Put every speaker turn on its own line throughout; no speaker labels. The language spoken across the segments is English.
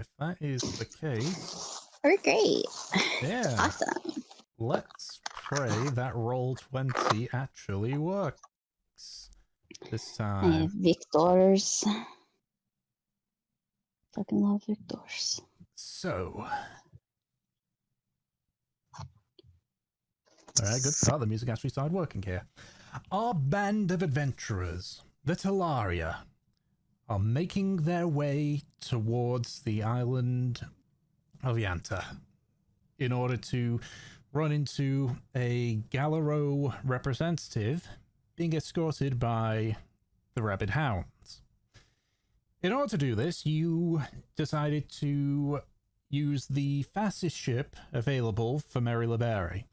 if that is the case,
We're great.
yeah,
Awesome.
let's pray that roll 20 actually works this
I have
time.
Victors. Fucking love Victors.
So, alright, good start. The music actually started working here. Our band of adventurers, the Talaria, are making their way towards the island of Yanta in order to run into a Galaro representative being escorted by the Rabid Hounds. In order to do this, you decided to use the fastest ship available for Mary Libery,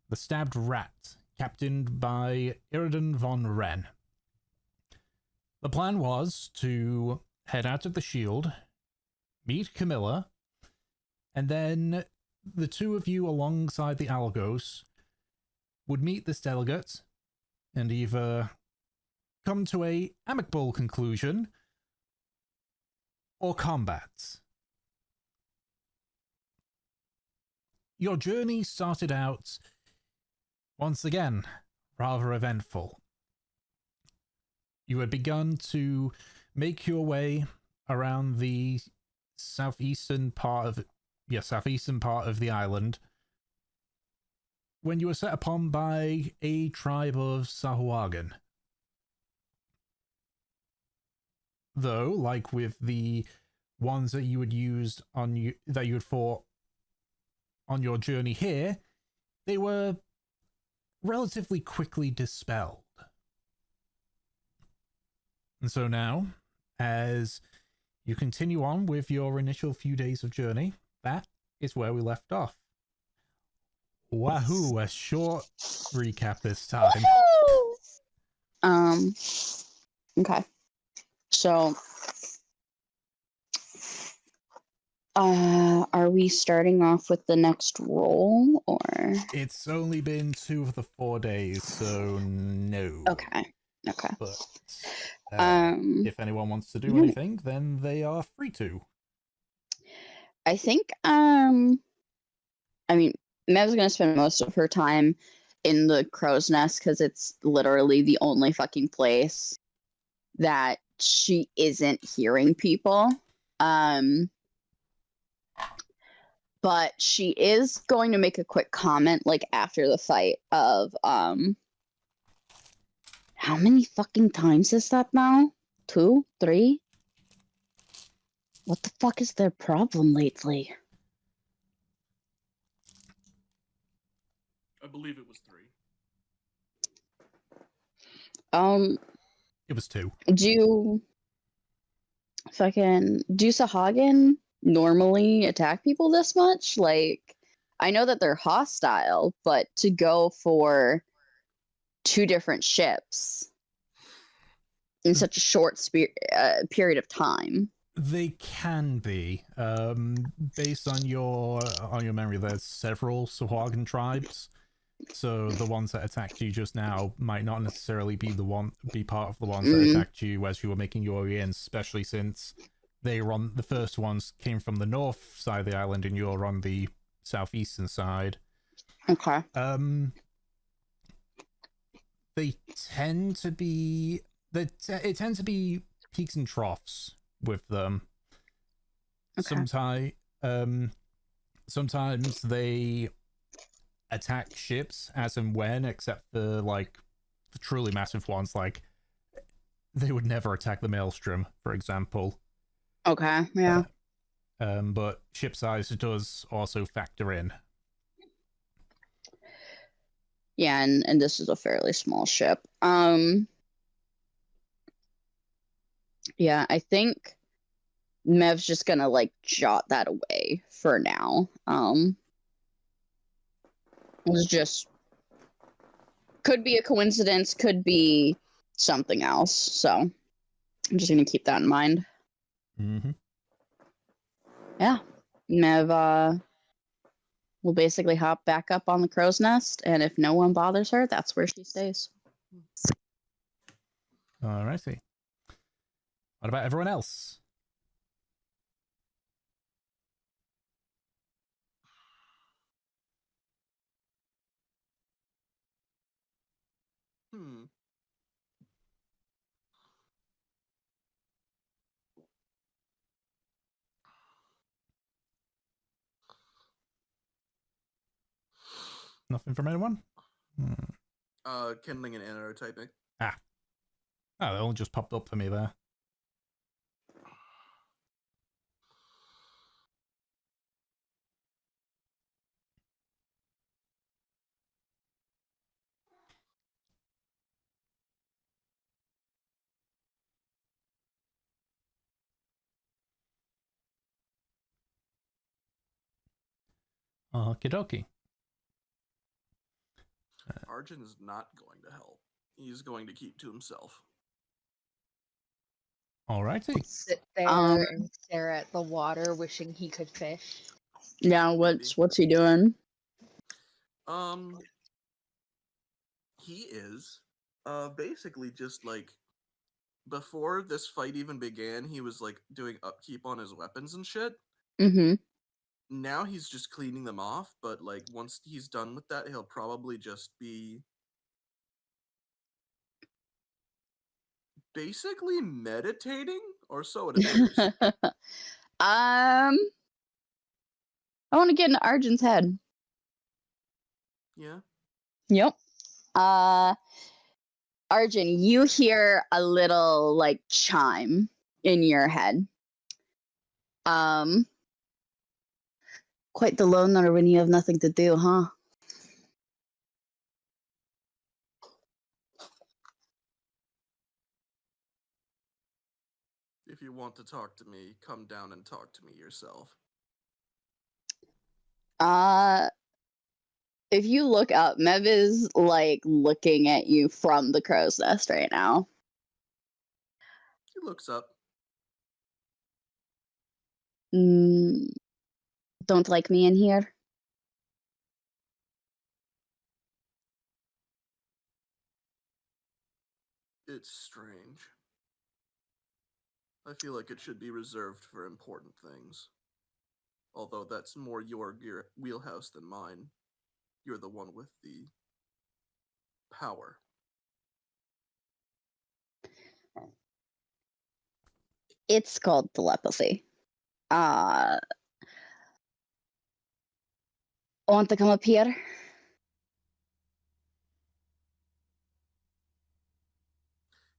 the Stabbed Rat, captained by Iridan von Wren. The plan was to head out of the Shield, meet Camilla, and then the two of you alongside the Algos would meet this delegate and either come to a amicable conclusion or combat. Your journey started out, once again, rather eventful. You had begun to make your way around the southeastern part of the island when you were set upon by a tribe of Sahuagin. Though, like with the ones that you had used that you had fought on your journey here, they were relatively quickly dispelled. And so now, as you continue on with your initial few days of journey, that is where we left off. Wahoo, a short recap this time.
Okay. So, are we starting off with the next roll, or?
It's only been 2 of the 4 days, so no.
Okay.
But if anyone wants to do
yeah.
anything, then they are free to.
I think, I mean, Mev's gonna spend most of her time in the crow's nest because it's literally the only fucking place that she isn't hearing people. But she is going to make a quick comment, like, after the fight of, how many fucking times is that now? 2? 3? What the fuck is their problem lately?
I believe it was 3.
It was 2.
Do Sahagin normally attack people this much? Like, I know that they're hostile, but to go for 2 different ships in such a short period of time.
They can be. Based on your memory, there's several Sahuagin tribes. So the ones that attacked you just now might not necessarily be part of the ones that attacked you as you were making your way in, especially since the first ones came from the north side of the island and you're on the southeastern side.
Okay.
They tend to be it tends to be peaks and troughs with them.
Okay.
Sometimes they attack ships as and when, except for like the truly massive ones, like they would never attack the Maelstrom, for example.
Okay, yeah.
But ship size does also factor in.
Yeah, and this is a fairly small ship. Yeah, I think Mev's just gonna like jot that away for now. It's just could be a coincidence, could be something else. So I'm just gonna keep that in mind.
Mm-hmm.
Yeah, Mev will basically hop back up on the crow's nest, and if no one bothers her, that's where she stays.
Alrighty. What about everyone else?
Hmm.
Nothing from anyone?
Kindling and annotyping.
Ah. Oh, they all just popped up for me there. Okie dokie.
Arjun is not going to help. He's going to keep to himself.
Alrighty.
Sit there
Um,
and stare at the water, wishing he could fish.
Yeah, what's he doing?
He is basically just like before this fight even began, he was like doing upkeep on his weapons and shit.
Mm-hmm.
Now he's just cleaning them off, but like once he's done with that, he'll probably just be basically meditating, or so it appears.
I want to get into Arjun's head.
Yeah.
Yep. Arjun, you hear a little like chime in your head. Quite the loner when you have nothing to do, huh?
If you want to talk to me, come down and talk to me yourself.
If you look up, Mev is like looking at you from the crow's nest right now.
He looks up.
Don't like me in here?
It's strange. I feel like it should be reserved for important things. Although that's more your wheelhouse than mine. You're the one with the power.
It's called telepathy. Want to come up here?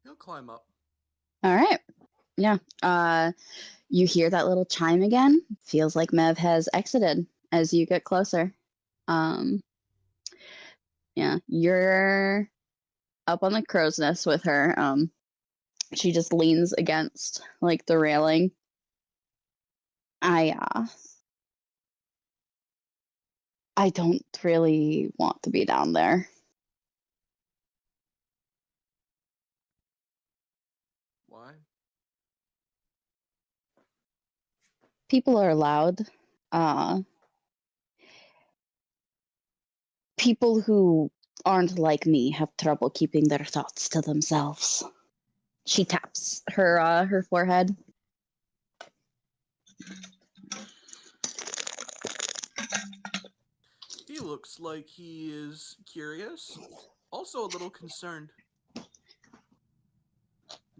He'll climb up.
All right. Yeah. You hear that little chime again? Feels like Mev has exited as you get closer. Yeah, you're up on the crow's nest with her. She just leans against like the railing. I don't really want to be down there.
Why?
People are loud. People who aren't like me have trouble keeping their thoughts to themselves. She taps her forehead.
He looks like he is curious, also a little concerned.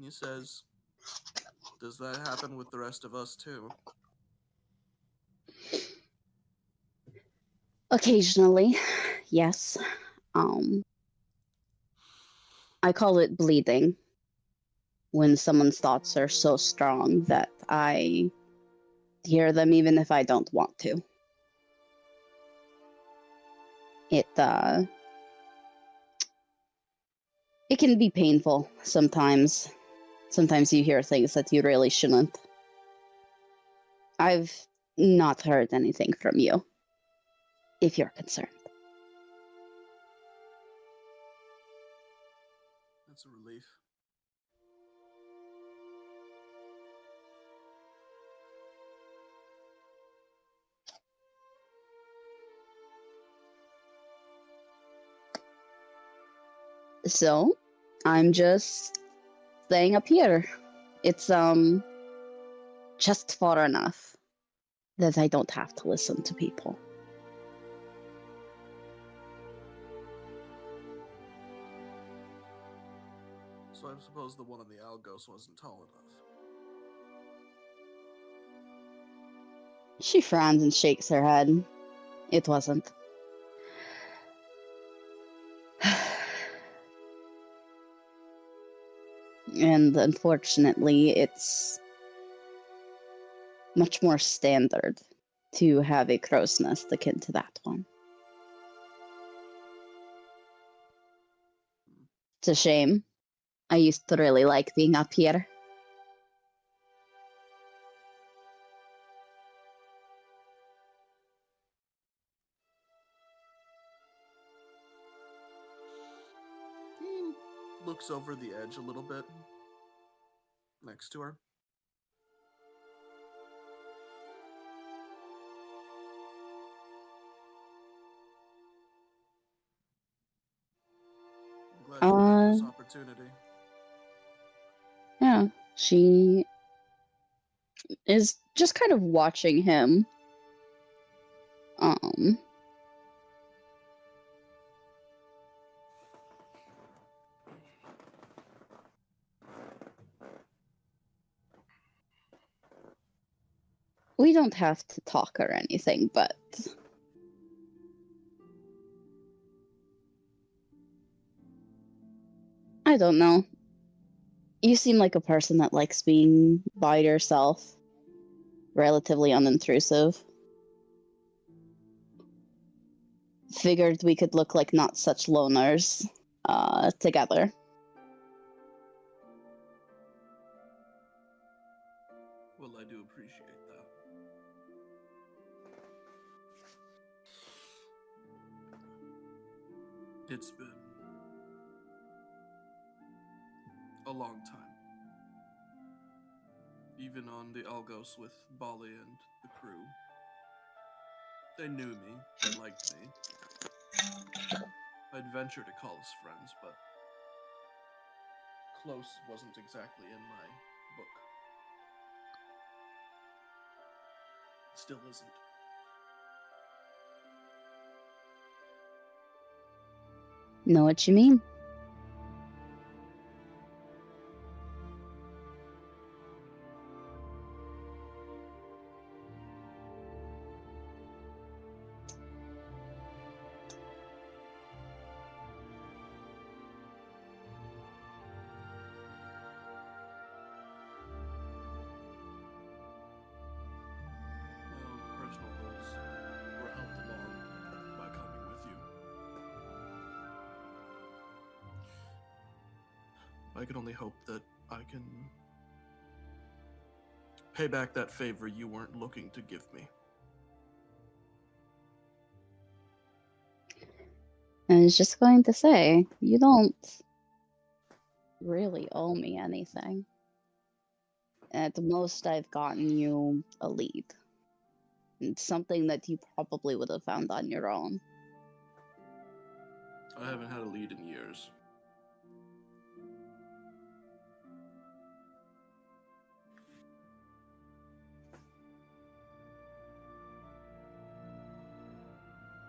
He says, "Does that happen with the rest of us too?"
Occasionally, yes. I call it bleeding. When someone's thoughts are so strong that I hear them even if I don't want to. It can be painful sometimes. Sometimes you hear things that you really shouldn't. I've not heard anything from you, if you're concerned.
That's a relief.
So, I'm just staying up here. It's just far enough that I don't have to listen to people.
suppose the one on the Algos wasn't tall enough.
She frowns and shakes her head. It wasn't. And unfortunately, it's much more standard to have a crow's nest akin to that one. It's a shame. I used to really like being up here.
He looks over the edge a little bit next to her. I'm glad you had this opportunity.
Yeah, she is just kind of watching him. We don't have to talk or anything, but I don't know. You seem like a person that likes being by yourself, relatively unintrusive. Figured we could look like not such loners together.
Well, I do appreciate that. It's been a long time. Even on the Algos with Bali and the crew. They knew me, they liked me. I'd venture to call us friends, but close wasn't exactly in my book. Still isn't.
Know what you mean?
My own personal goals were helped along by coming with you. I can only hope that I can pay back that favor you weren't looking to give me.
I was just going to say, you don't really owe me anything. At the most, I've gotten you a lead. It's something that you probably would have found on your own.
I haven't had a lead in years.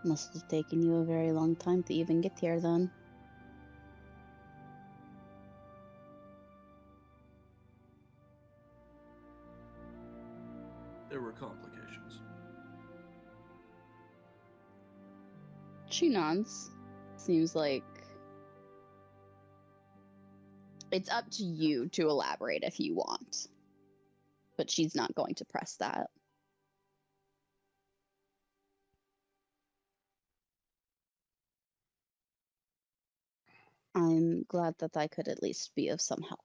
Must have taken you a very long time to even get here then.
There were complications.
She nods. Seems like it's up to you to elaborate if you want. But she's not going to press that. I'm glad that I could at least be of some help.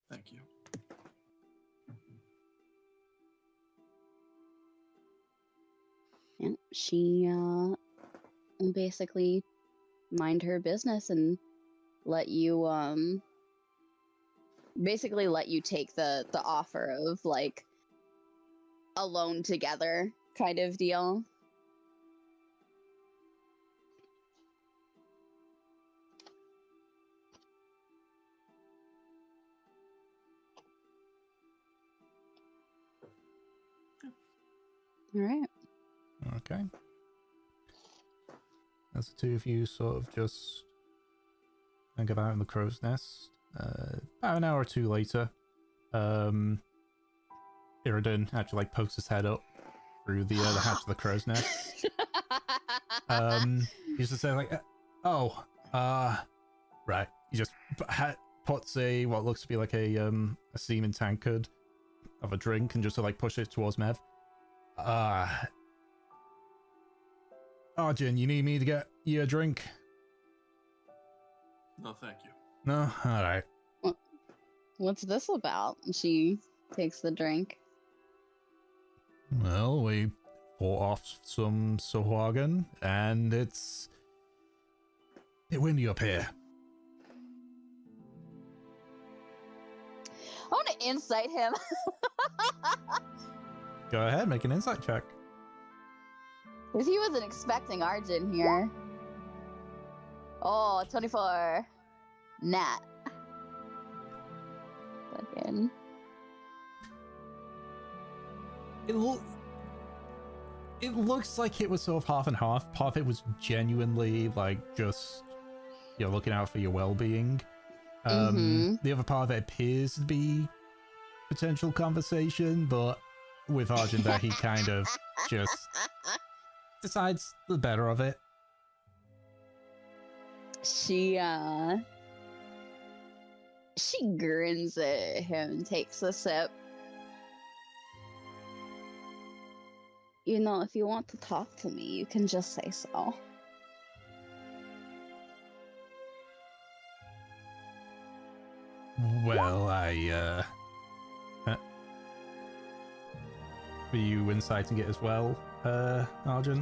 Thank you.
Yeah, she basically mind her business and let you basically let you take the offer of like alone together kind of deal. All right.
Okay. as the two of you sort of just think about in the crow's nest. About an hour or two later, Iridan actually like pokes his head up through the hatch of the crow's nest. He just say like, right. He just puts a what looks to be like a semen tankard of a drink and just to like push it towards Mev. Arjun, you need me to get you a drink?
No, thank you.
No? Alright.
What's this about? She takes the drink.
Well, we fought off some Sahuagin, and it's a bit windy up here.
I want to insight him.
Go ahead, make an insight check.
Because he wasn't expecting Arjun here. Oh, 24. Nat. Fucking.
It looks like it was sort of half and half. Part of it was genuinely like just you're looking out for your well-being. The other part of it appears to be potential conversation, but with Arjun there, he kind of just decides the better of it.
She grins at him, takes a sip. You know, if you want to talk to me, you can just say so.
Well, were you inciting it as well, Arjun?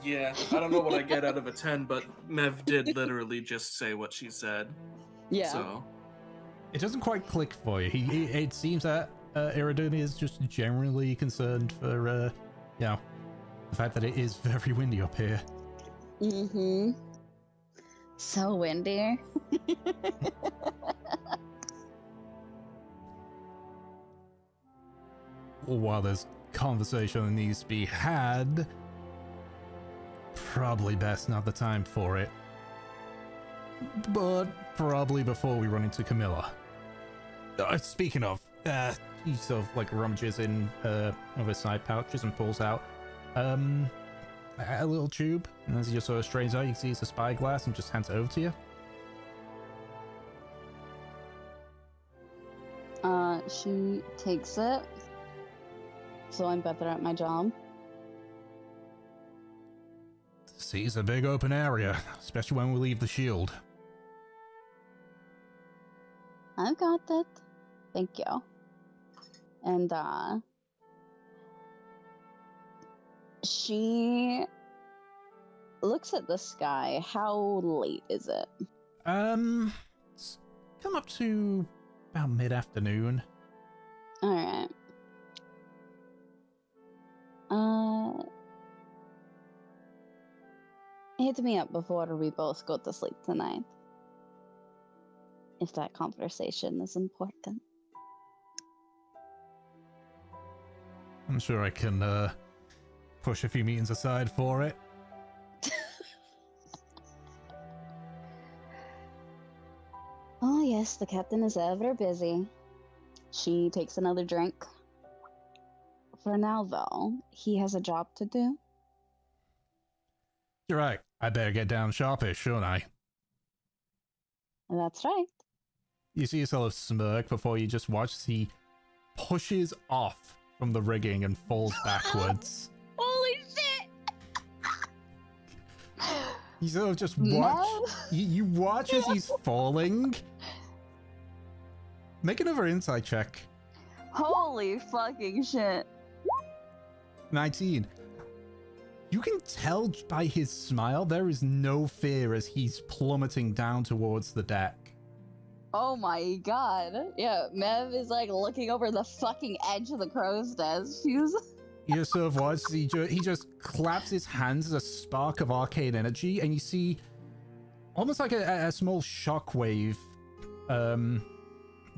Yeah, I don't know what I get out of a 10, but Mev did literally just say what she said.
Yeah.
So
It doesn't quite click for you. It seems that Iridan is just generally concerned for, the fact that it is very windy up here.
Mm-hmm. So windy.
While there's conversation that needs to be had, probably best not the time for it. But probably before we run into Camilla. Speaking of, he sort of like rummages in one of his side pouches and pulls out a little tube, and as he just sort of straightens out, you can see it's a spyglass and just hands it over to you.
She takes it. So I'm better at my job.
See, it's a big open area, especially when we leave the shield.
I've got it. Thank you. And, she looks at the sky. How late is it?
It's come up to about mid-afternoon.
Alright. Hit me up before we both go to sleep tonight. If that conversation is important.
I'm sure I can push a few meetings aside for it.
Oh yes, the captain is ever busy. She takes another drink. For now, though, he has a job to do.
You're right. I better get down sharpish, shouldn't I?
That's right.
You see yourself smirk before you just watch as he pushes off from the rigging and falls backwards.
Holy shit!
You sort of just watch.
No.
You watch as he's falling. Make another insight check.
Holy fucking shit.
19. You can tell by his smile there is no fear as he's plummeting down towards the deck.
Oh my god. Yeah, Mev is like looking over the fucking edge of the crow's nest. She's...
You just sort of watch, he just claps his hands as a spark of arcane energy, and you see almost like a small shockwave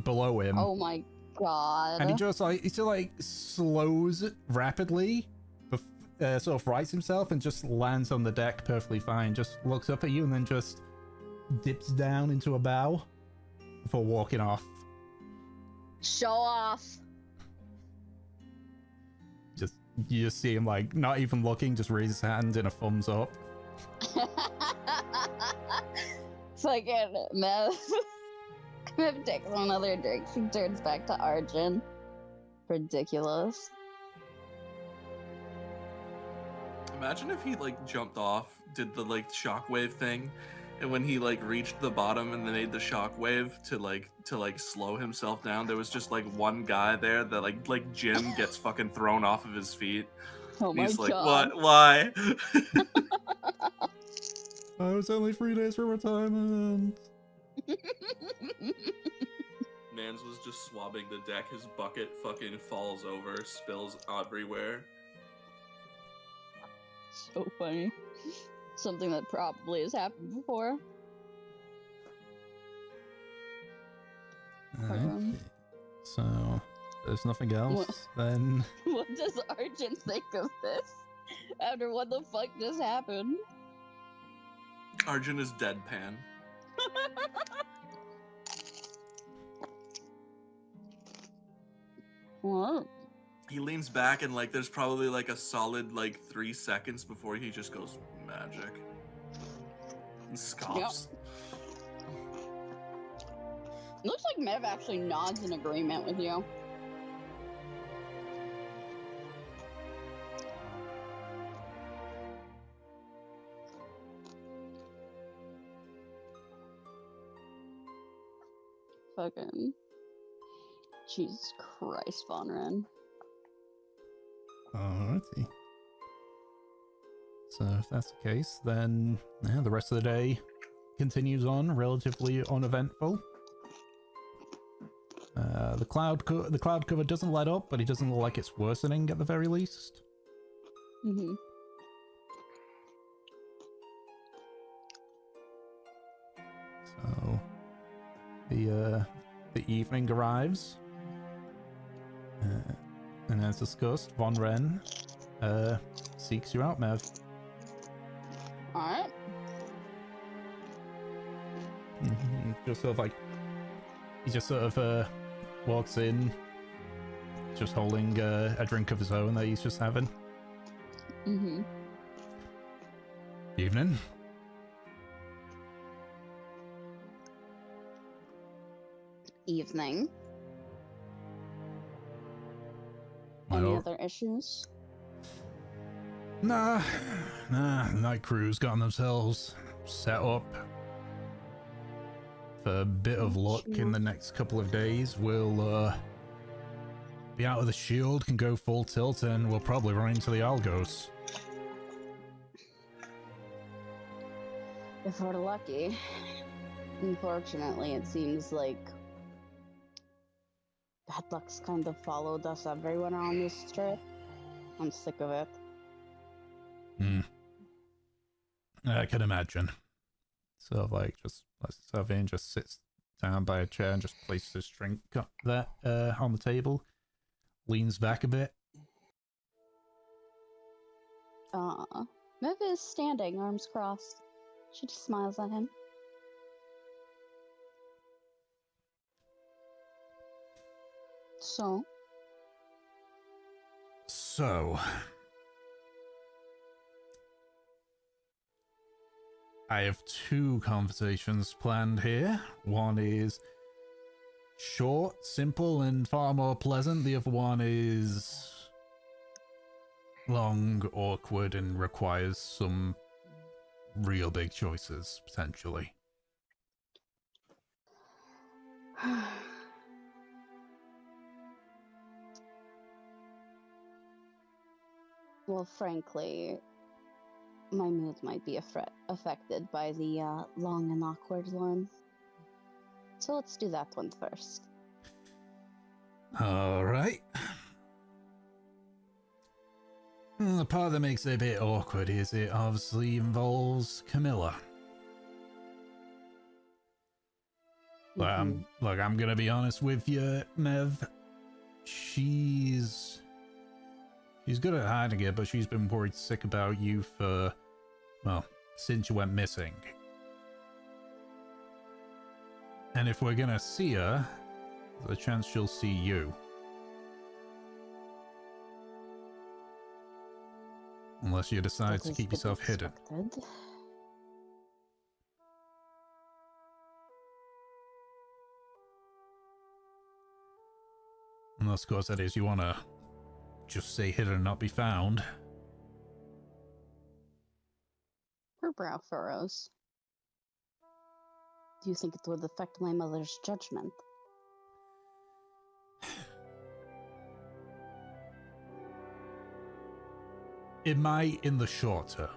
below him.
Oh my god.
And he just like slows rapidly sort of rights himself and just lands on the deck perfectly fine. Just looks up at you and then just dips down into a bow before walking off.
Show off.
You just see him like not even looking, just raise his hand in a thumbs up.
Fucking Mev. Mev takes another drink. She turns back to Arjun. Ridiculous.
Imagine if he like jumped off, did the like shockwave thing, and when he like reached the bottom and then made the shockwave to slow himself down, there was just like one guy there that like Jim gets fucking thrown off of his feet.
Oh
And
my
he's like,
god.
what? Why?
Oh, it's only 3 days for retirement.
Mans was just swabbing the deck. His bucket fucking falls over, spills everywhere.
So funny. Something that probably has happened before.
Okay. So, there's nothing else, then...
What does Arjun think of this? After what the fuck just happened?
Arjun is deadpan.
What?
He leans back and like there's probably like a solid like 3 seconds before he just goes magic and scoffs.
Looks like Mev actually nods in agreement with you. Fucking Jesus Christ, Von Ren.
Alrighty. So if that's the case, then yeah, the rest of the day continues on, relatively uneventful. The cloud cover doesn't let up, but it doesn't look like it's worsening at the very least.
Mm-hmm.
So the evening arrives, and as discussed, Von Ren seeks you out, Mev.
Alright.
Just sort of like he just sort of walks in, just holding a drink of his own that he's just having.
Mm-hmm.
Evening.
Evening.
Well,
Any other issues?
Nah, the night crew's gotten themselves set up. For a bit of luck in the next couple of days, we'll be out of the shield, can go full tilt, and we'll probably run into the Algos.
If we're lucky. Unfortunately, it seems like bad luck's kind of followed us everywhere on this trip. I'm sick of it.
I can imagine. So, like, just Savine just sits down by a chair and just places his drink there on the table, leans back a bit.
Mev is standing, arms crossed. She just smiles at him.
So, I have 2 conversations planned here. One is short, simple, and far more pleasant. The other one is long, awkward, and requires some real big choices, potentially.
Well, frankly, my mood might be affected by the long and awkward one. So let's do that one first.
Alright. The part that makes it a bit awkward is it obviously involves Camilla. I'm gonna be honest with you, Mev. She's She's good at hiding it, but she's been worried sick about you for, well, since you went missing. And if we're gonna see her, there's a chance she'll see you. Unless you decide to keep yourself hidden. Unless, of course, that is, you want to just stay hidden and not be found.
Her brow furrows. Do you think it would affect my mother's judgment?
It might in the short term.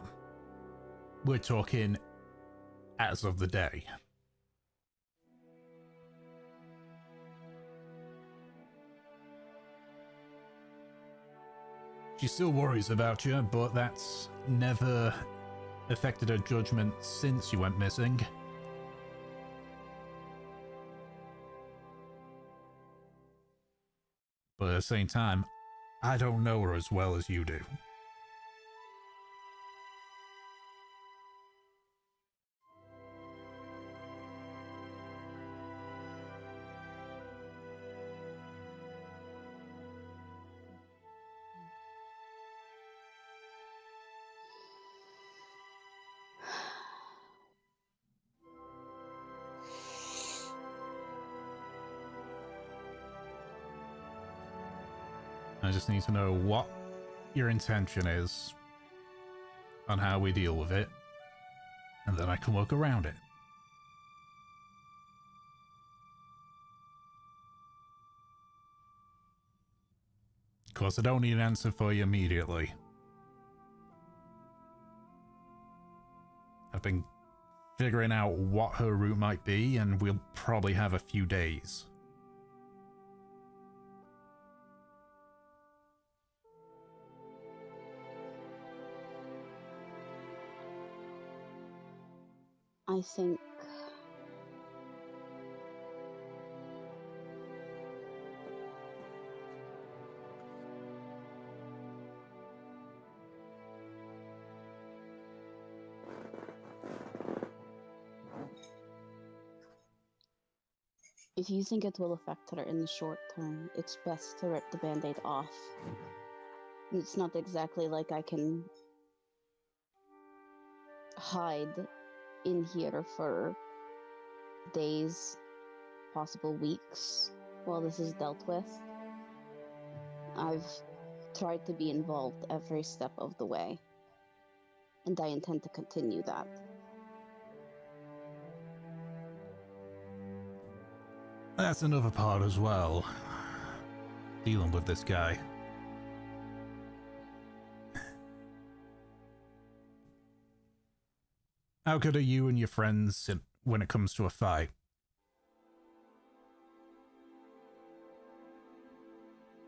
We're talking as of the day. She still worries about you, but that's never affected her judgment since you went missing. But at the same time, I don't know her as well as you do. I just need to know what your intention is on how we deal with it, and then I can work around it. Of course, I don't need an answer for you immediately. I've been figuring out what her route might be, and we'll probably have a few days.
I think if you think it will affect her in the short term, it's best to rip the band-aid off. It's not exactly like I can hide in here for days, possible weeks, while this is dealt with. I've tried to be involved every step of the way, and I intend to continue that.
That's another part as well. Dealing with this guy. How good are you and your friends when it comes to a fight?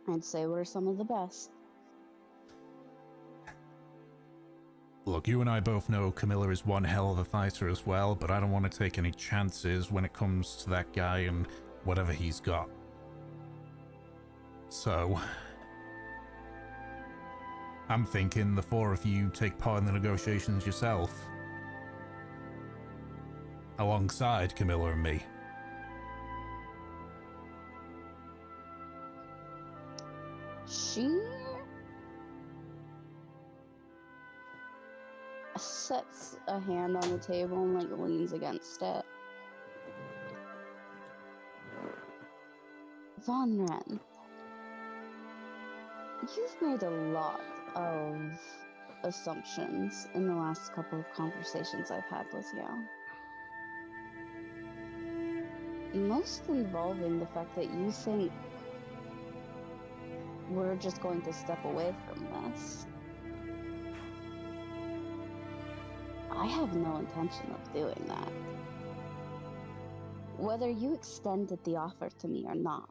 I'd say we're some of the best.
Look, you and I both know Camilla is one hell of a fighter as well, but I don't want to take any chances when it comes to that guy and whatever he's got. So, I'm thinking the four of you take part in the negotiations yourself. Alongside Camilla and me.
She sets a hand on the table and like leans against it. Von Ren, you've made a lot of assumptions in the last couple of conversations I've had with you. Most involving the fact that you think we're just going to step away from this. I have no intention of doing that. Whether you extended the offer to me or not,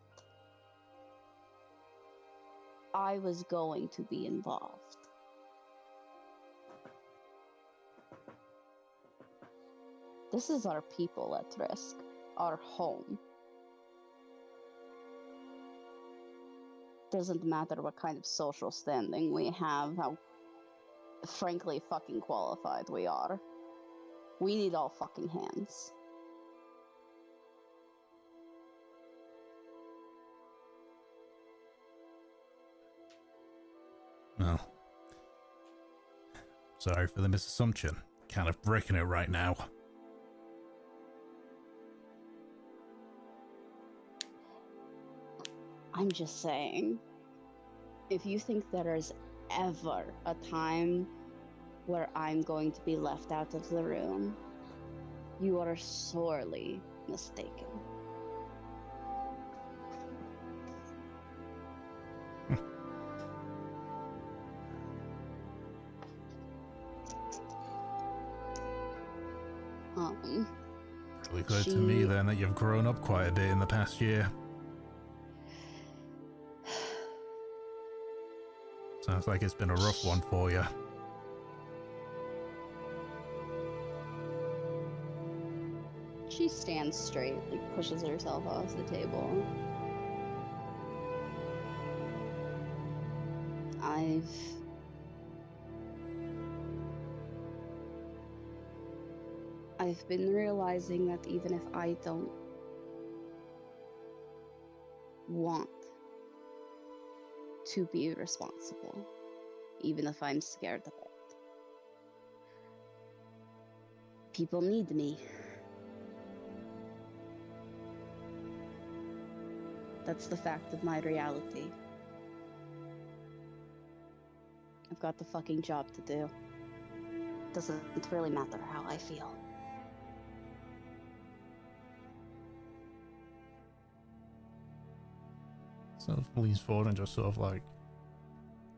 I was going to be involved. This is our people at risk. Our home. Doesn't matter what kind of social standing we have, how frankly fucking qualified we are. We need all fucking hands.
Well, sorry for the misassumption. Kind of breaking it right now.
I'm just saying, if you think there is ever a time where I'm going to be left out of the room, you are sorely mistaken.
Really clear to me then that you've grown up quite a bit in the past year. Sounds like it's been a rough one for you.
She stands straight, like pushes herself off the table. I've been realizing that even if I don't want to be responsible, even if I'm scared of it, people need me. That's the fact of my reality. I've got the fucking job to do. Doesn't really matter how I feel.
Sort of leans forward and just sort of like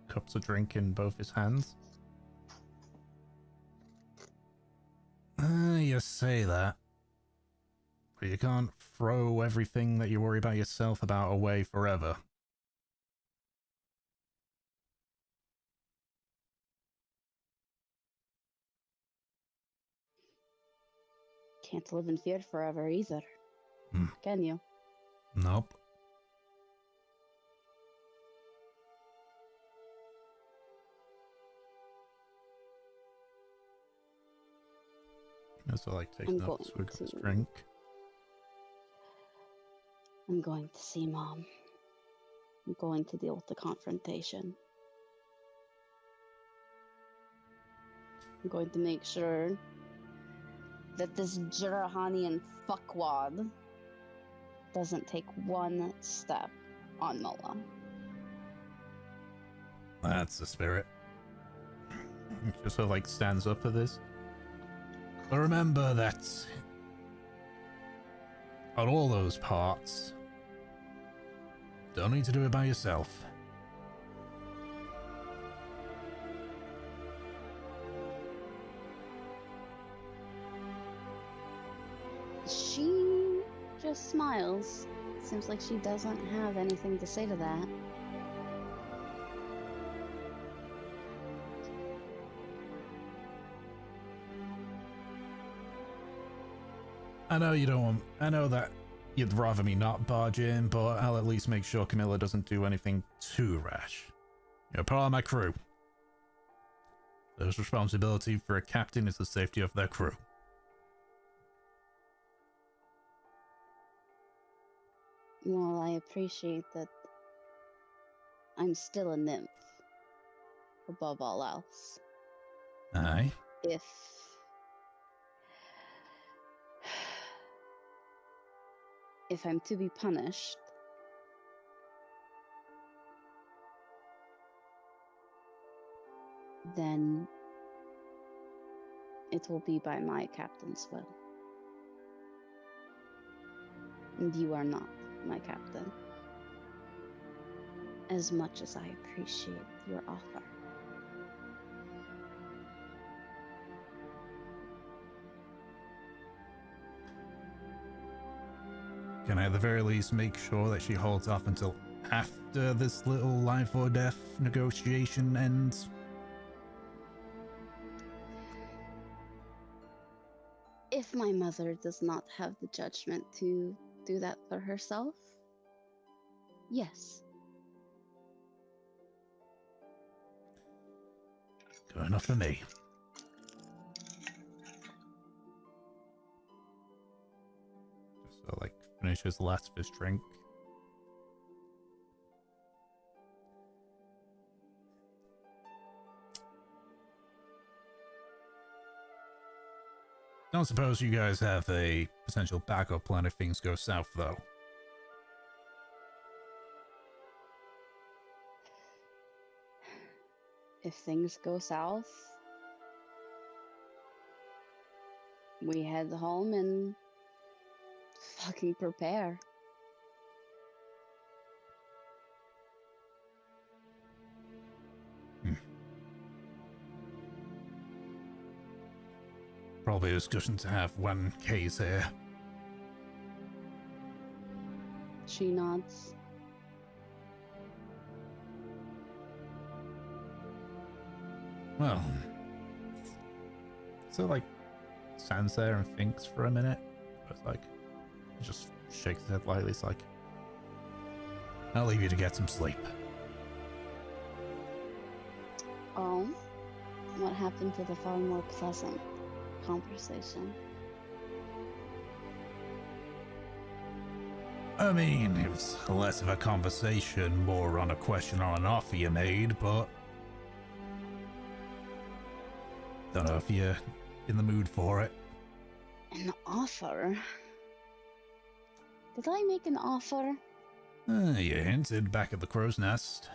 cups a drink in both his hands. You say that, but you can't throw everything that you worry about yourself about away forever.
Can't live in fear forever either. Can you?
Nope. So like taking up a swig of his drink.
I'm going to see Mom. I'm going to deal with the confrontation. I'm going to make sure that this Jirahanian fuckwad doesn't take one step on Mullah.
That's the spirit. He just sort of like stands up to this. But remember that on all those parts, don't need to do it by yourself.
She just smiles. Seems like she doesn't have anything to say to that.
I know you don't want, I know that you'd rather me not barge in, but I'll at least make sure Camilla doesn't do anything too rash. You're part of my crew. There's responsibility for a captain is the safety of their crew.
Well, I appreciate that I'm still a nymph, above all else.
Aye.
If I'm to be punished, then it will be by my captain's will. And you are not my captain. As much as I appreciate your offer.
Can I at the very least make sure that she holds off until after this little life or death negotiation ends?
If my mother does not have the judgment to do that for herself, yes.
Good enough for me. So, like, finish his last fish drink. Don't suppose you guys have a potential backup plan if things go south, though.
If things go south, we head home and fucking prepare.
Probably a discussion to have when Kay's here.
She nods.
Well, so like stands there and thinks for a minute. But like, just shakes his head lightly. It's like, I'll leave you to get some sleep.
Oh, what happened to the far more pleasant conversation?
I mean, it was less of a conversation, more on a question or an offer you made, but don't know if you're in the mood for it.
An offer? Did I make an offer?
You hinted back at the crow's nest.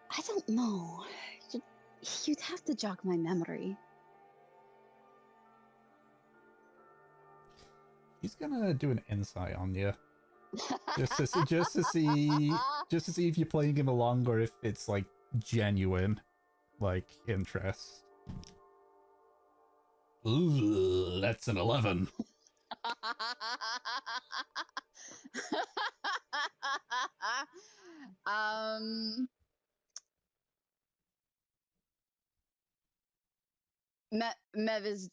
I don't know. You'd have to jog my memory.
He's gonna do an insight on you, just to see if you're playing him along or if it's like genuine, like interest. Ooh, that's an 11.
Mev is.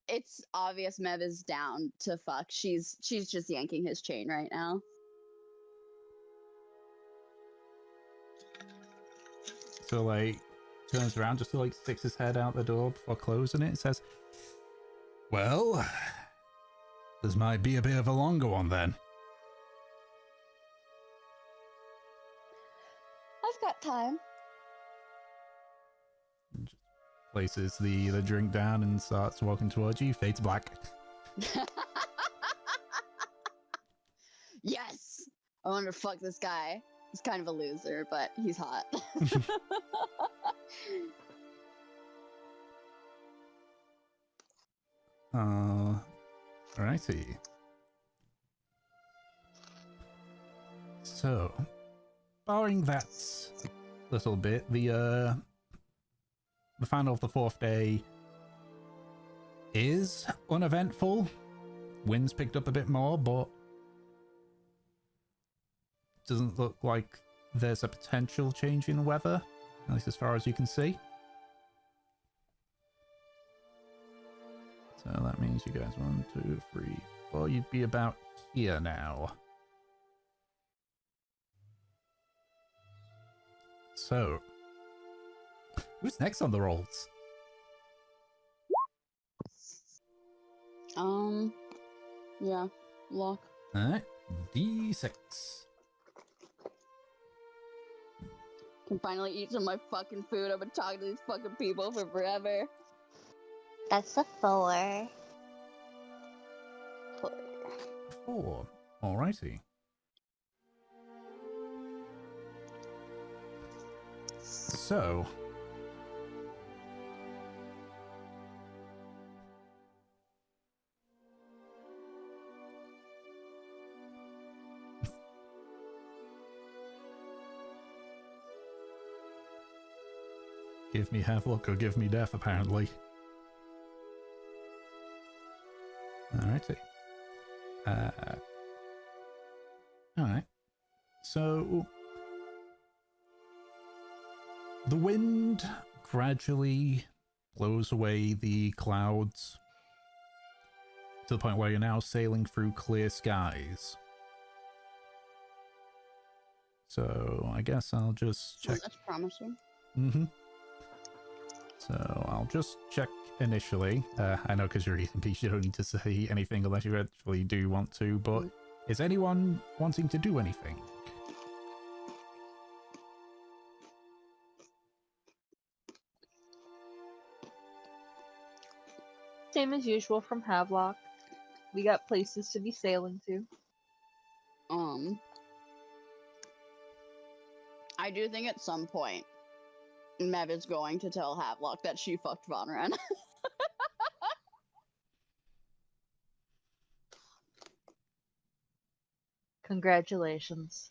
It's obvious Mev is down to fuck. She's just yanking his chain right now.
So like turns around just to like sticks his head out the door before closing it and says, "Well, this might be a bit of a longer one then."
I've got time.
Just places the drink down and starts walking towards you. Fades black.
Yes! I want to fuck this guy. He's kind of a loser, but he's hot.
Alrighty. So, barring that little bit, the final of the fourth day is uneventful. Winds picked up a bit more, but doesn't look like there's a potential change in weather, at least as far as you can see. So that means you guys 1, 2, 3, 4. You'd be about here now. So, who's next on the rolls?
Yeah, lock.
Alright, D6.
Can finally eat some of my fucking food. I've been talking to these fucking people for forever.
That's a 4.
4. Alrighty. So, give me half luck or give me death, apparently. Alrighty. Alright. So, the wind gradually blows away the clouds to the point where you're now sailing through clear skies. So I guess I'll just
Oh,
check.
that's promising.
Mm-hmm. So I'll just check initially. I know because you're EMP, you don't need to say anything unless you actually do want to, but is anyone wanting to do anything?
Same as usual from Havelock. We got places to be sailing to.
I do think at some point Mev is going to tell Havelock that she fucked Von Ren.
Congratulations.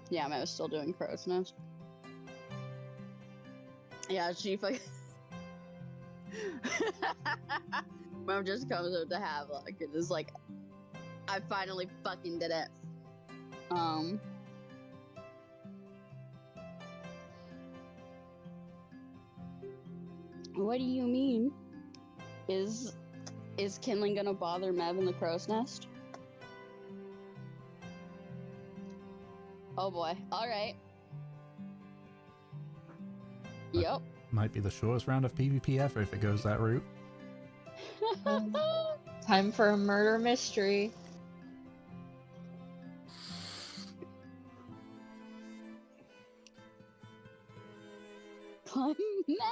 Yeah, Mev's still doing Crow's Nest. Yeah, she fucking. Mev just comes up to Havelock and is like, I finally fucking did it. What do you mean? Is kindling gonna bother Mev in the Crow's Nest? Oh boy. Alright. Yep.
Might be the shortest round of PvP ever if it goes that route.
Time for a murder mystery.
Come now.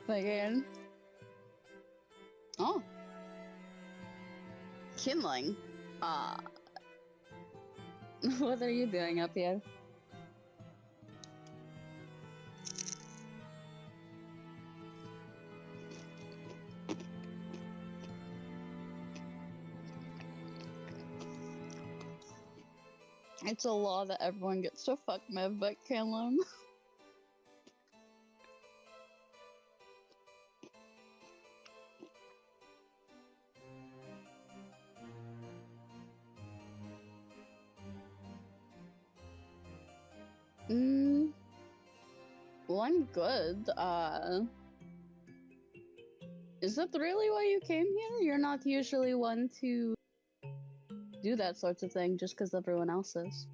Again. Oh. Kindling. What are you doing up here? It's a law that everyone gets to fuck Mev but Kindling. Well, I'm good. Is that really why you came here? You're not usually one to do that sorts of thing just because everyone else is.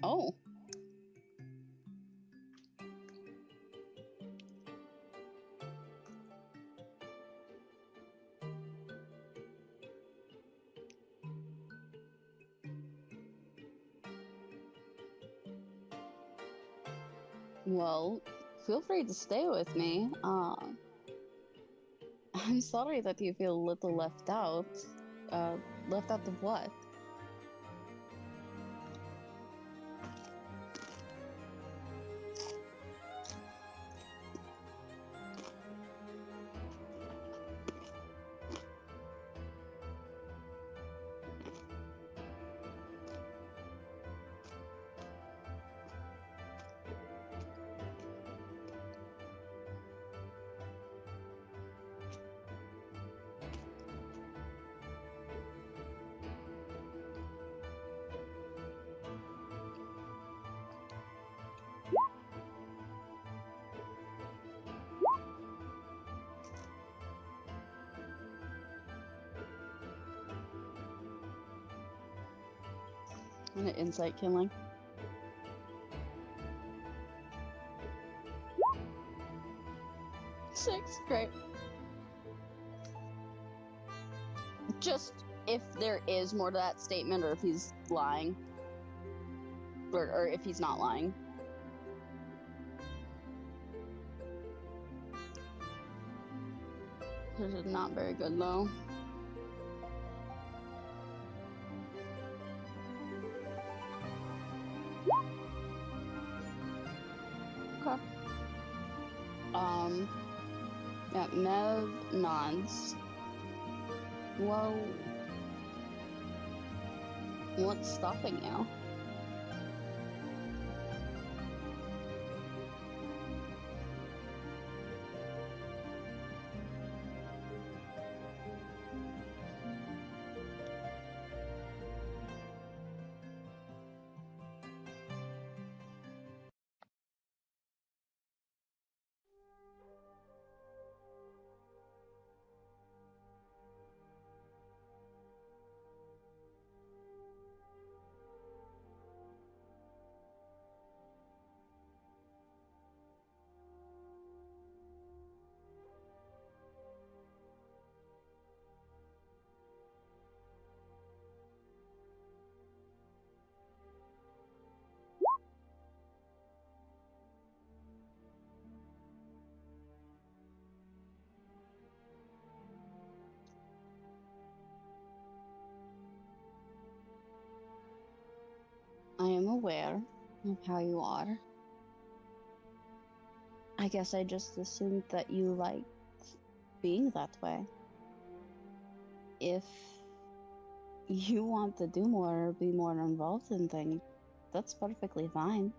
Oh. Well, feel free to stay with me. I'm sorry that you feel a little left out. Left out of what? An insight killing. Six, great. Just if there is more to that statement, or if he's lying, or if he's not lying. This is not very good, though. Okay. Yeah, Mev nods. Well, what's stopping you? aware of how you are. I guess I just assumed that you liked being that way. If you want to do more or be more involved in things, that's perfectly fine.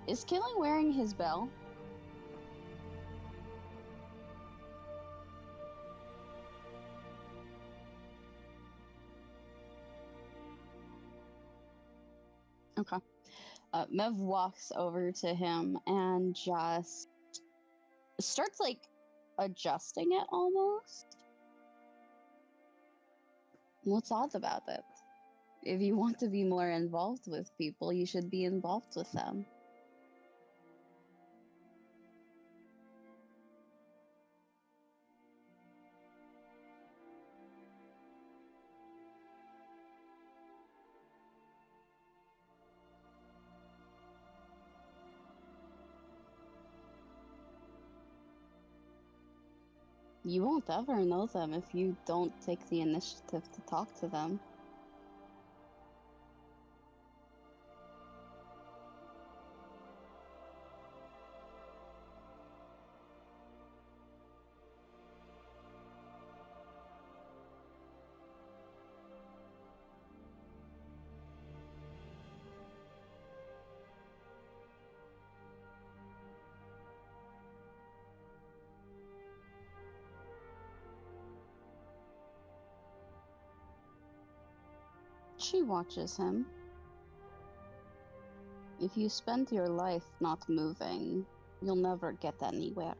Is Killing wearing his bell? Okay. Mev walks over to him and just starts like adjusting it almost. What's odd about it? If you want to be more involved with people, you should be involved with them. You won't ever know them if you don't take the initiative to talk to them. She watches him. If you spend your life not moving, you'll never get anywhere.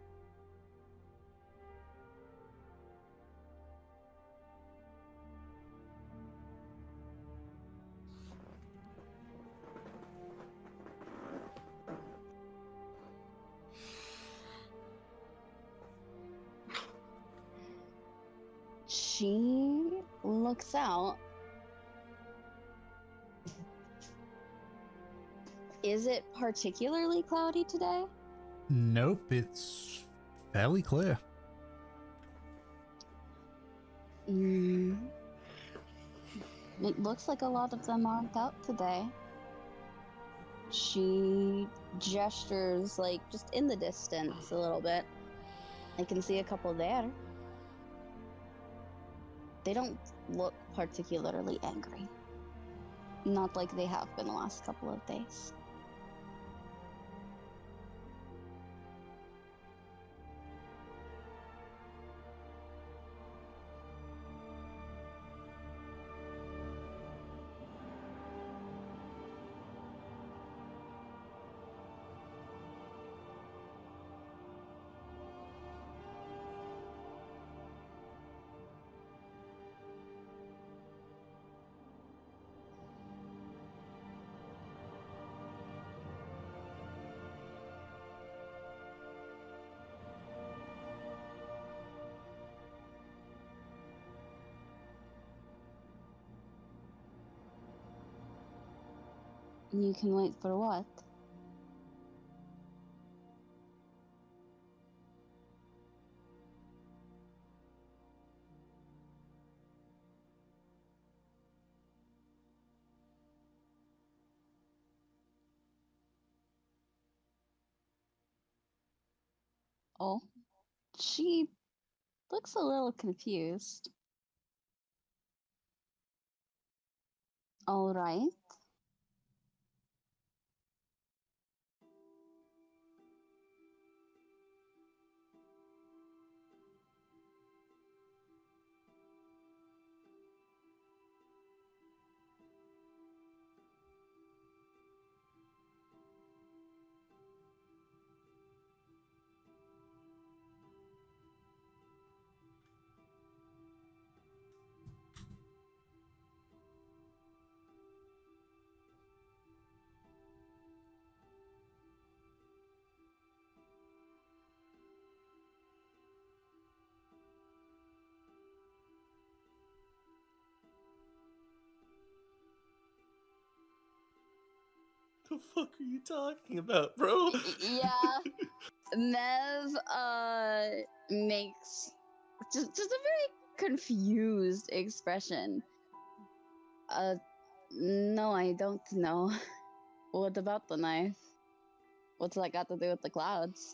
She looks out. Is it particularly cloudy today?
Nope, it's fairly clear.
It looks like a lot of them aren't out today. She gestures, like, just in the distance a little bit. I can see a couple there. They don't look particularly angry. Not like they have been the last couple of days. You can wait for what? Oh, she looks a little confused. All right.
The fuck are you talking about, bro?
Yeah. Nev makes just a very confused expression. No, I don't know. What about the knife? What's that got to do with the clouds?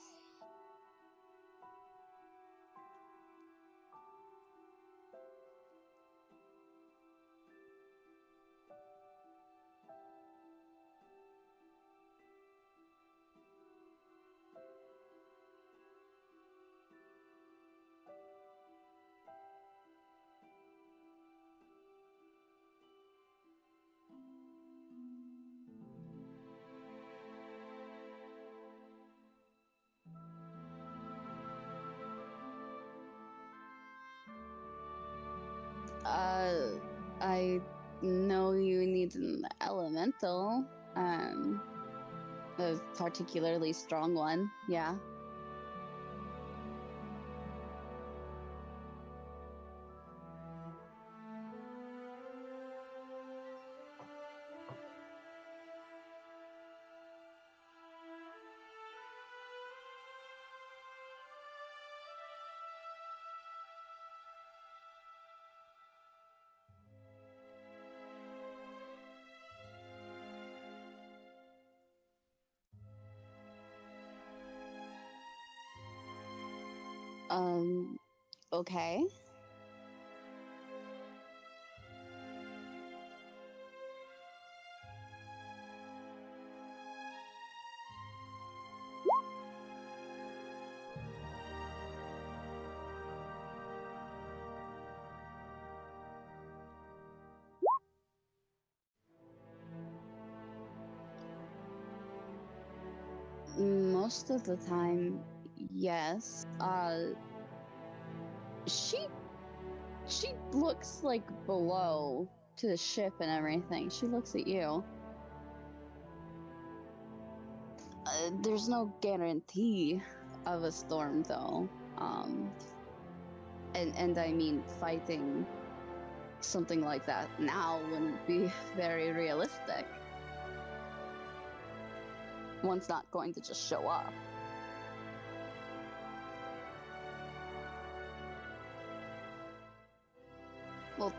I know you need an elemental, a particularly strong one, yeah. Okay. Most of the time, yes. She looks like below to the ship and everything. She looks at you. There's no guarantee of a storm, though. And I mean, fighting something like that now wouldn't be very realistic. One's not going to just show up. Well,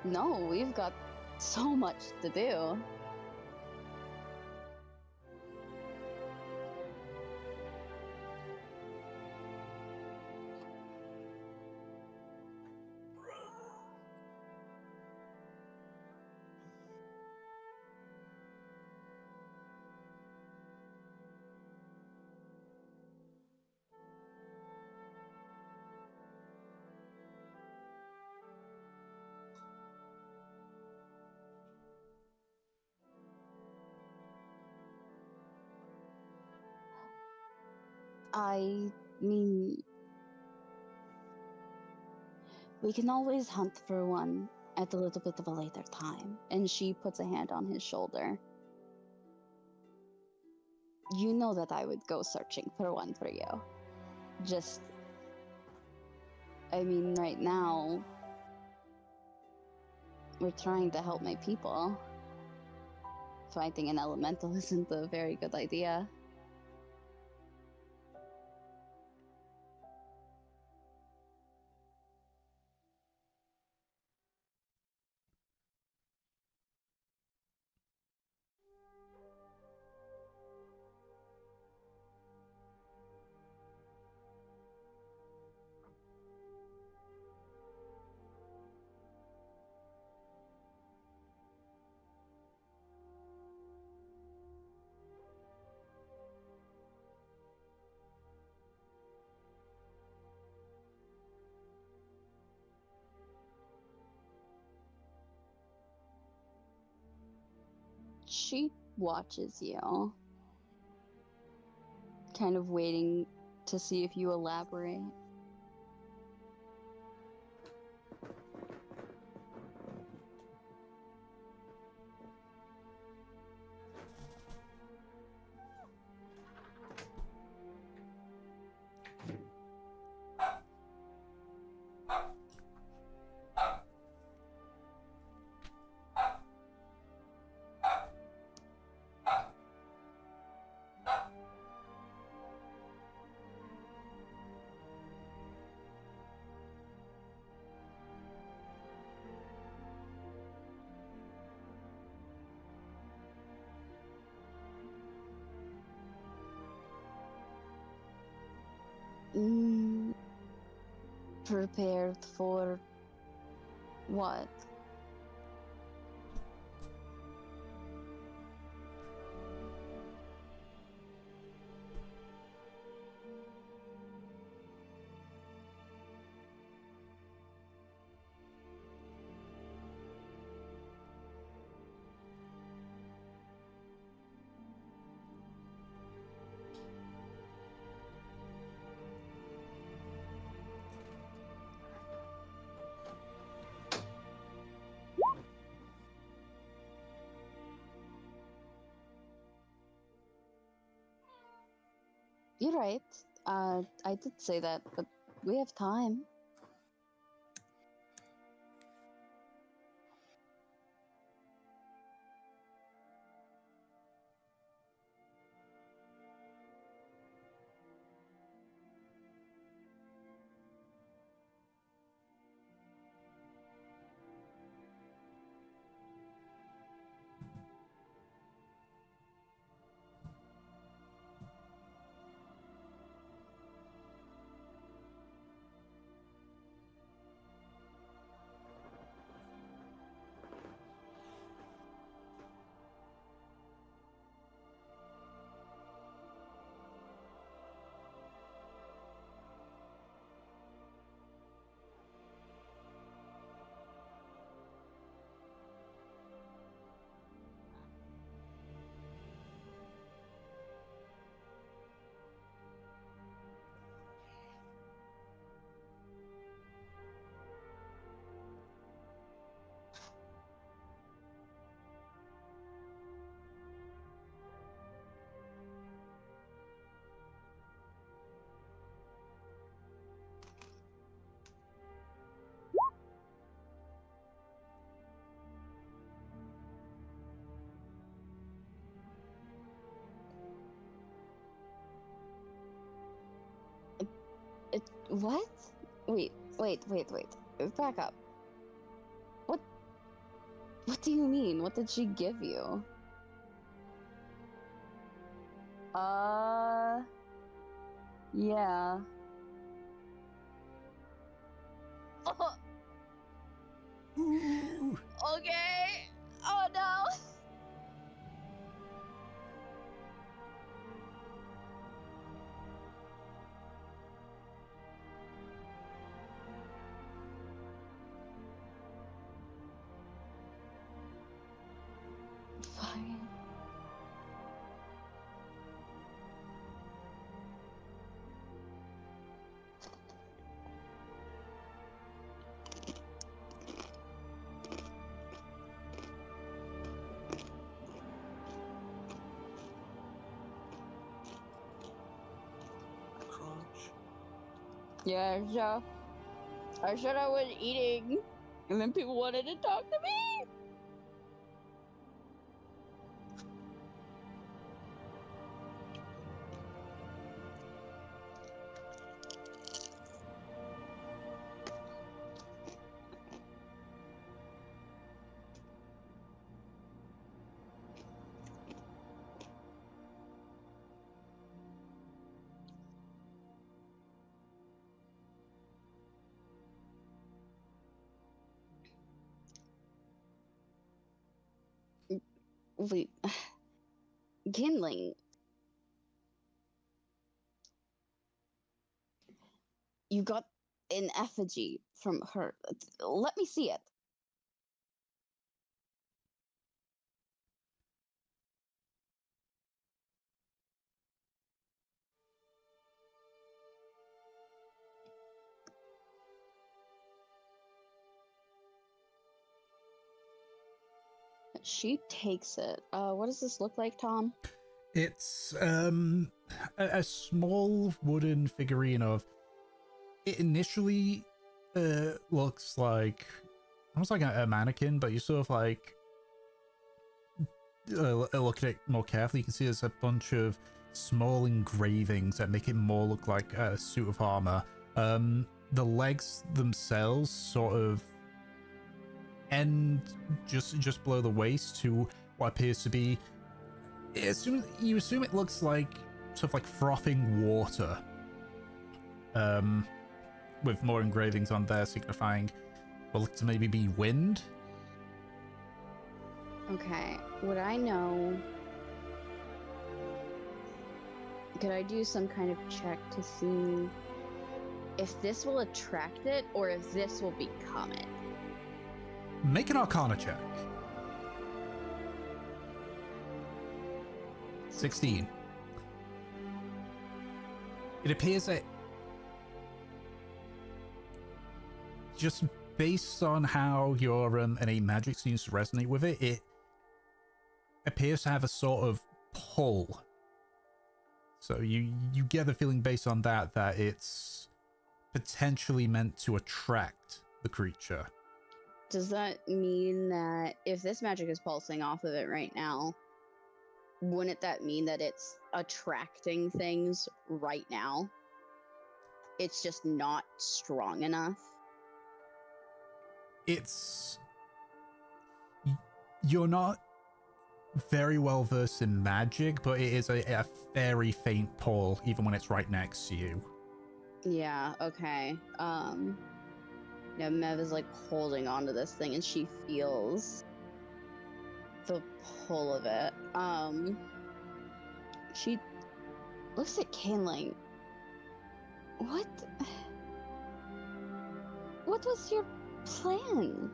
no, we've got so much to do. I mean, we can always hunt for one at a little bit of a later time. And she puts a hand on his shoulder. You know that I would go searching for one for you. Just, I mean, right now, we're trying to help my people. Fighting an elemental isn't a very good idea. She watches you, kind of waiting to see if you elaborate. Mm, prepared for what? You're right. I did say that, but we have time. What? Wait. Back up. What? What do you mean? What did she give you? Yeah. Oh,
Ooh.
okay. Oh no. Fine.
Crunch.
Yeah, sure. I said I was eating, and then people wanted to talk to me. Wait, Kinling, you got an effigy from her. Let me see it. She takes it. What does this look like, Tom?
It's a small wooden figurine of. It initially looks like almost like a mannequin, but you sort of like look at it more carefully. You can see there's a bunch of small engravings that make it more look like a suit of armor. The legs themselves sort of end just below the waist to what appears to be. You assume it looks like sort of like frothing water. with more engravings on there signifying, well, to maybe be wind.
Okay, would I know? Could I do some kind of check to see if this will attract it or if this will become it?
Make an Arcana check. 16. It appears that just based on how your innate magic seems to resonate with it, it appears to have a sort of pull. So you get the feeling based on that it's potentially meant to attract the creature.
Does that mean that if this magic is pulsing off of it right now, wouldn't that mean that it's attracting things right now? It's just not strong enough?
You're not very well versed in magic, but it is a very faint pull even when it's right next to you.
Yeah, okay. Yeah, Mev is like holding onto this thing and she feels the pull of it. She looks at Kaneling. What was your plan?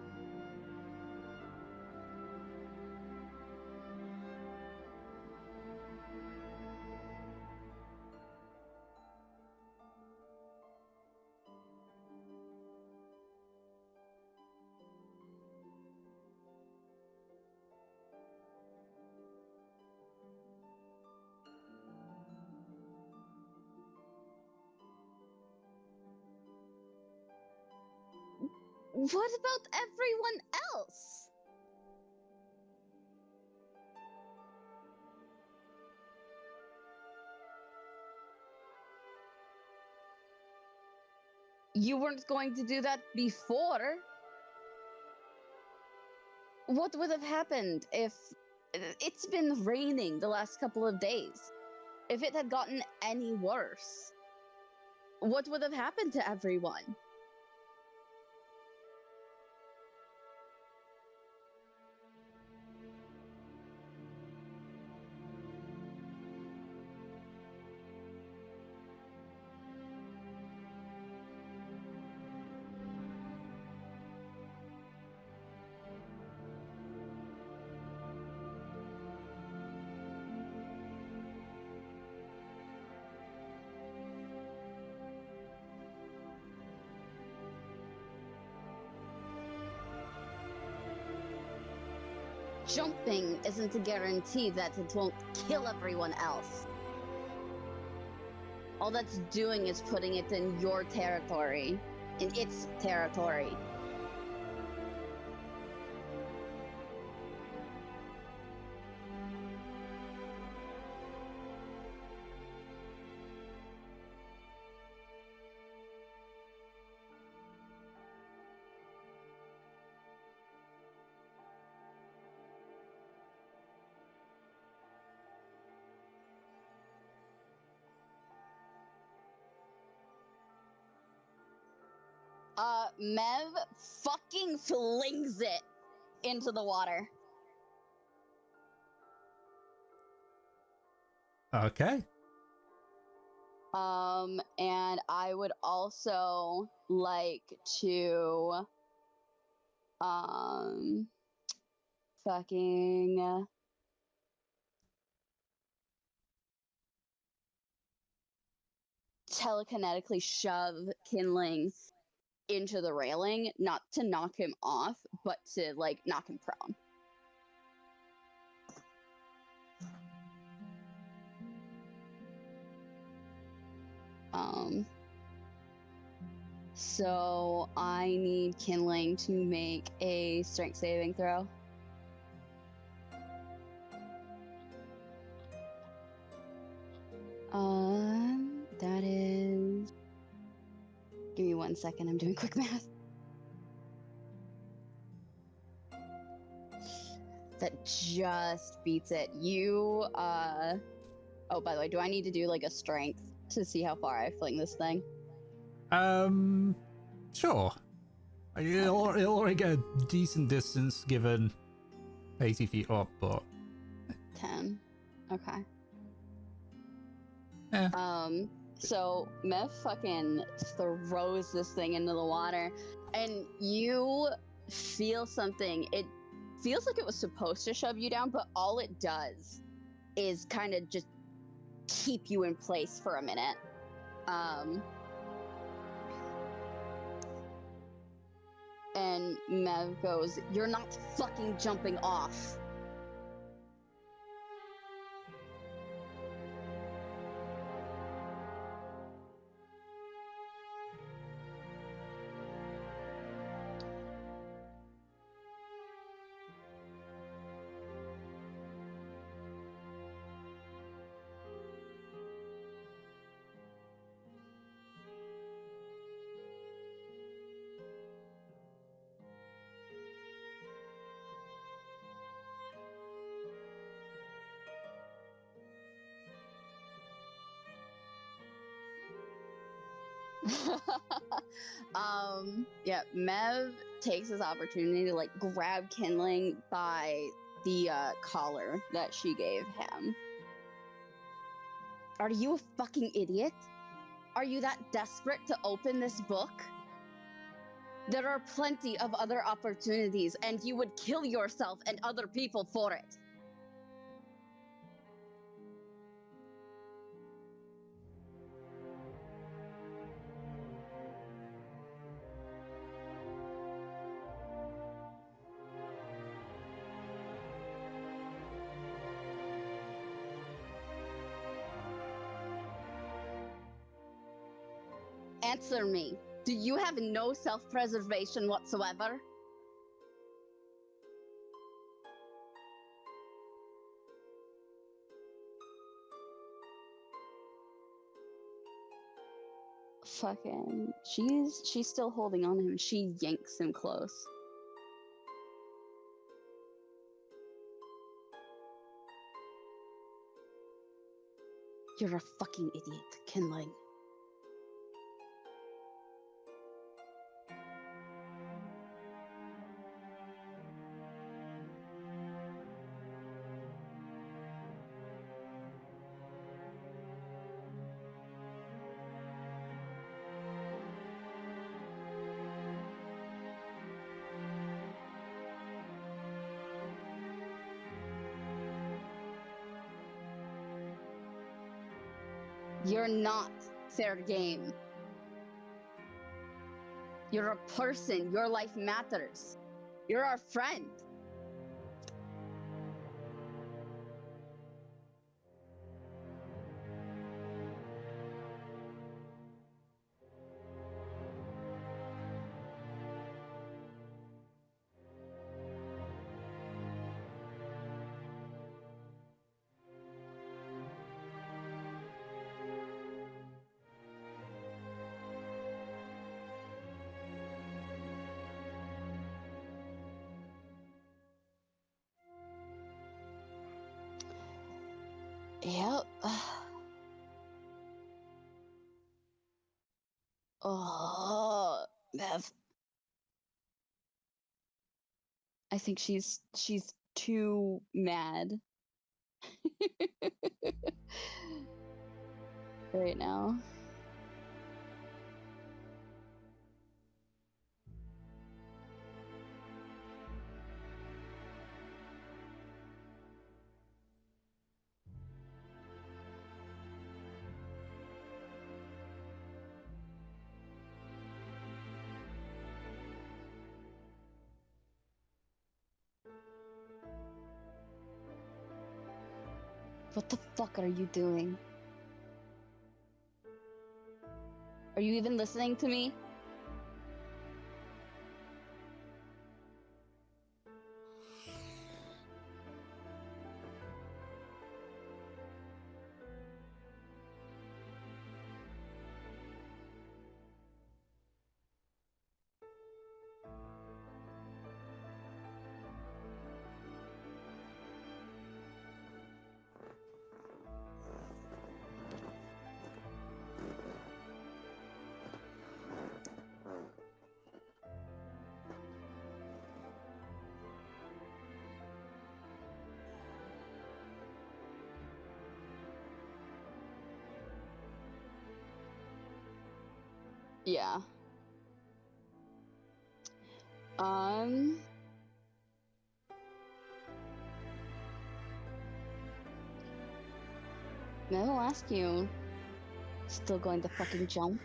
What about everyone else? You weren't going to do that before. What would have happened if it's been raining the last couple of days? If it had gotten any worse, what would have happened to everyone? Jumping isn't a guarantee that it won't kill everyone else. All that's doing is putting it in your territory, in its territory. Mev fucking flings it into the water.
Okay.
And I would also like to, fucking telekinetically shove Kinling into the railing, not to knock him off, but to like knock him prone. So I need Kinling to make a strength saving throw. That is. Give me 1 second, I'm doing quick math. That just beats it. You, oh, by the way, do I need to do like a strength to see how far I fling this thing?
Sure. It'll already get a decent distance given 80 feet up, but
10. Okay.
yeah.
So Mev fucking throws this thing into the water, and you feel something. It feels like it was supposed to shove you down, but all it does is kind of just keep you in place for a minute. And Mev goes, "You're not fucking jumping off." Yeah, Mev takes this opportunity to like grab Kindling by the collar that she gave him. Are you a fucking idiot? Are you that desperate to open this book? There are plenty of other opportunities, and you would kill yourself and other people for it. Answer me. Do you have no self-preservation whatsoever? Fucking, she's still holding on to him. She yanks him close. You're a fucking idiot, Kindling. You're not fair game. You're a person. Your life matters. You're our friend. Yep. Oh, Bev. I think she's too mad right now. What the fuck are you doing? Are you even listening to me? Yeah. Then I'll ask you. Still going to fucking jump?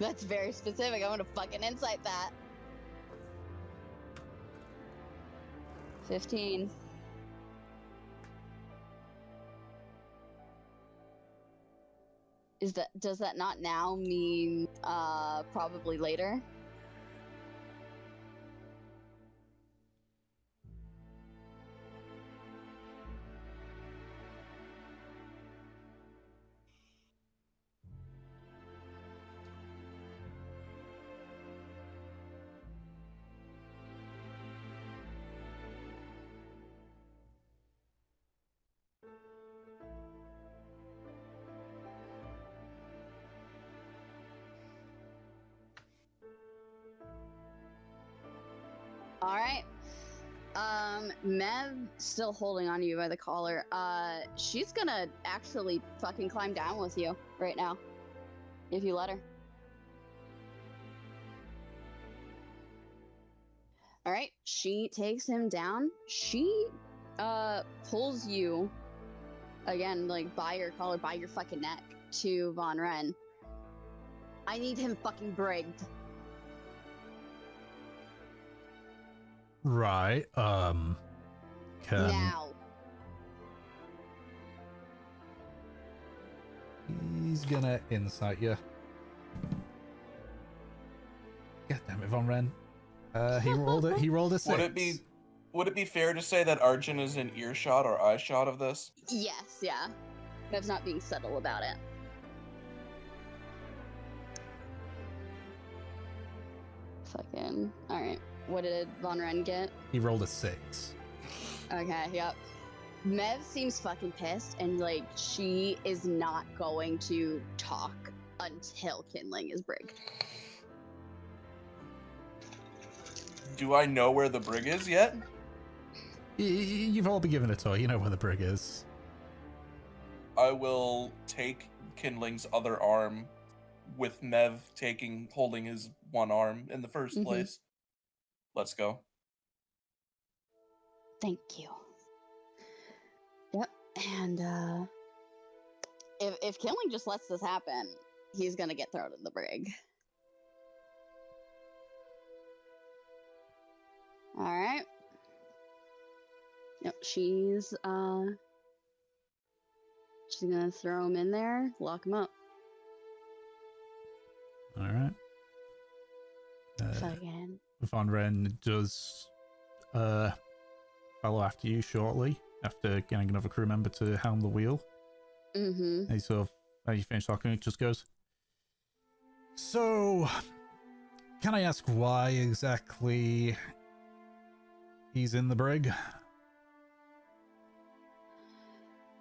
That's very specific. I want to fucking insight that. 15. Does that not now mean probably later? All right. Mev still holding on to you by the collar. She's gonna actually fucking climb down with you right now, if you let her. All right. She takes him down. She pulls you again, like by your collar, by your fucking neck, to Von Ren. I need him fucking brigged.
Right.
Now.
He's gonna insight you. God damn it, Von Ren. He rolled it. He rolled a 6.
Would it be fair to say that Arjun is in earshot or eyeshot of this?
Yes, yeah. Mev's not being subtle about it. Fucking. Alright. What did Von Ren get?
He rolled a 6.
Okay, yep. Mev seems fucking pissed, and like she is not going to talk until Kindling is brigged.
Do I know where the brig is yet?
You've all been given a toy. You know where the brig is.
I will take Kindling's other arm, with Mev holding his one arm in the 1st place. Let's go.
Thank you. Yep, and if Kindling just lets this happen, he's gonna get thrown in the brig. All right. Yep, she's gonna throw him in there, lock him up.
All right.
Fucking.
Von Ren does follow after you shortly, after getting another crew member to helm the wheel.
Mm-hmm.
And he sort of, as you finish talking, it just goes, so, can I ask why exactly he's in the brig?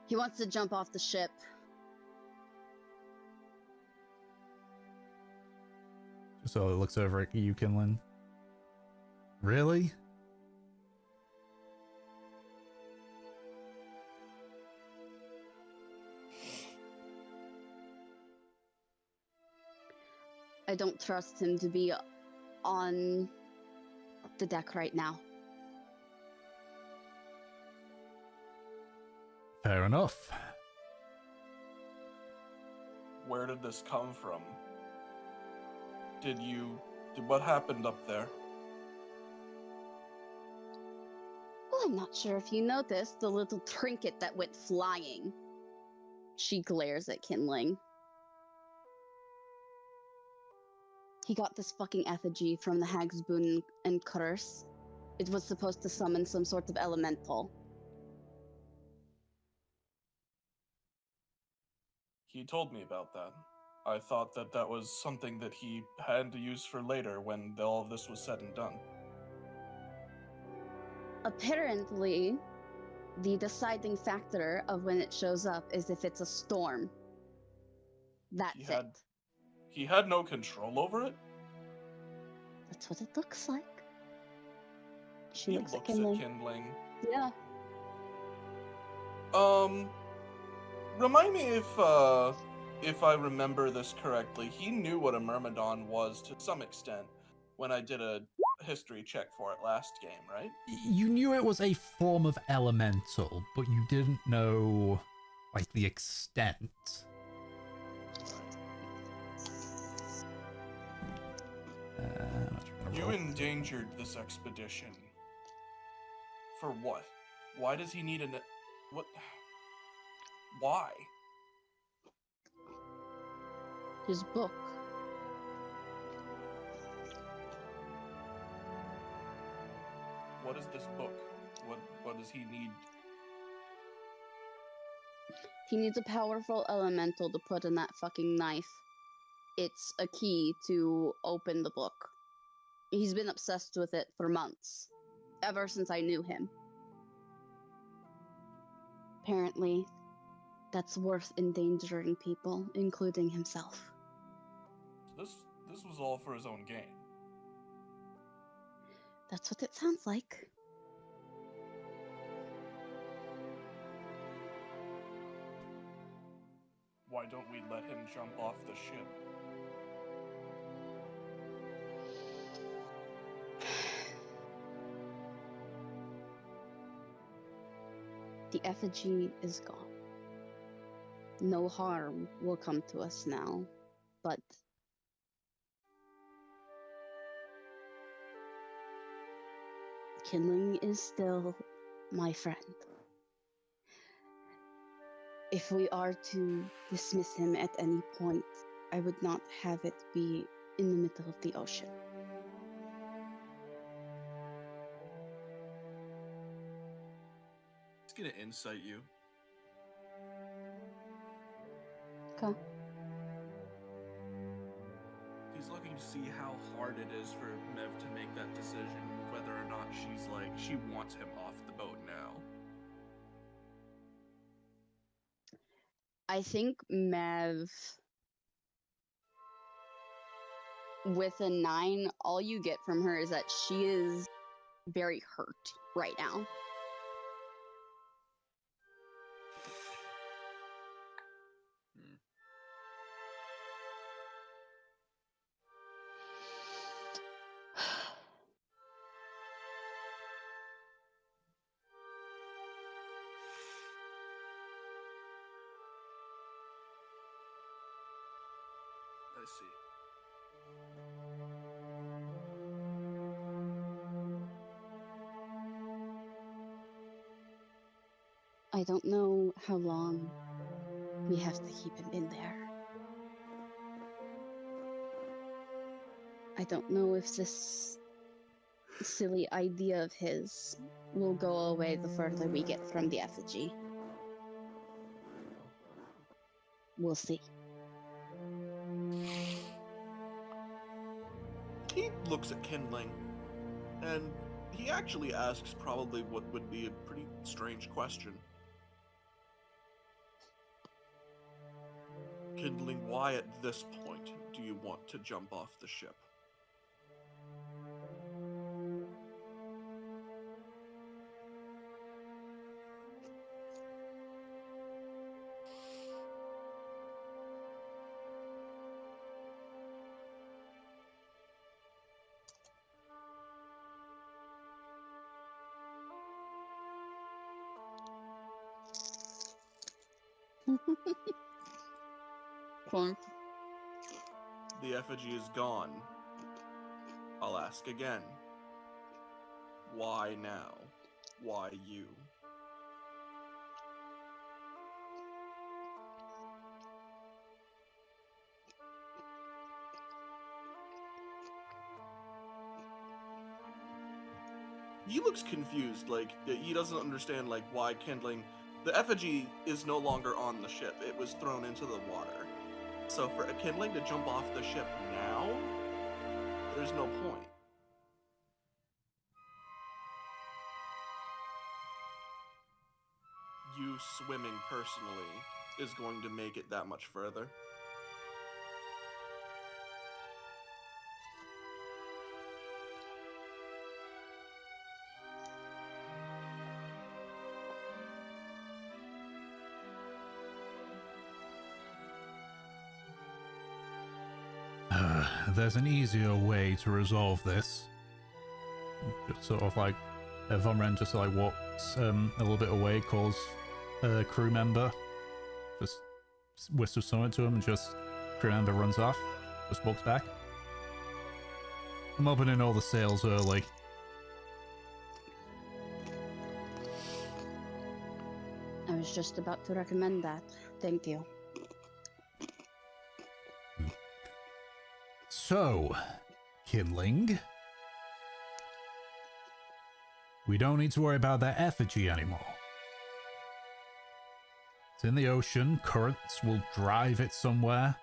He wants to jump off the ship.
So it looks over at you, Kinlan. Really?
I don't trust him to be on the deck right now.
Fair enough.
Where did this come from? What happened up there?
Well, I'm not sure if you noticed the little trinket that went flying. She glares at Kindling. He got this fucking effigy from the Hag's Boon and Curse. It was supposed to summon some sort of elemental.
He told me about that. I thought that was something that he had to use for later when all of this was said and done.
Apparently, the deciding factor of when it shows up is if it's a storm. That's it.
He had no control over it?
That's what it looks like. She
He
looks
looks
at
at
Kindling.
Kindling.
Yeah.
Remind me if I remember this correctly, he knew what a Myrmidon was to some extent when I did a history check for it last game, right?
You knew it was a form of elemental, but you didn't know, like, the extent.
You endangered this expedition. For what? Why does he need what? Why?
His book.
What is this book? What does he need?
He needs a powerful elemental to put in that fucking knife. It's a key to open the book. He's been obsessed with it for months. Ever since I knew him. Apparently, that's worth endangering people, including himself.
This was all for his own gain.
That's what it sounds like.
Why don't we let him jump off the ship?
The effigy is gone. No harm will come to us now, but Kindling is still my friend. If we are to dismiss him at any point, I would not have it be in the middle of the ocean.
He's gonna incite you.
Okay.
He's looking to see how hard it is for Mev to make that decision, whether or not she wants him off the boat now.
I think Mev, with a 9, all you get from her is that she is very hurt right now.
I see.
I don't know how long we have to keep him in there. I don't know if this silly idea of his will go away the further we get from the effigy. We'll see.
He looks at Kindling, and he actually asks probably what would be a pretty strange question. Kindling, why at this point do you want to jump off the ship?
Corn.
The effigy is gone. I'll ask again. Why now? Why you? He looks confused, like he doesn't understand like why Kindling. The effigy is no longer on the ship. It was thrown into the water. So for a Kindling to jump off the ship now, there's no point. You swimming personally is going to make it that much further.
there's an easier way to resolve this. Just sort of like, Von Ren just like walks a little bit away, calls a crew member, just whispers something to him, and just crew member runs off, just walks back. I'm opening all the sails early.
I was just about to recommend that. Thank you.
So, Kinling, we don't need to worry about that effigy anymore. It's in the ocean, currents will drive it somewhere.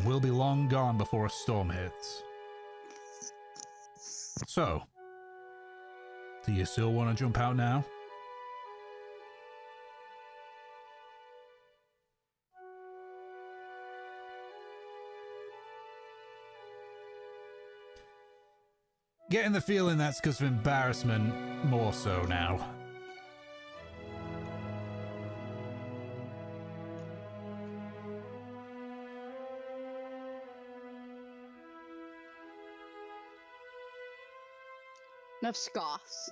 We'll be long gone before a storm hits. So, do you still want to jump out now? Getting the feeling that's because of embarrassment more so now.
Enough scoffs.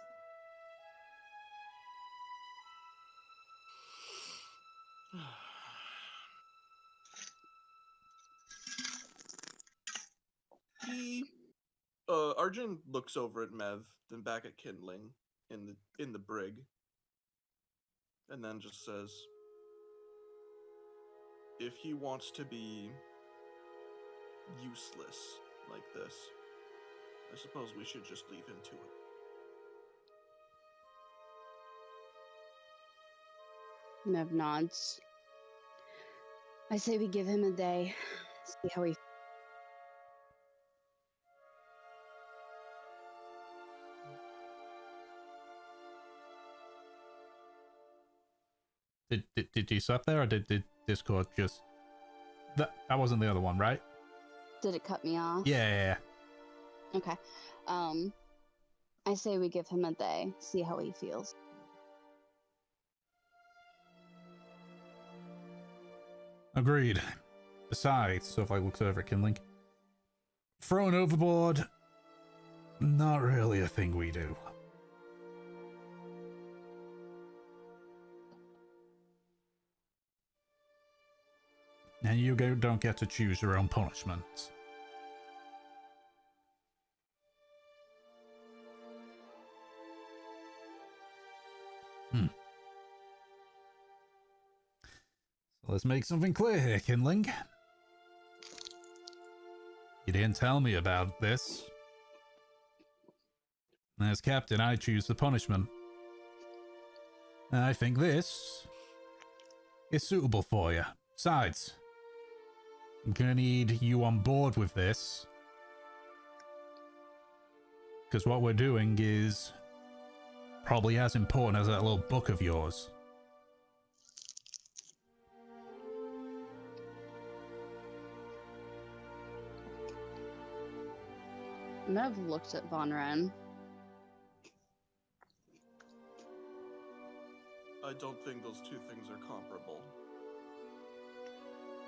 Arjun looks over at Mev, then back at Kindling in the brig, and then just says, "If he wants to be useless like this, I suppose we should just leave him to it."
Mev nods. I say we give him a day. See how he.
Did you stop there, or did Discord just... That wasn't the other one, right?
Did it cut me off?
Yeah.
Okay. I say we give him a day. See how he feels.
Agreed. Besides, so if I looks over at Kinling, thrown overboard, not really a thing we do. And you don't get to choose your own punishment. So let's make something clear here, Kinling. You didn't tell me about this. As captain, I choose the punishment. And I think this is suitable for you. Besides, I'm gonna need you on board with this, because what we're doing is probably as important as that little book of yours.
Mev looks at Von Ren.
I don't think those two things are comparable.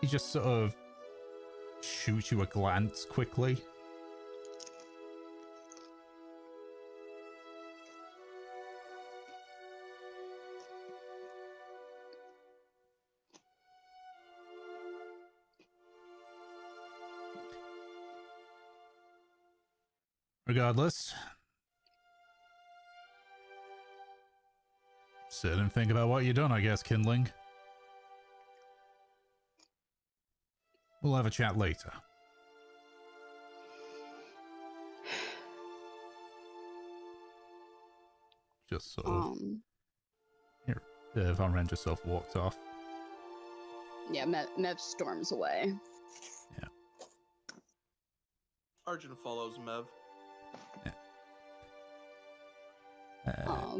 He just sort of shoots you a glance quickly. Regardless, sit and think about what you've done, I guess, Kindling. We'll have a chat later. Just sort of... Here, Von Ren just sort of walked off.
Yeah, Mev storms away.
Yeah.
Arjun follows Mev.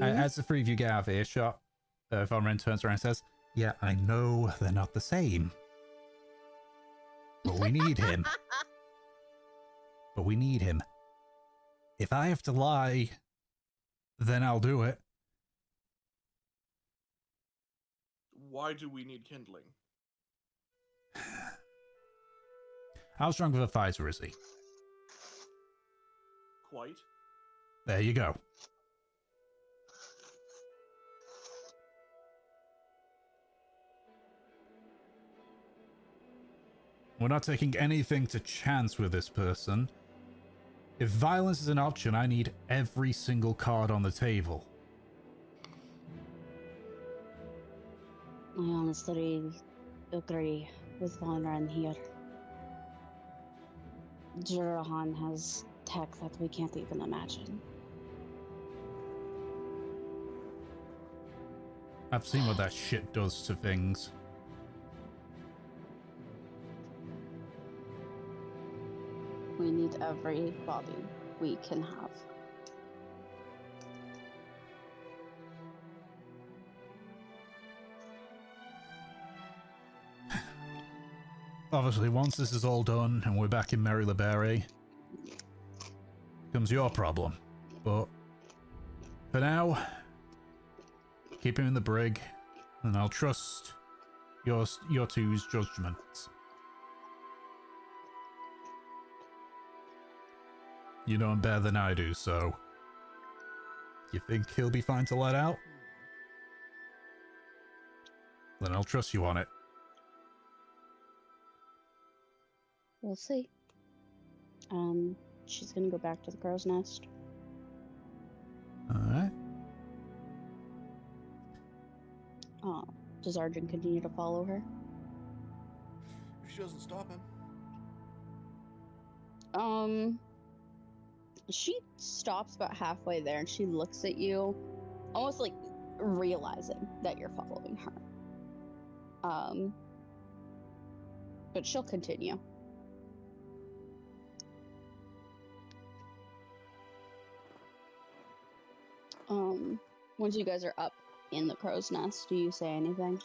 As the three of you get out of earshot, Von Ren turns around and says, "Yeah, I know they're not the same. But we need him. But we need him. If I have to lie, then I'll do it."
Why do we need kindling?
How strong of a fighter is he?
Quite.
There you go. We're not taking anything to chance with this person. If violence is an option, I need every single card on the table.
I honestly agree with Von Ren here. Jurahan has tech that we can't even imagine.
I've seen what that shit does to things.
We need everybody we can have.
Obviously, once this is all done and we're back in Mary LeBerry, becomes your problem. But for now, keep him in the brig, and I'll trust your two's judgments. You know him better than I do, so you think he'll be fine to let out? Then I'll trust you on it.
We'll see. She's gonna go back to the crow's nest.
Alright.
Does Arjun continue to follow her?
If she doesn't stop him.
She stops about halfway there and she looks at you, almost like realizing that you're following her. But she'll continue. Once you guys are up in the crow's nest, do you say anything?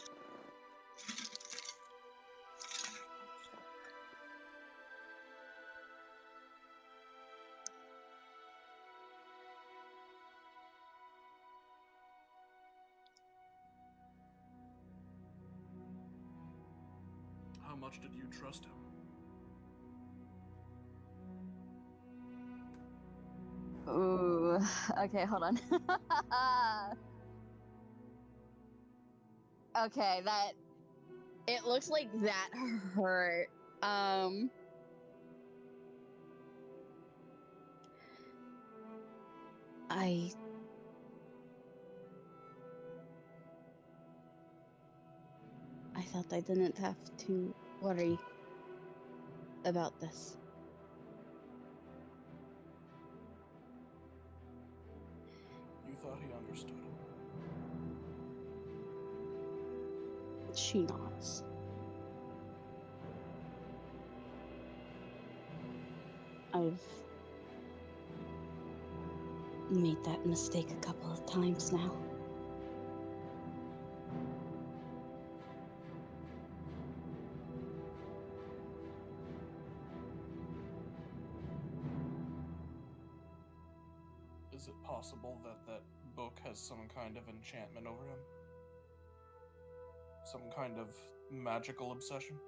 How much did you trust him?
Ooh, okay, hold on. Okay, it looks like that hurt. I thought I didn't have to worry about this.
You thought he understood.
She nods. I've made that mistake a couple of times now.
Is it possible that that book has some kind of enchantment over him? Some kind of magical obsession?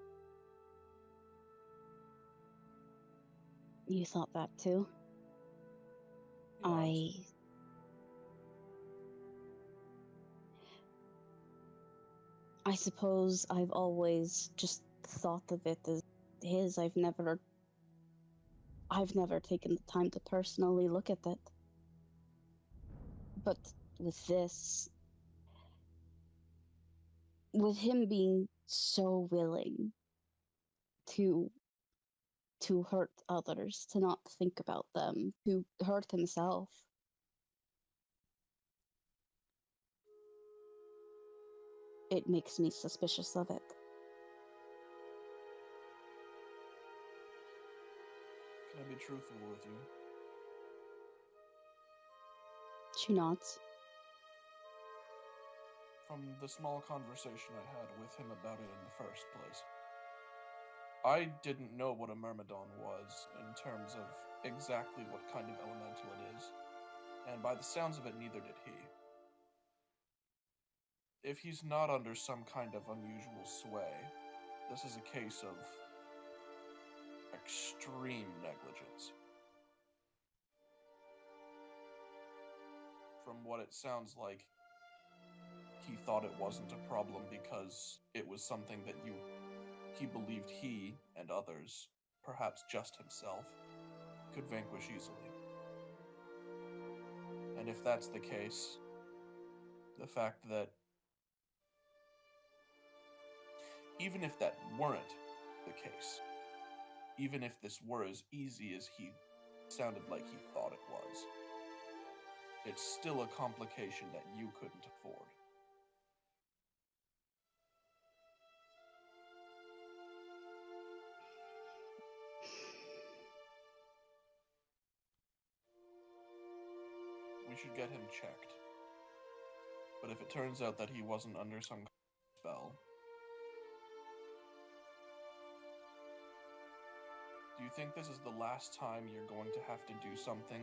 You thought that too?
Yeah,
I suppose I've always just thought of it as his. I've never taken the time to personally look at it. But with this, with him being so willing to hurt others, to not think about them, to hurt himself, it makes me suspicious of it.
Can I be truthful with you?
She nods.
From the small conversation I had with him about it in the first place, I didn't know what a myrmidon was in terms of exactly what kind of elemental it is, and by the sounds of it, neither did he. If he's not under some kind of unusual sway, this is a case of a
extreme negligence. From what it sounds like, he thought it wasn't a problem because it was something that he believed he and others, perhaps just himself, could vanquish easily. And if that's the case, the fact that even if that weren't the case, even if this were as easy as he sounded like he thought it was, it's still a complication that you couldn't afford. We should get him checked. But if it turns out that he wasn't under some spell, do you think this is the last time you're going to have to do something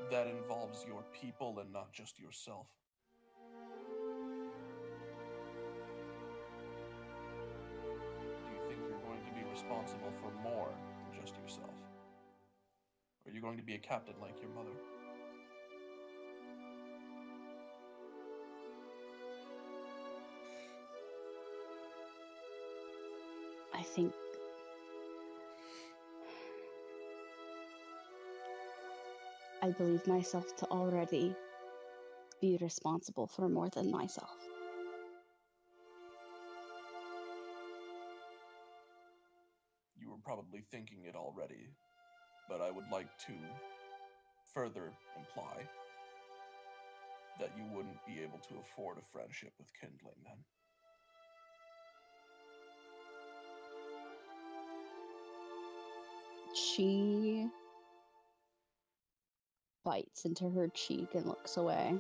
that involves your people and not just yourself? Do you think you're going to be responsible for more than just yourself? Or are you going to be a captain like your mother?
I think I believe myself to already be responsible for more than myself.
You were probably thinking it already, but I would like to further imply that you wouldn't be able to afford a friendship with Kindling then.
She bites into her cheek and looks away.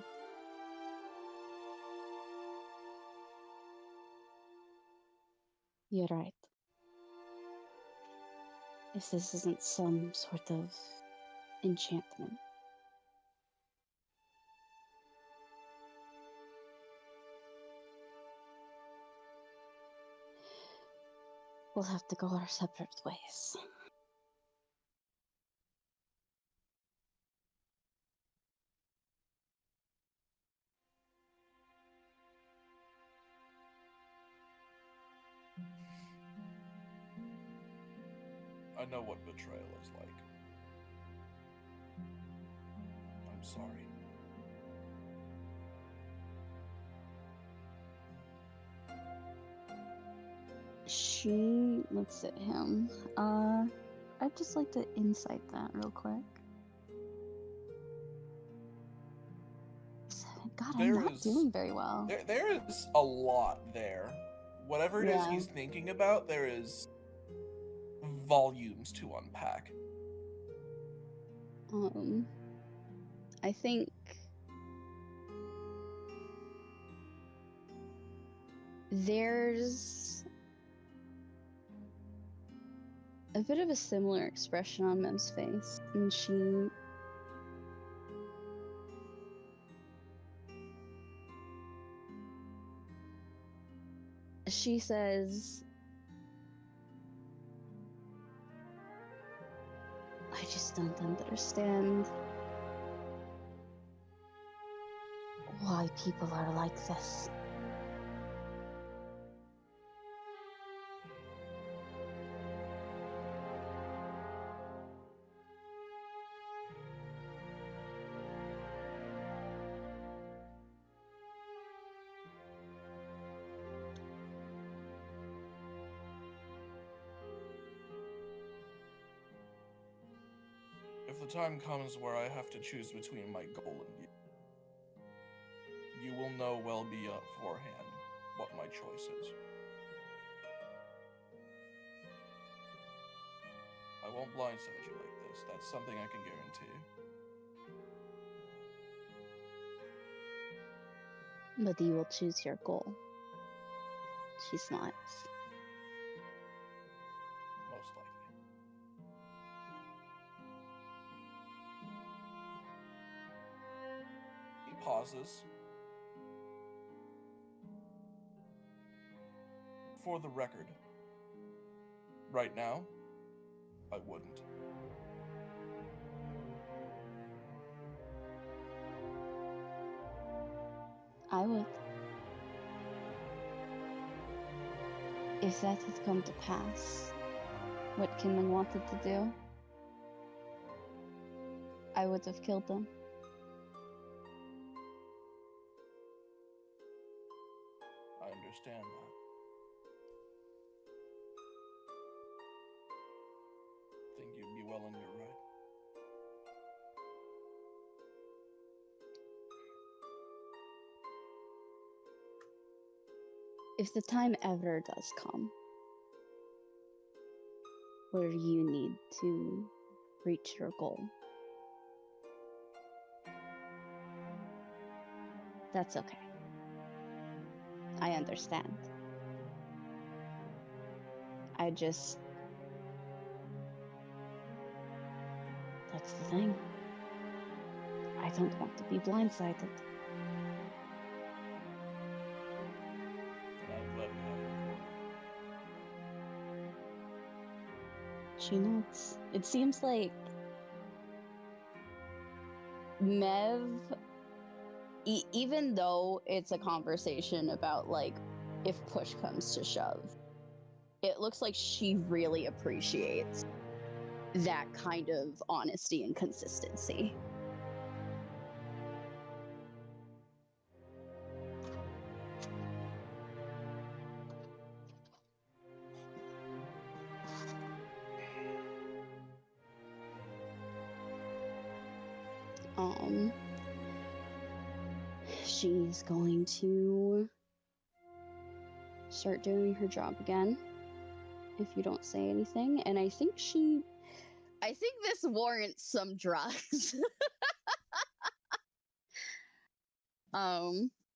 You're right. If this isn't some sort of enchantment. We'll have to go our separate ways.
I know what betrayal is like. I'm sorry.
She looks at him. I'd just like to insight that real quick. 7. God, I'm not doing very well.
There is a lot there. Whatever it is
Yeah.
he's thinking about, there is volumes to unpack.
I think there's a bit of a similar expression on Mem's face, and she says, I just don't understand why people are like this.
If the time comes where I have to choose between my goal and you will know well beforehand what my choice is. I won't blindside you like this. That's something I can guarantee.
But you will choose your goal. She smiles.
Most likely. He pauses. For the record, right now, I wouldn't.
I would. If that had come to pass, what Kinlan wanted to do, I would have killed them.
I understand that. Think you'd be well in your right.
If the time ever does come where you need to reach your goal, that's okay. I understand. That's the thing. I don't want to be blindsided.
And I'm glad we have recording.
She nods. It seems like Mev, even though it's a conversation about, like, if push comes to shove, it looks like she really appreciates that kind of honesty and consistency. She's going to start doing her job again, if you don't say anything. And I think this warrants some drugs.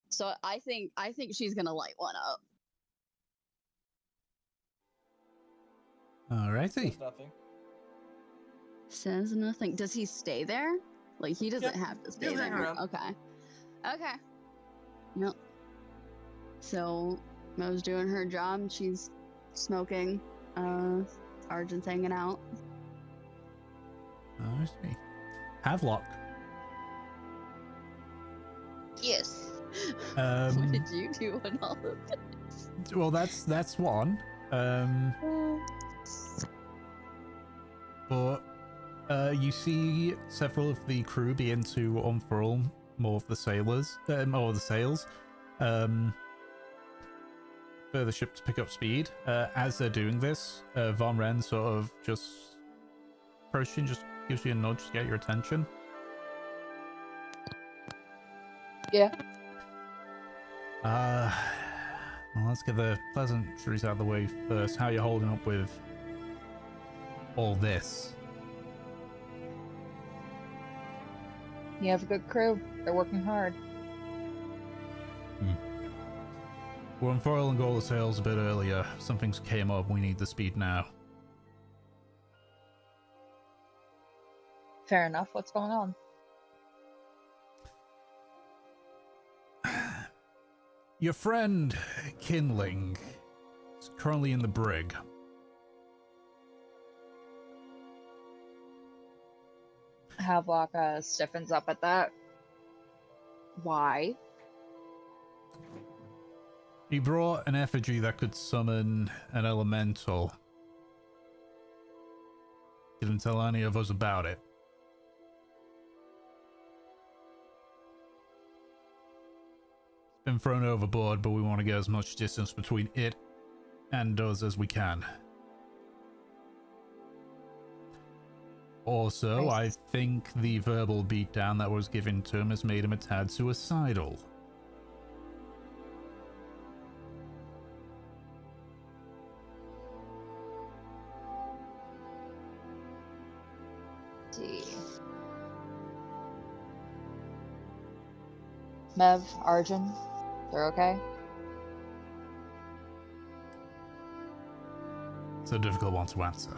So I think she's gonna light one up.
Alrighty.
Says nothing.
Says nothing. Does he stay there? Like, he doesn't
Yep,
have to stay
he'll hang
there.
around.
Okay. Yep. So Mo's doing her job. She's smoking. Arjun's hanging out.
I see. Havelock.
Yes.
What
Um,
did you do on all of this?
well, that's one. But you see several of the crew begin to unfurl more of the sails. For the ship to pick up speed. As they're doing this, Von Ren sort of just approaching, just gives you a nudge to get your attention.
Yeah.
Well, let's get the pleasantries out of the way first. How are you holding up with all this?
You have a good crew. They're working hard.
We're unfurling all the sails a bit earlier. Something's came up. We need the speed now.
Fair enough. What's going on?
Your friend, Kinling, is currently in the brig.
Havelock stiffens up at that. Why?
He brought an effigy that could summon an elemental. Didn't tell any of us about it. It's been thrown overboard, but we want to get as much distance between it and us as we can. Also, I think the verbal beatdown that was given to him has made him a tad suicidal.
See. Mev, Arjun, they're okay?
It's a difficult one to answer.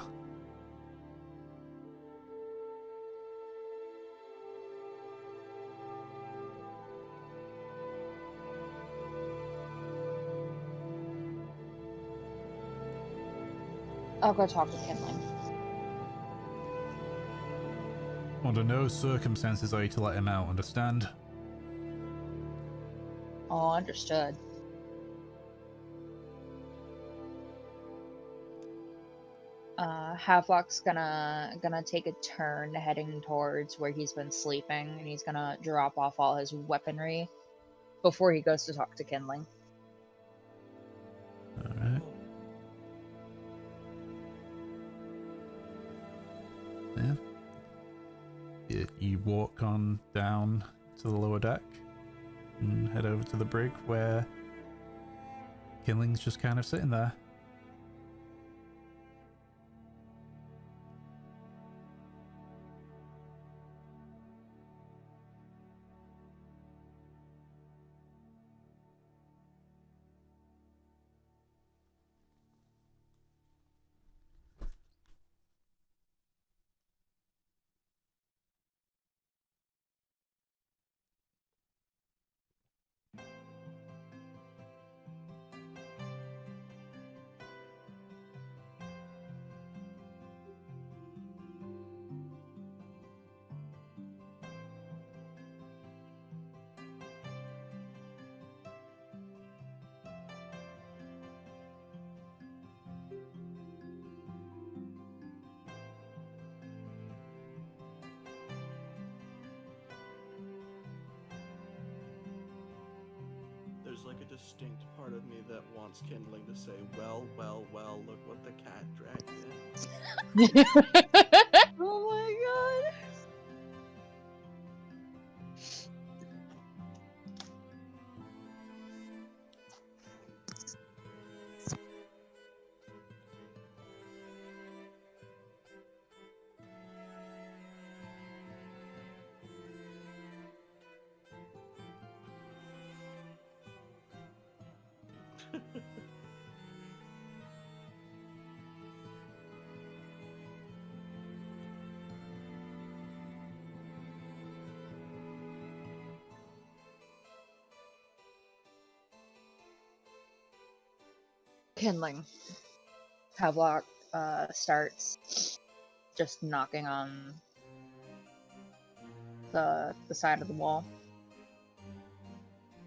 I'll go talk to Kindling.
Under no circumstances are you to let him out, understand?
Oh, understood. Havelock's gonna take a turn heading towards where he's been sleeping, and he's gonna drop off all his weaponry before he goes to talk to Kindling.
Alright. Yeah. You walk on down to the lower deck and head over to the brig where Kindling's just kind of sitting there.
There's like a distinct part of me that wants Kindling to say, well, look what the cat dragged in.
Oh my god.
Kindling. Havelock starts just knocking on the side of the wall.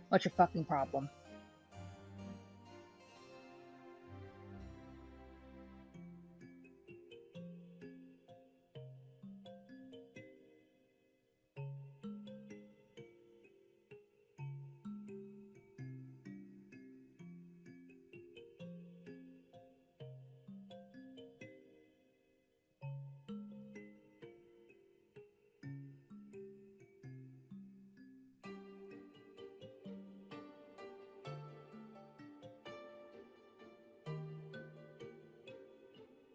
What's your fucking problem?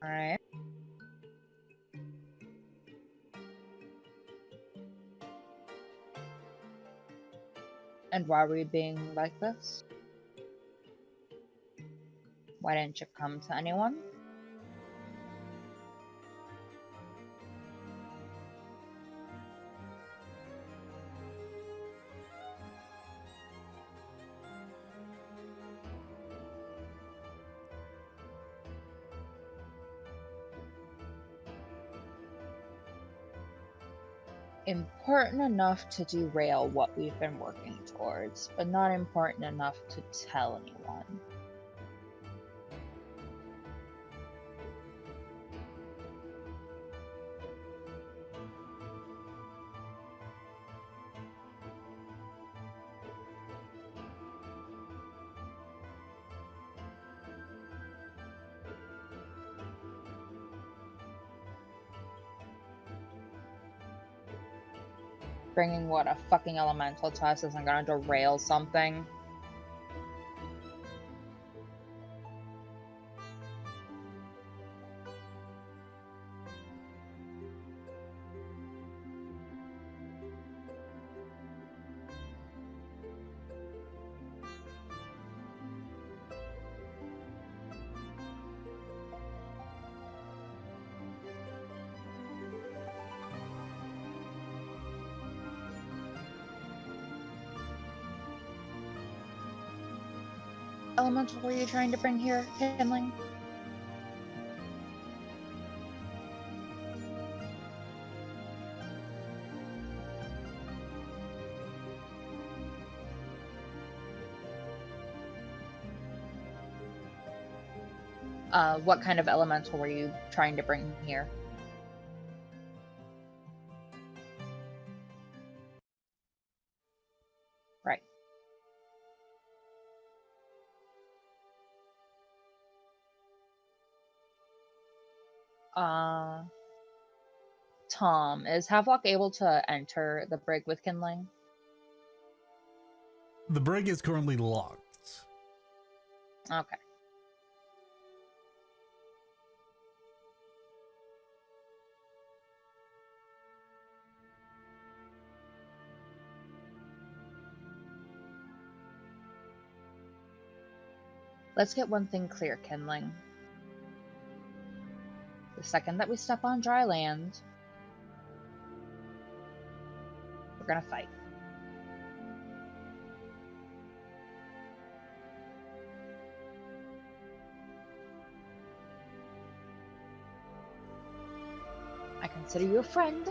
Alright. And why were you being like this? Why didn't you come to anyone? Important enough to derail what we've been working towards, but not important enough to tell anyone. Bringing what, a fucking elemental to us isn't gonna derail something? Elemental were you trying to bring here, Kindling? What kind of elemental were you trying to bring here? Right. Tom, is Havelock able to enter the brig with kindling?
The brig is currently locked.
Okay. Let's get one thing clear, kindling. The second that we step on dry land, we're gonna fight. I consider you a friend,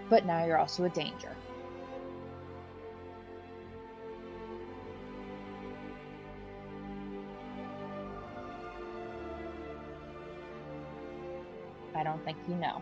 but now you're also a danger. I don't think you know.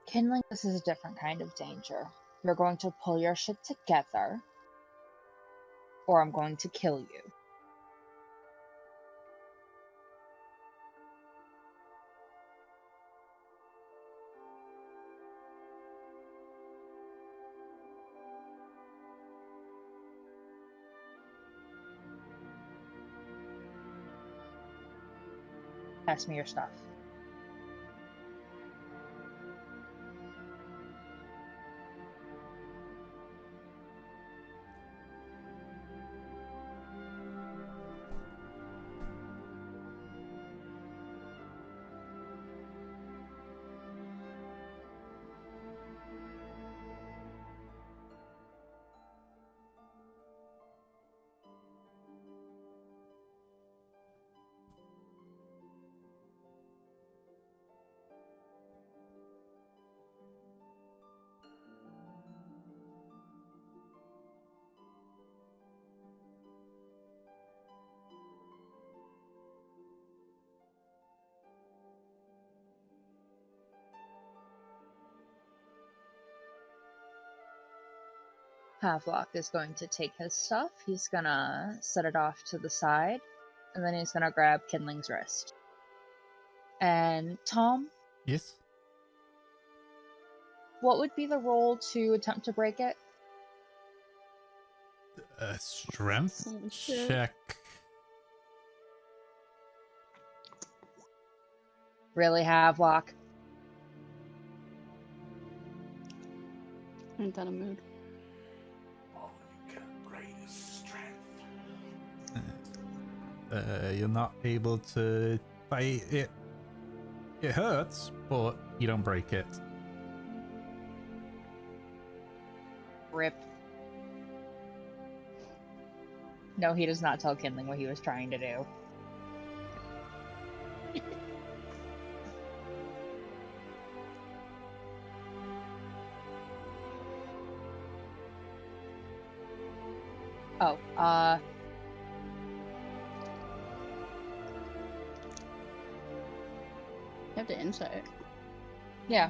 Kindling, this is a different kind of danger. You're going to pull your shit together, or I'm going to kill you. Pass me your stuff. Havelock is going to take his stuff. He's gonna set it off to the side, and then he's gonna grab Kindling's wrist. And Tom,
Yes?
what would be the roll to attempt to break it?
Strength
Oh, shit.
check.
Really, Havelock?
I'm in a mood.
All you can great is strength.
You're not able to fight it. It hurts, but you don't break it.
Rip. No, he does not tell Kindling what he was trying to do. Oh,
You have to insight.
yeah.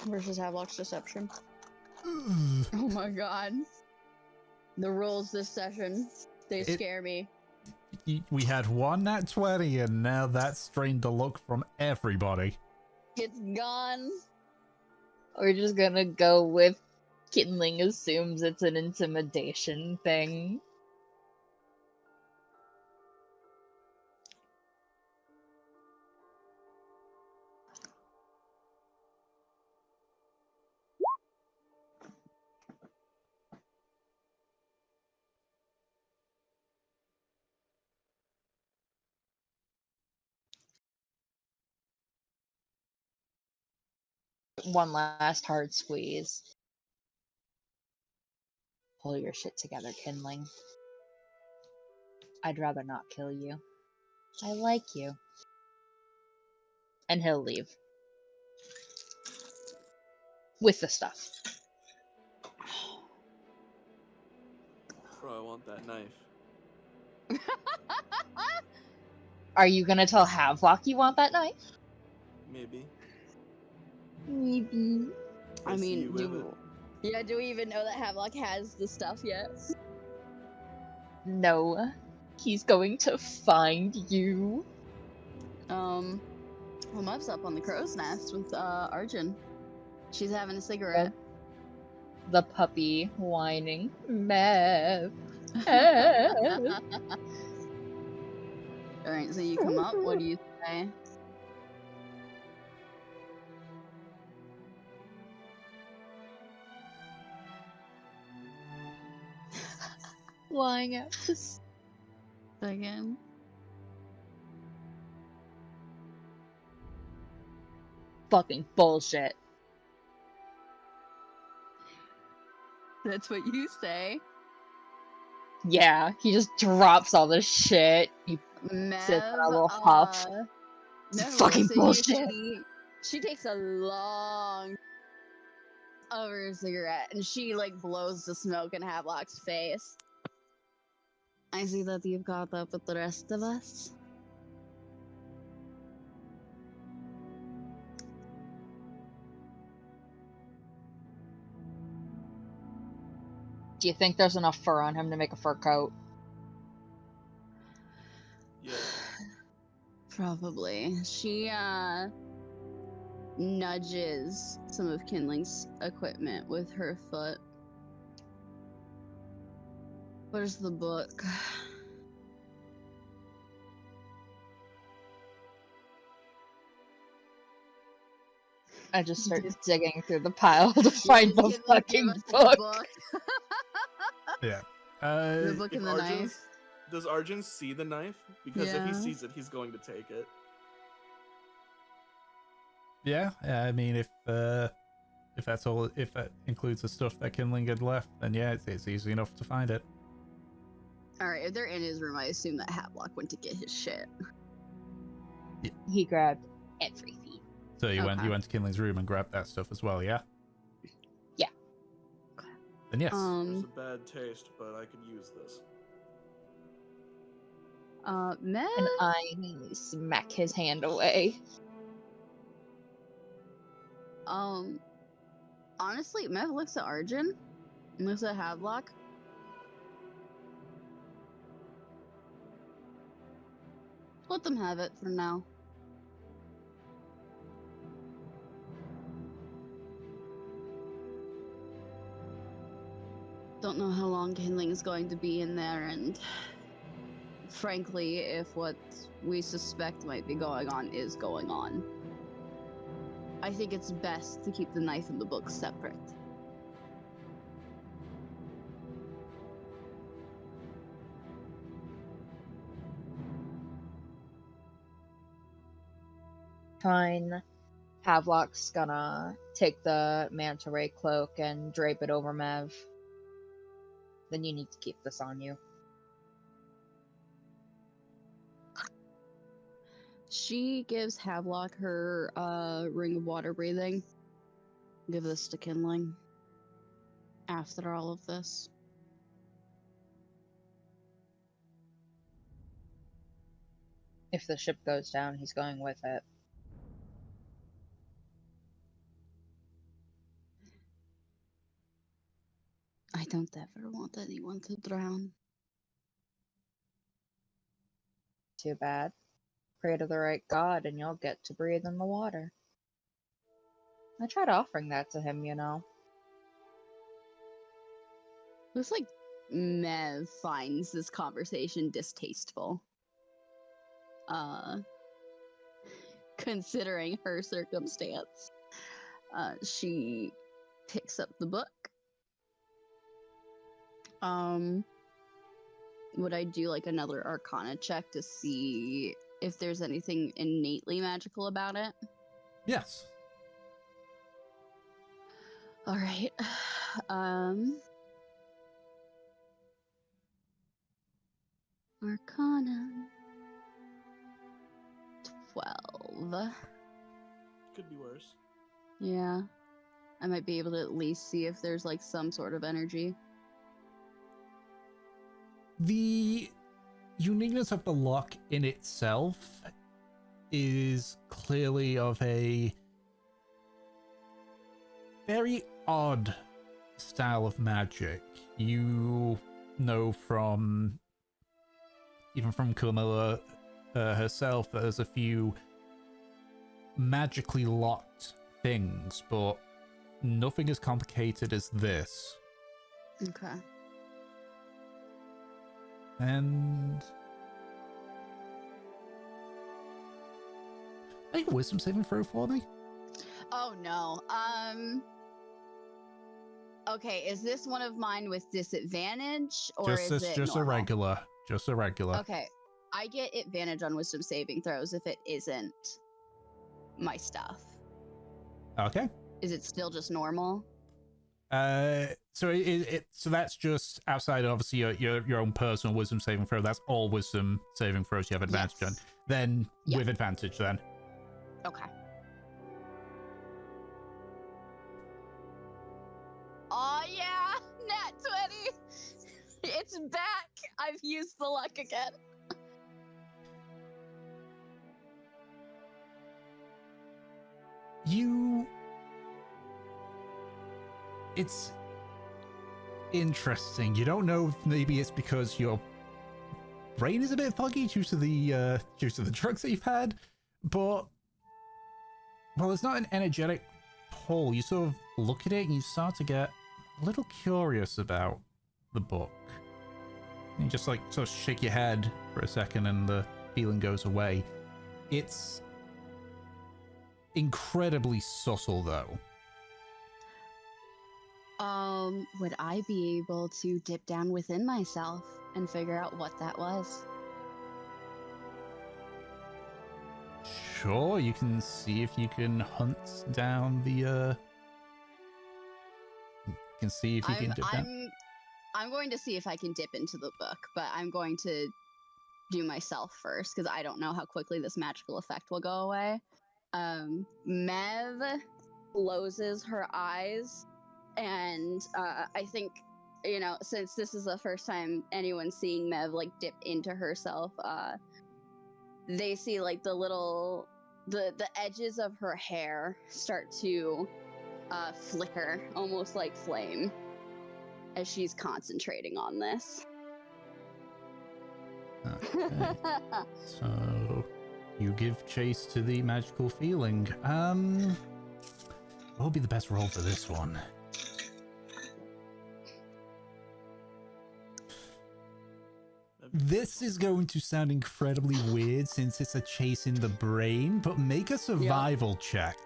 Versus Havelock's deception. Oh my god. The rules this session, they scare me.
We had one nat 20, and now that's drained the luck from everybody.
It's gone.
We're just gonna go with Kindling assumes it's an intimidation thing. One last hard squeeze. Pull your shit together, Kindling. I'd rather not kill you. I like you. And he'll leave. With the stuff.
Bro, I want that knife.
Are you gonna tell Havelock you want that knife?
Maybe.
Maybe.
If
I
see
mean,
you with it.
do we even know that Havelock has the stuff yet?
No. He's going to find you.
Well, Mev's up on the crow's nest with Arjun. She's having a cigarette.
The puppy whining. Mev.
Alright, so you come up, what do you say?
Flying out to
Again.
fucking bullshit.
That's what you say.
Yeah, he just drops all this shit. He
Mev,
sits on a little huff. It's
Mev
fucking
looks at you,
bullshit.
She takes a long of her cigarette and she like blows the smoke in Havelock's face. I see that you've caught up with the rest of us.
Do you think there's enough fur on him to make a fur coat?
Yes.
Probably. She nudges some of Kindling's equipment with her foot. Where's the book?
I just start digging through the pile to find the
Kindling,
fucking
give us the
book.
Yeah.
The book
If
and the
Arjun's,
knife.
does Arjun see the knife? Because if he
Yeah.
sees it, he's going to take it.
Yeah, I mean, if that's all, if that includes the stuff that Kindling had left, then yeah, it's easy enough to find it.
Alright, if they're in his room, I assume that Havelock went to get his shit.
He grabbed everything.
So you
Okay.
went to Kindling's room and grabbed that stuff as well, yeah?
Yeah.
Then yes.
There's a bad taste, but I could use this.
Mev?
And I smack his hand away.
Honestly, Mev looks at Arjun and looks at Havelock. Let them have it for now. Don't know how long Kindling is going to be in there, and frankly, if what we suspect might be going on is going on, I think it's best to keep the knife and the book separate.
Fine. Havelock's gonna take the manta ray cloak and drape it over Mev. Then you need to keep this on you.
She gives Havelock her ring of water breathing. Give this to Kindling. After all of this.
If the ship goes down, he's going with it.
I don't ever want anyone to drown.
Too bad. Pray to the right god and you'll get to breathe in the water. I tried offering that to him, you know.
Looks like Mev finds this conversation distasteful. Considering her circumstance. She picks up the book. Would I do like another Arcana check to see if there's anything innately magical about it?
Yes.
All right. Arcana 12.
Could be worse.
Yeah. I might be able to at least see if there's like some sort of energy.
The uniqueness of the lock in itself is clearly of a very odd style of magic. You know from even from Karmora herself that there's a few magically locked things, but nothing as complicated as this.
Okay.
And make a wisdom saving throw for me.
Oh no. Okay, is this one of mine with disadvantage or is it
Just a
normal?
regular. Just a regular.
Okay. I get advantage on wisdom saving throws if it isn't my stuff.
Okay.
Is it still just normal?
So so that's just outside, obviously, your own personal wisdom saving throw. That's all wisdom saving throws you have advantage on.
Yes.
Then
Yeah.
with advantage, then.
Okay. Oh yeah, nat 20. It's back. I've used the luck again.
It's interesting. You don't know if maybe it's because your brain is a bit foggy due to the drugs that you've had, but well, it's not an energetic pull. You sort of look at it and you start to get a little curious about the book. And you just like sort of shake your head for a second and the feeling goes away. It's incredibly subtle though.
Would I be able to dip down within myself and figure out what that was?
Sure, you can see if you can hunt down the you can see if you can dip down.
I'm going to see if I can dip into the book, but I'm going to do myself first because I don't know how quickly this magical effect will go away. Mev closes her eyes, and I think, you know, since this is the first time anyone's seeing Mev like dip into herself, they see like the edges of her hair start to flicker, almost like flame, as she's concentrating on this.
Okay. So you give chase to the magical feeling. What would be the best roll for this one? This is going to sound incredibly weird since it's a chase in the brain, but make a survival check.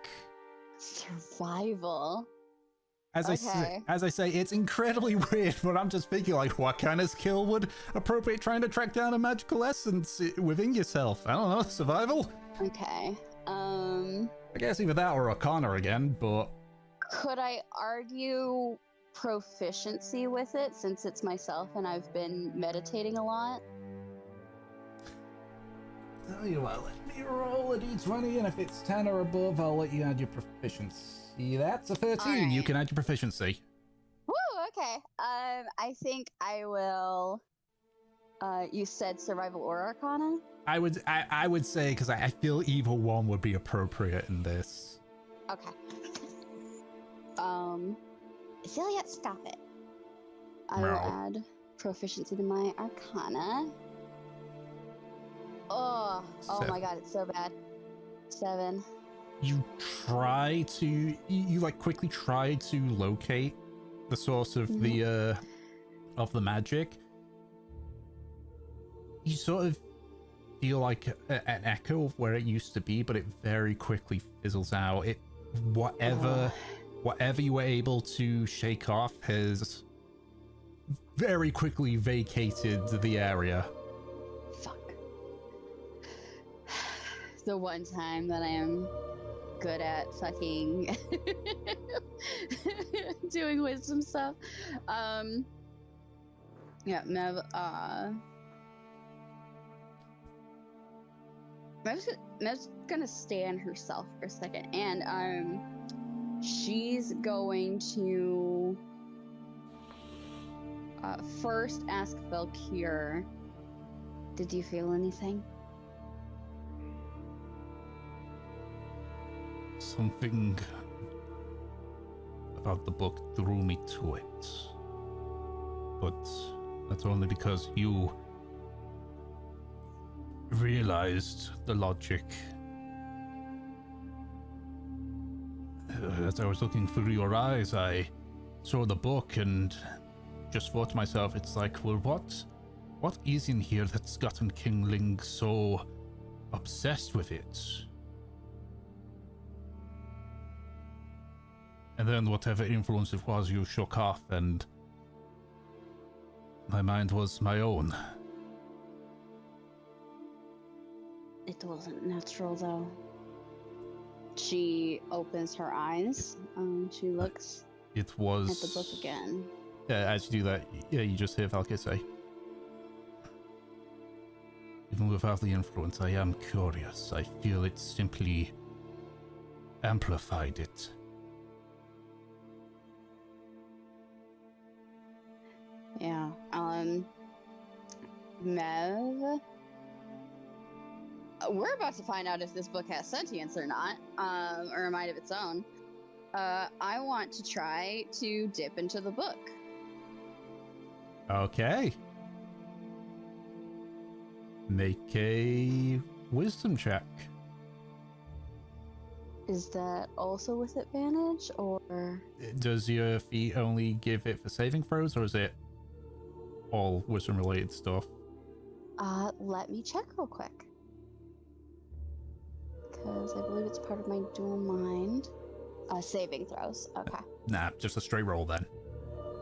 Survival.
As
Okay.
I say, it's incredibly weird, but I'm just thinking, like, what kind of skill would appropriate trying to track down a magical essence within yourself? I don't know, survival?
Okay.
I guess either that or Arcana again, but...
Could I argue proficiency with it since it's myself and I've been meditating a lot?
Tell you what, let me roll a d20, and if it's 10 or above, I'll let you add your proficiency. That's a 13.
Alright.
You can add your proficiency.
Woo, okay. I think I will. You said survival or arcana?
I would say, because I feel either one would be appropriate in this.
Okay. Celia, stop it. I will
Meow.
add proficiency to my arcana. Oh my
7.
god, it's so bad. 7.
You try to, you like quickly try to locate the source of the magic. You sort of feel like an echo of where it used to be, but it very quickly fizzles out. Whatever you were able to shake off has very quickly vacated the area.
Fuck. The one time that I am good at fucking doing wisdom stuff. Yeah, Mev's gonna stand herself for a second, and she's going to first ask Valkyr, did you feel anything?
Something about the book drew me to it. But that's only because you realized the logic. As I was looking through your eyes, I saw the book and just thought to myself, it's like, well, what is in here that's gotten Kingling so obsessed with it? And then whatever influence it was, you shook off, and my mind was my own.
It wasn't natural, though. She opens her eyes. She looks
It was...
at the book again.
Yeah, as you do that, yeah, you just hear Valkyr say, even without the influence, I am curious. I feel it simply amplified it.
Yeah. Mev. We're about to find out if this book has sentience or not, or a mind of its own. I want to try to dip into the book.
Okay. Make a wisdom check.
Is that also with advantage, or?
Does your feat only give it for saving throws, or is it all wisdom related stuff?
Let me check real quick. Because I believe it's part of my dual mind. Saving throws. Okay.
Nah, just a straight roll then.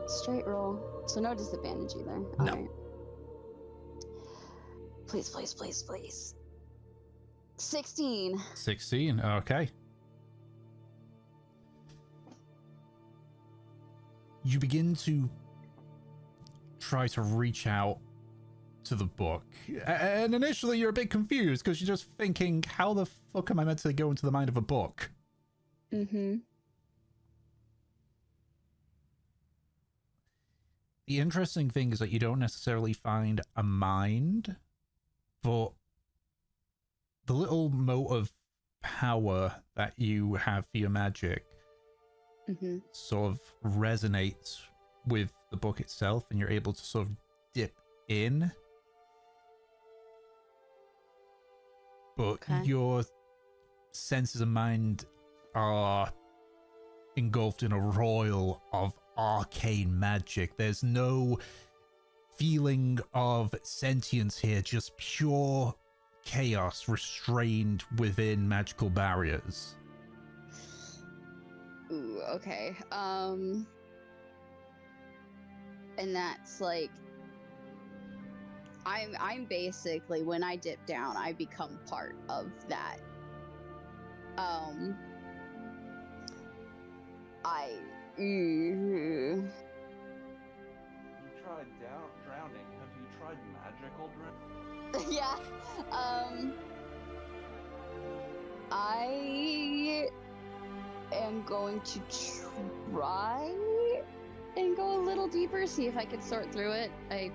Straight roll. So no disadvantage either.
No.
Alright. Please, please, please, please. 16.
16, okay. You begin to try to reach out to the book, and initially you're a bit confused because you're just thinking, how the fuck am I meant to go into the mind of a book?
Mm-hmm.
The interesting thing is that you don't necessarily find a mind, but the little mote of power that you have for your magic
Mm-hmm.
sort of resonates with the book itself, and you're able to sort of dip in. But
Okay.
your senses of mind are engulfed in a roil of arcane magic. There's no feeling of sentience here, just pure chaos restrained within magical barriers.
Ooh, okay. And that's like I'm basically, when I dip down, I become part of that.
You tried drowning. Have you tried magical drowning?
Yeah. I am going to try and go a little deeper, see if I can sort through it. I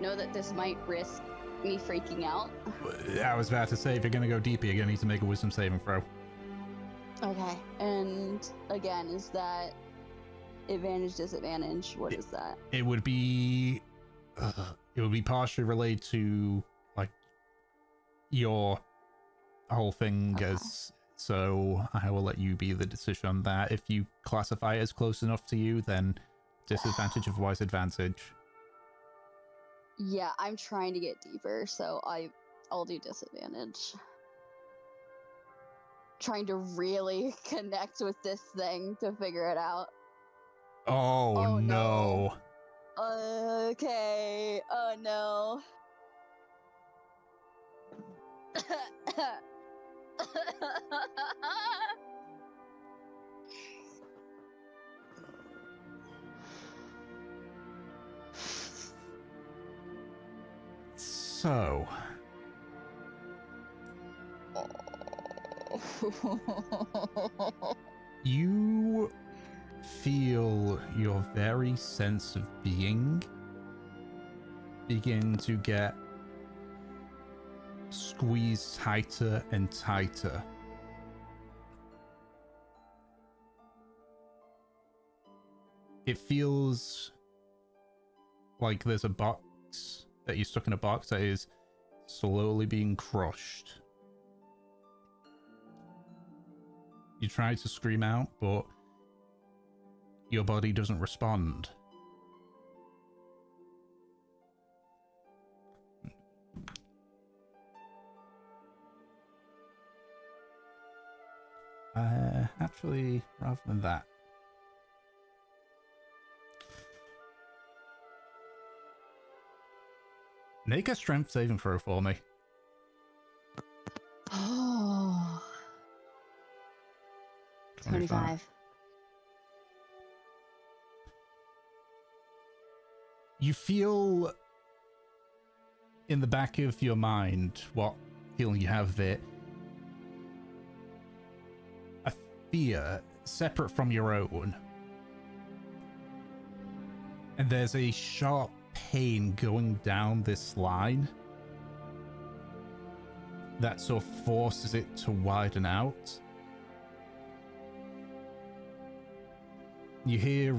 know that this might risk me freaking out.
I was about to say, if you're going to go deeper, you're going to need to make a wisdom saving throw.
Okay. And again, is that advantage, disadvantage? What is that?
It would be partially related to like your whole thing.
Okay.
As so I will let you be the decision on that. If you classify it as close enough to you, then disadvantage, otherwise advantage.
Yeah, I'm trying to get deeper, so I'll do disadvantage. Trying to really connect with this thing to figure it out.
Oh no.
Okay. Oh no.
So, you feel your very sense of being begin to get squeezed tighter and tighter. It feels like there's a box that you're stuck in a box that is slowly being crushed. You try to scream out, but your body doesn't respond. Actually, rather than that, make a strength saving throw for me.
Oh. 25.
You feel in the back of your mind what feeling you have there. A fear separate from your own. And there's a sharp pain going down this line that sort of forces it to widen out. You hear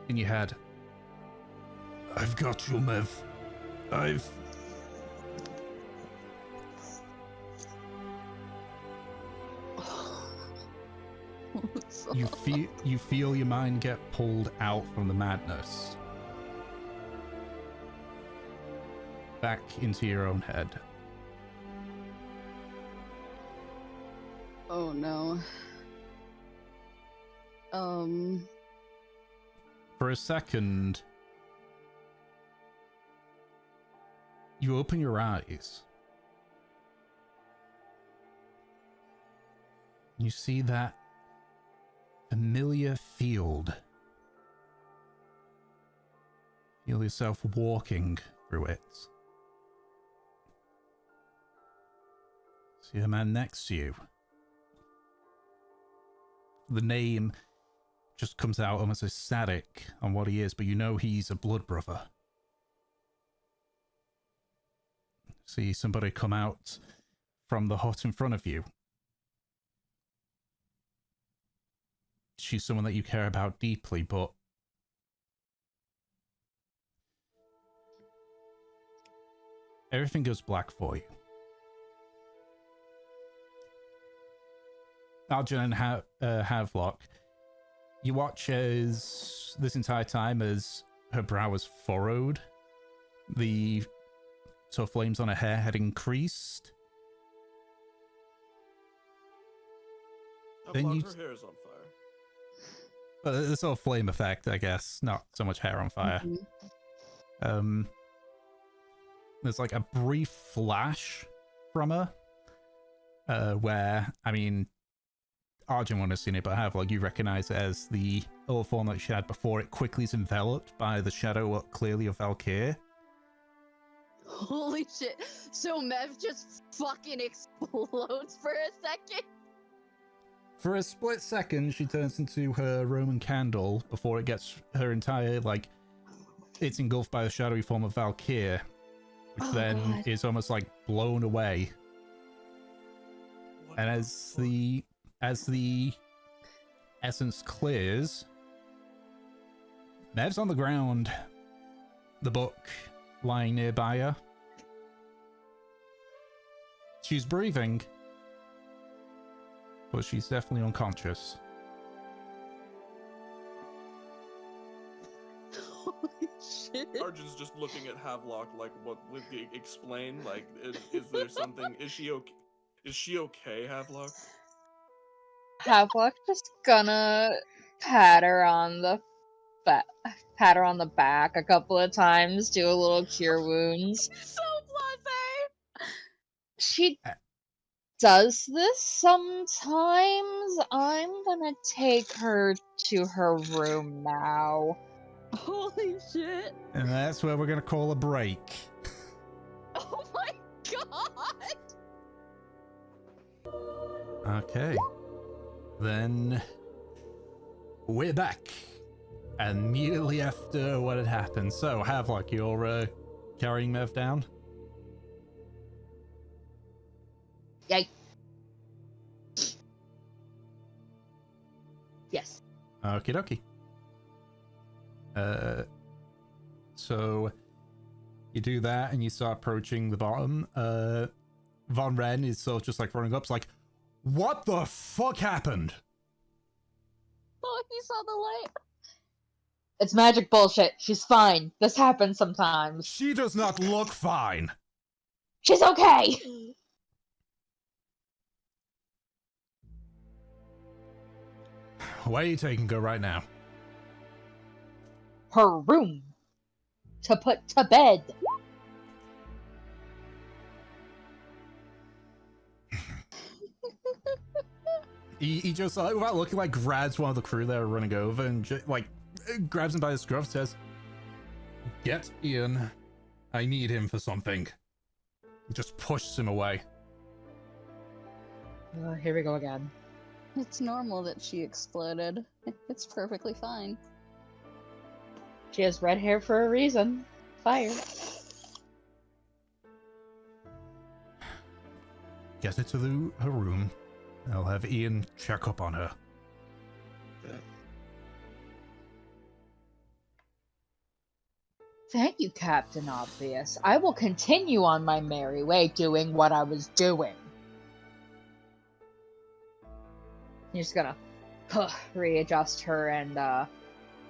in your head, "I've got you, Mev. You feel your mind get pulled out from the madness. Back into your own head.
Oh no.
For a second, you open your eyes. You see that familiar field. Feel yourself walking through it. See a man next to you. The name just comes out almost as static on what he is, but you know he's a blood brother. See somebody come out from the hut in front of you. She's someone that you care about deeply, but everything goes black for you. Arjun and Havelock, you watch as this entire time as her brow is furrowed, the sort of flames on her hair had increased. Then
Her hair is on fire.
The sort of flame effect, I guess, not so much hair on fire.
Mm-hmm.
There's like a brief flash from her, where, I mean, Arjun wouldn't have seen it, but Havelock, you recognize it as the old form that she had before. It quickly is enveloped by the shadow clearly of Valkyr.
Holy shit. So Mev just fucking explodes for a second.
For a split second, she turns into her Roman candle before it gets her entire, like, it's engulfed by the shadowy form of Valkyr, which
God.
is almost like blown away.
What
And
the
as the essence clears, Mev's on the ground, the book lying nearby her. She's breathing, but she's definitely unconscious.
Holy shit.
Arjun's just looking at Havelock like, what would he explain? Like, is there something? Is she okay? Is she okay, Havelock?
Havelock just gonna pat her on the back a couple of times, do a little cure wounds.
So blasé.
She does this sometimes. I'm gonna take her to her room now.
Holy shit.
And that's where we're going to call a break.
Oh
Okay. Then we're back. Immediately after what had happened. So, Havelock, you're carrying Mev down?
Yay. Yes.
Okie dokie. So you do that and you start approaching the bottom. Von Ren is sort of just like running up. It's like, what the fuck happened?
Oh, he saw the light.
It's magic bullshit. She's fine. This happens sometimes.
She does not look fine.
She's okay!
Where are you taking her right now?
Her room. To put to bed.
He just, without looking, like, grabs one of the crew that are running over and, like, grabs him by the scruff, says, "Get Ian. I need him for something." Just pushes him away.
Here we go again.
It's normal that she exploded. It's perfectly fine.
She has red hair for a reason. Fire.
Get her to her room. I'll have Ian check up on her.
Thank you, Captain Obvious. I will continue on my merry way doing what I was doing. You're just gonna readjust her and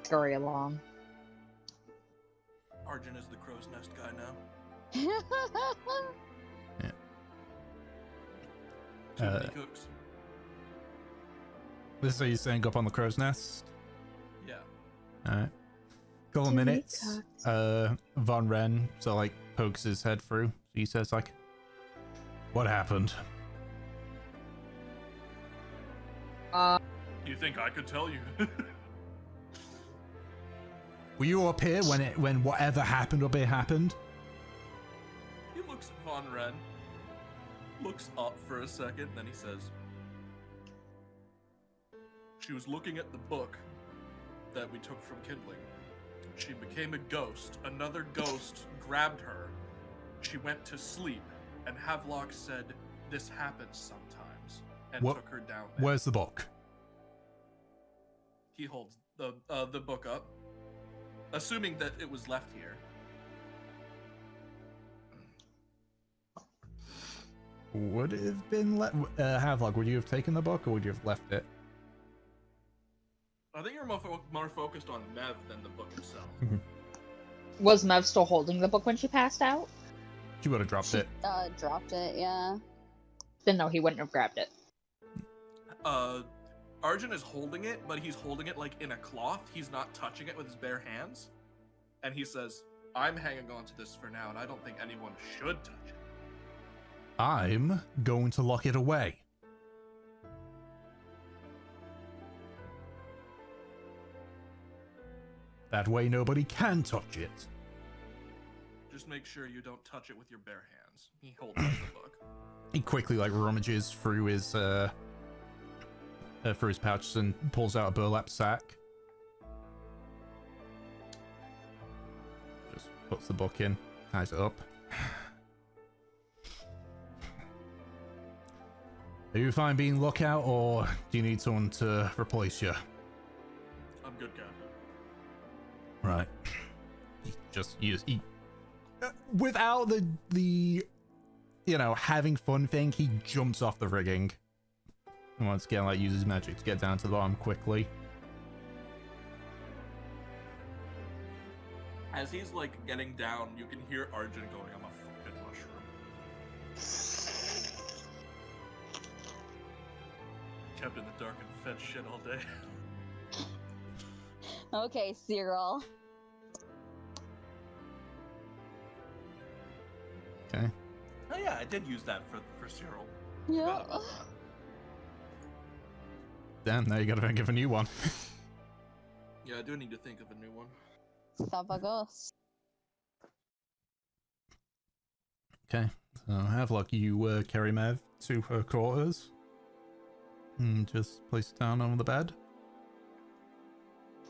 scurry along.
Arjun is the crow's nest guy now.
Yeah.
Too many cooks.
This is how you saying up on the crow's nest?
Yeah.
Alright. Couple of minutes. Von Ren so like pokes his head through. He says like, "What happened?"
You think I could tell you?
Were you up here when whatever happened up here happened?
He looks at Von Ren, looks up for a second, then he says, "She was looking at the book that we took from Kindling. She became a ghost. Another ghost grabbed her. She went to sleep, and Havelock said this happens sometimes, and took her down there."
Where's the book?
He holds the book up, assuming that it was left here.
Would it have been Havelock, would you have taken the book or would you have left it?
I think you're more focused on Mev than the book itself.
Was Mev still holding the book when she passed out?
She would have dropped it.
Dropped it, yeah.
Then no, he wouldn't have grabbed it.
Arjun is holding it, but he's holding it like in a cloth. He's not touching it with his bare hands. And he says, "I'm hanging on to this for now, and I don't think anyone should touch it."
I'm going to lock it away. That way nobody can touch it.
Just make sure you don't touch it with your bare hands. He holds up the book.
He quickly like rummages through his pouches and pulls out a burlap sack. Just puts the book in, ties it up. Are you fine being lookout, or do you need someone to replace you?
I'm good, Captain.
Right. He without the you know, having fun thing, he jumps off the rigging. And once again, like, uses magic to get down to the bottom quickly.
As he's like getting down, you can hear Arjun going, "I'm a fucking mushroom." Kept in the dark and fed shit all day.
Okay, Cyril.
Okay.
Oh yeah, I did use that for Cyril.
Yeah.
Forgot about that.
Damn, now you gotta think of a new one.
Yeah, I do need to think of a new one.
Tabagos.
Okay, so Havelock, you carry Mev to her quarters. And just place it down on the bed.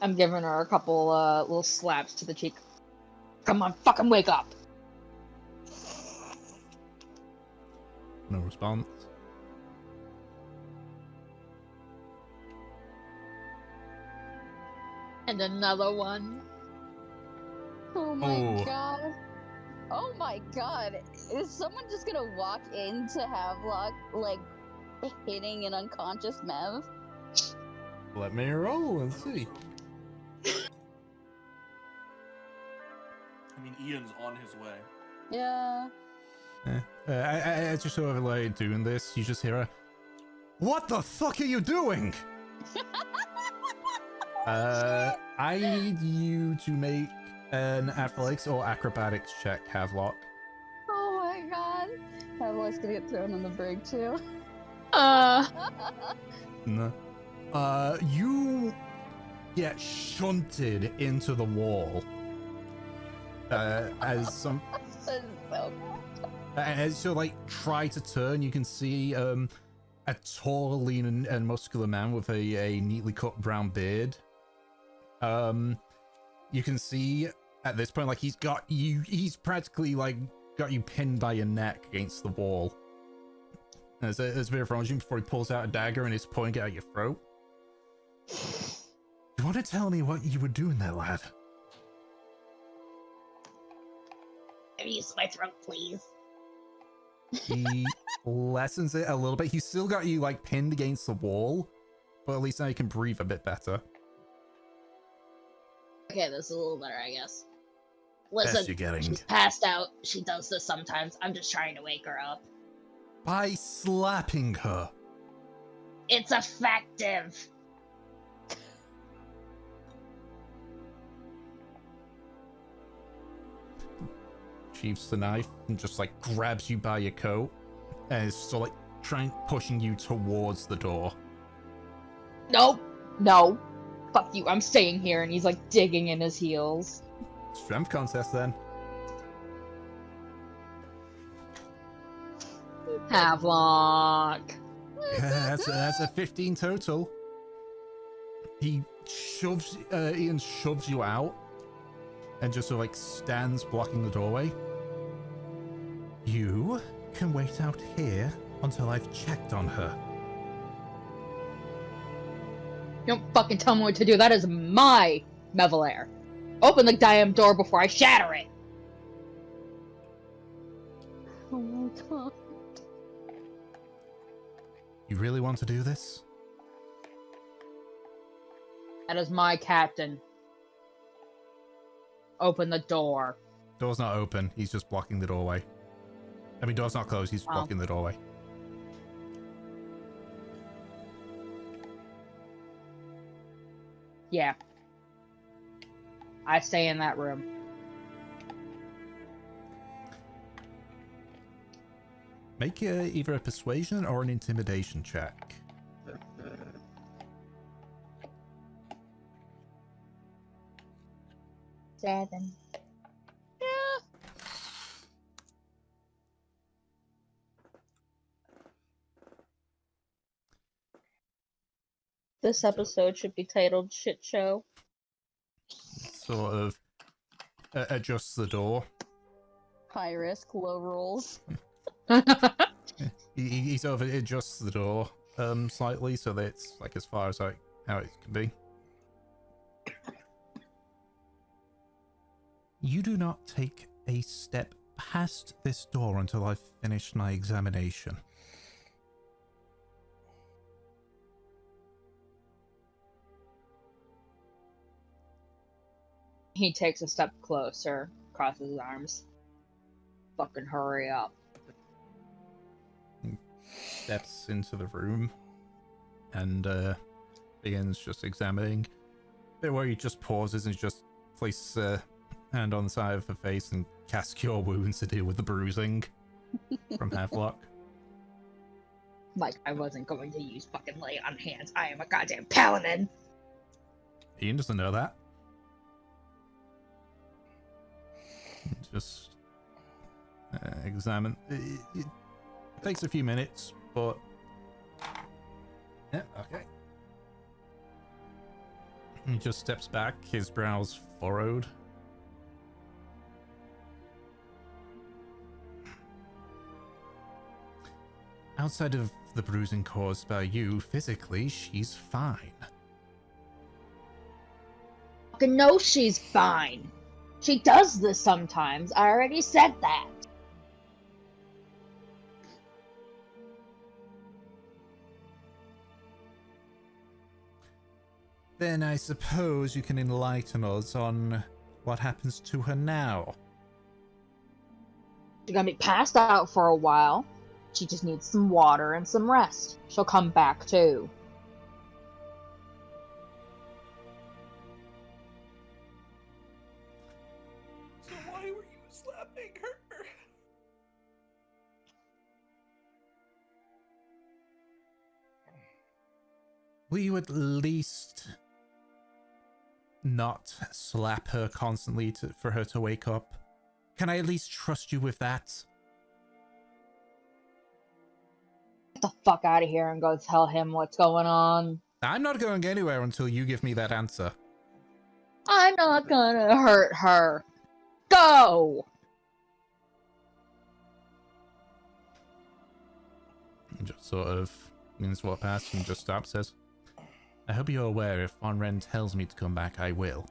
I'm giving her a couple little slaps to the cheek. Come on, fucking wake up!
No response.
And another one.
Oh my
Oh.
god. Oh my god. Is someone just gonna walk into Havelock, like, hitting an unconscious Mev?
Let me roll and see.
I mean, Ian's on his way.
Yeah.
As you're sort of like doing this, you just hear a, "What the fuck are you doing?" I need you to make an athletics or acrobatics check, Havelock.
Oh my god. Havelock's gonna get thrown on the brig too.
No. You get shunted into the wall. As some,
That is so
as you like try to turn, you can see a tall, lean, and muscular man with a neatly cut brown beard. You can see at this point, like he's got you. He's practically like got you pinned by your neck against the wall. There's a bit of rummaging before he pulls out a dagger and is pointing it at your throat. You want to tell me what you were doing there, lad?
Let me use my throat, please.
He lessens it a little bit. He's still got you like pinned against the wall, but at least now you can breathe a bit better.
Okay, this is a little better, I guess.
Best
Listen,
you're getting.
she's passed out. She does this sometimes. I'm just trying to wake her up.
By slapping her.
It's effective.
Sheaves the knife and just like grabs you by your coat and is still like pushing you towards the door.
Nope. No. Fuck you. I'm staying here. And he's like digging in his heels.
Strength contest then.
Havelock.
Yeah, that's a 15 total. Ian shoves you out and just sort of like stands blocking the doorway. You can wait out here until I've checked on her.
You don't fucking tell me what to do. That is my Mevelair. Open the damn door before I shatter it.
Oh my god.
You really want to do this?
That is my captain. Open the door.
Door's not open. He's just blocking the doorway. I mean, door's not closed. He's
Oh.
blocking the doorway.
Yeah. I stay in that room.
Make either a persuasion or an intimidation check.
Seven.
This episode should be titled Shit Show.
Sort of adjusts the door.
High risk, low rolls.
He sort of adjusts the door slightly so that it's like as far as how it can be. You do not take a step past this door until I've finished my examination.
He takes a step closer, crosses his arms. Fucking hurry up.
Steps into the room and begins just examining. Bit where he just pauses and just places a hand on the side of her face and casts Cure Wounds to deal with the bruising from Havelock.
Like I wasn't going to use fucking lay on hands. I am a goddamn paladin.
Ian doesn't know that. Just examine. It takes a few minutes, but yeah, okay. He just steps back, his brows furrowed. Outside of the bruising caused by you, physically, she's fine.
Fucking know she's fine. She does this sometimes. I already said that.
Then I suppose you can enlighten us on what happens to her now.
She's gonna be passed out for a while. She just needs some water and some rest. She'll come back too.
So why were you slapping her?
Will you at least not slap her constantly for her to wake up? Can I at least trust you with that?
Get the fuck out of here and go tell him what's going on.
I'm not going anywhere until you give me that answer.
I'm not gonna hurt her. Go!
He just sort of means what past and just stops, says, I hope you're aware if Von Ren tells me to come back, I will.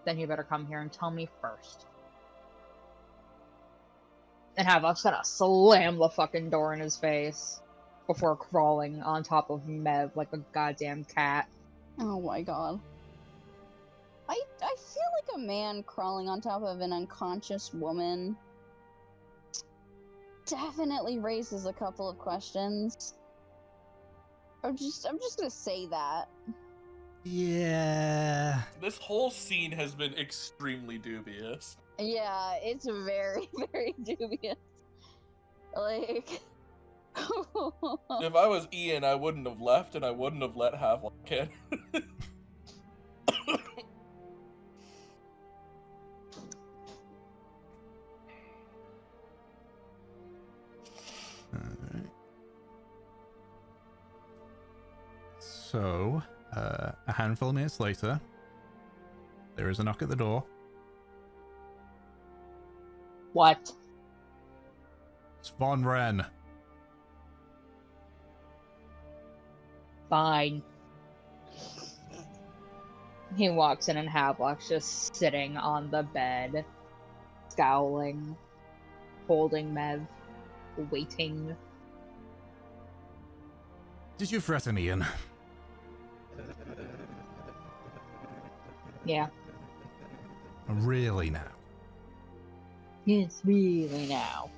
Then you better come here and tell me first. And Havok's gonna slam the fucking door in his face before crawling on top of Mev like a goddamn cat.
Oh my god. I feel like a man crawling on top of an unconscious woman definitely raises a couple of questions. I'm just gonna say that.
Yeah.
This whole scene has been extremely dubious.
Yeah, it's very, very dubious. Like,
If I was Ian, I wouldn't have left and I wouldn't have let Havelock in.
Alright. So, a handful of minutes later, there is a knock at the door.
What?
It's Von Ren.
Fine. He walks in and Havelock's just sitting on the bed, scowling, holding Mev, waiting.
Did you threaten Ian?
Yeah.
Really now?
Yes, really now.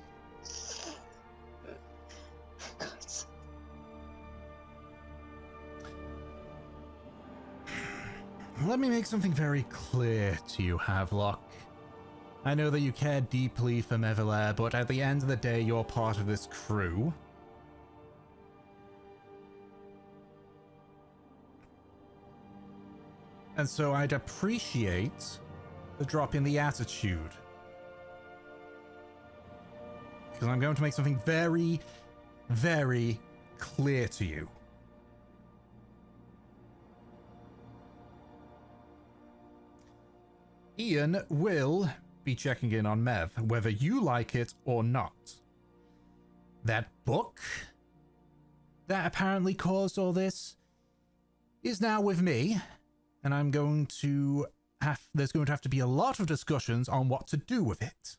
Let me make something very clear to you, Havelock. I know that you care deeply for Mevelair, but at the end of the day, you're part of this crew. And so I'd appreciate the drop in the attitude. Because I'm going to make something very, very clear to you. Ian will be checking in on Mev, whether you like it or not. That book that apparently caused all this is now with me, and I'm going to there's going to have to be a lot of discussions on what to do with it.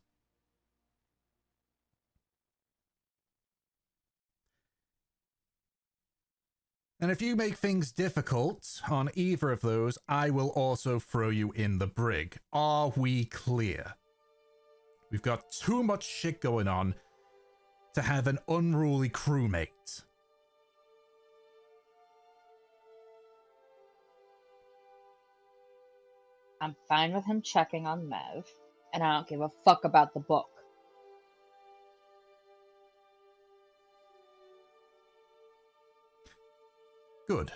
And if you make things difficult on either of those, I will also throw you in the brig. Are we clear? We've got too much shit going on to have an unruly crewmate.
I'm fine with him checking on Mev, and I don't give a fuck about the book.
Good.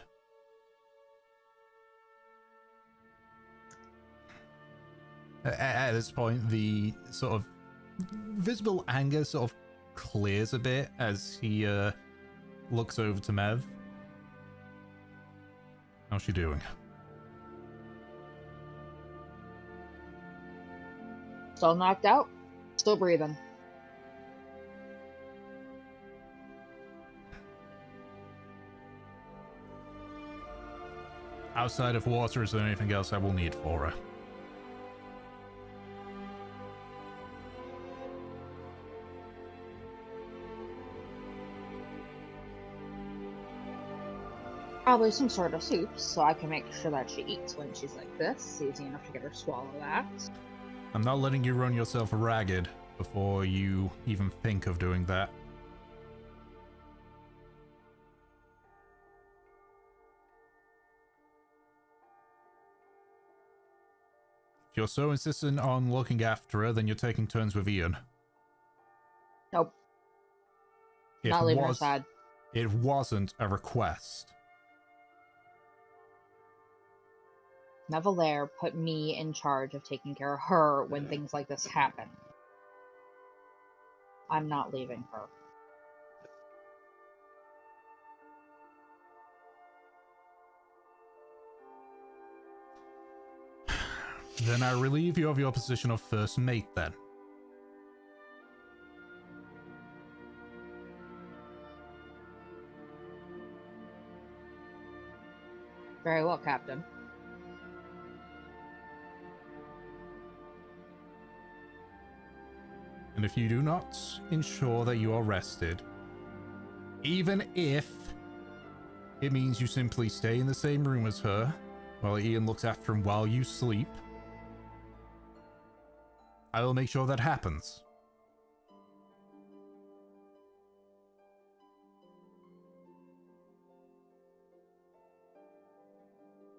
At this point, the sort of visible anger sort of clears a bit as he looks over to Mev. How's she doing?
Still knocked out, still breathing.
Outside of water, is there anything else I will need for her?
Probably some sort of soup, so I can make sure that she eats when she's like this. Easy enough to get her to swallow that.
I'm not letting you run yourself ragged before you even think of doing that. If you're so insistent on looking after her, then you're taking turns with Ian.
Nope.
It
Not leaving her side.
It wasn't a request.
Neville put me in charge of taking care of her when things like this happen. I'm not leaving her.
Then I relieve you of your position of first mate then.
Very well, Captain.
And if you do not ensure that you are rested, even if it means you simply stay in the same room as her while Ian looks after him while you sleep, I will make sure that happens.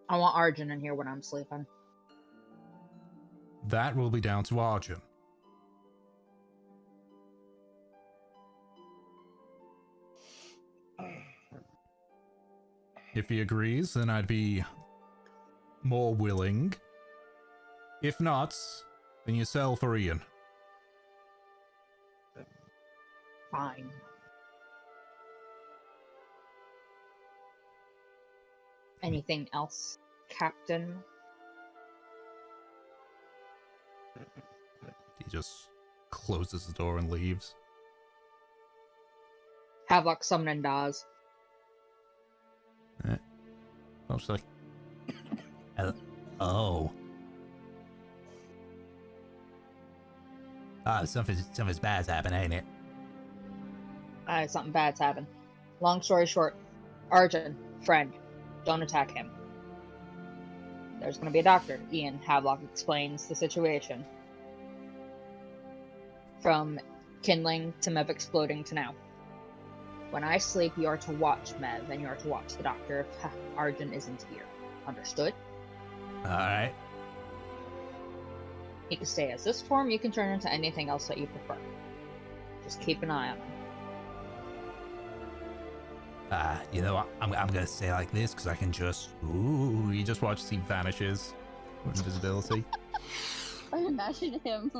I want Arjun in here when I'm sleeping.
That will be down to Arjun. If he agrees, then I'd be more willing. If not, then you sell for Ian.
Fine. Anything else, Captain?
He just closes the door and leaves.
Havelock summoning Dawes.
I was like, oh. Something's bad's happened, ain't it?
Something bad's happened. Long story short, Arjun, friend, don't attack him. There's going to be a doctor. Ian Havelock explains the situation. From kindling to Mev exploding to now. When I sleep, you are to watch Mev, and you are to watch the doctor if Arjun isn't here. Understood?
Alright.
He can stay as this form, you can turn into anything else that you prefer. Just keep an eye on him.
You know what? I'm gonna say like this because I can just. Ooh, you just watch as he vanishes with invisibility.
I imagine him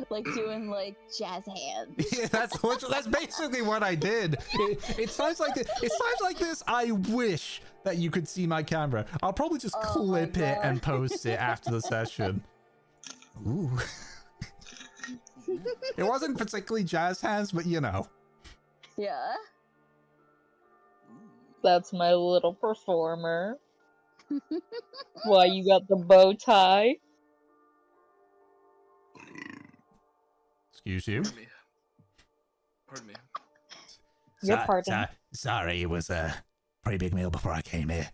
like doing like jazz hands.
Yeah, that's basically what I did. It sounds like this. It sounds like this. I wish that you could see my camera. I'll probably just clip it and post it after the session. Ooh. It wasn't particularly jazz hands, but you know.
Yeah.
That's my little performer. Why, you got the bow tie?
Excuse you.
Pardon me.
Your pardon.
Sorry, it was a pretty big meal before I came here.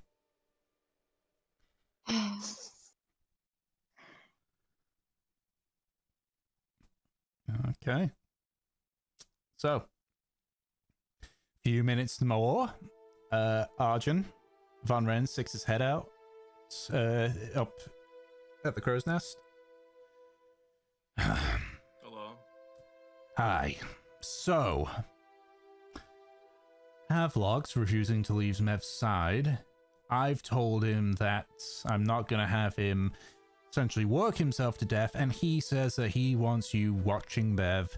Okay. So, few minutes more. Arjun, Von Ren sticks his head out, up at the crow's nest.
Hello.
Hi. So, Havelock's refusing to leave Mev's side. I've told him that I'm not going to have him essentially work himself to death, and he says that he wants you watching Bev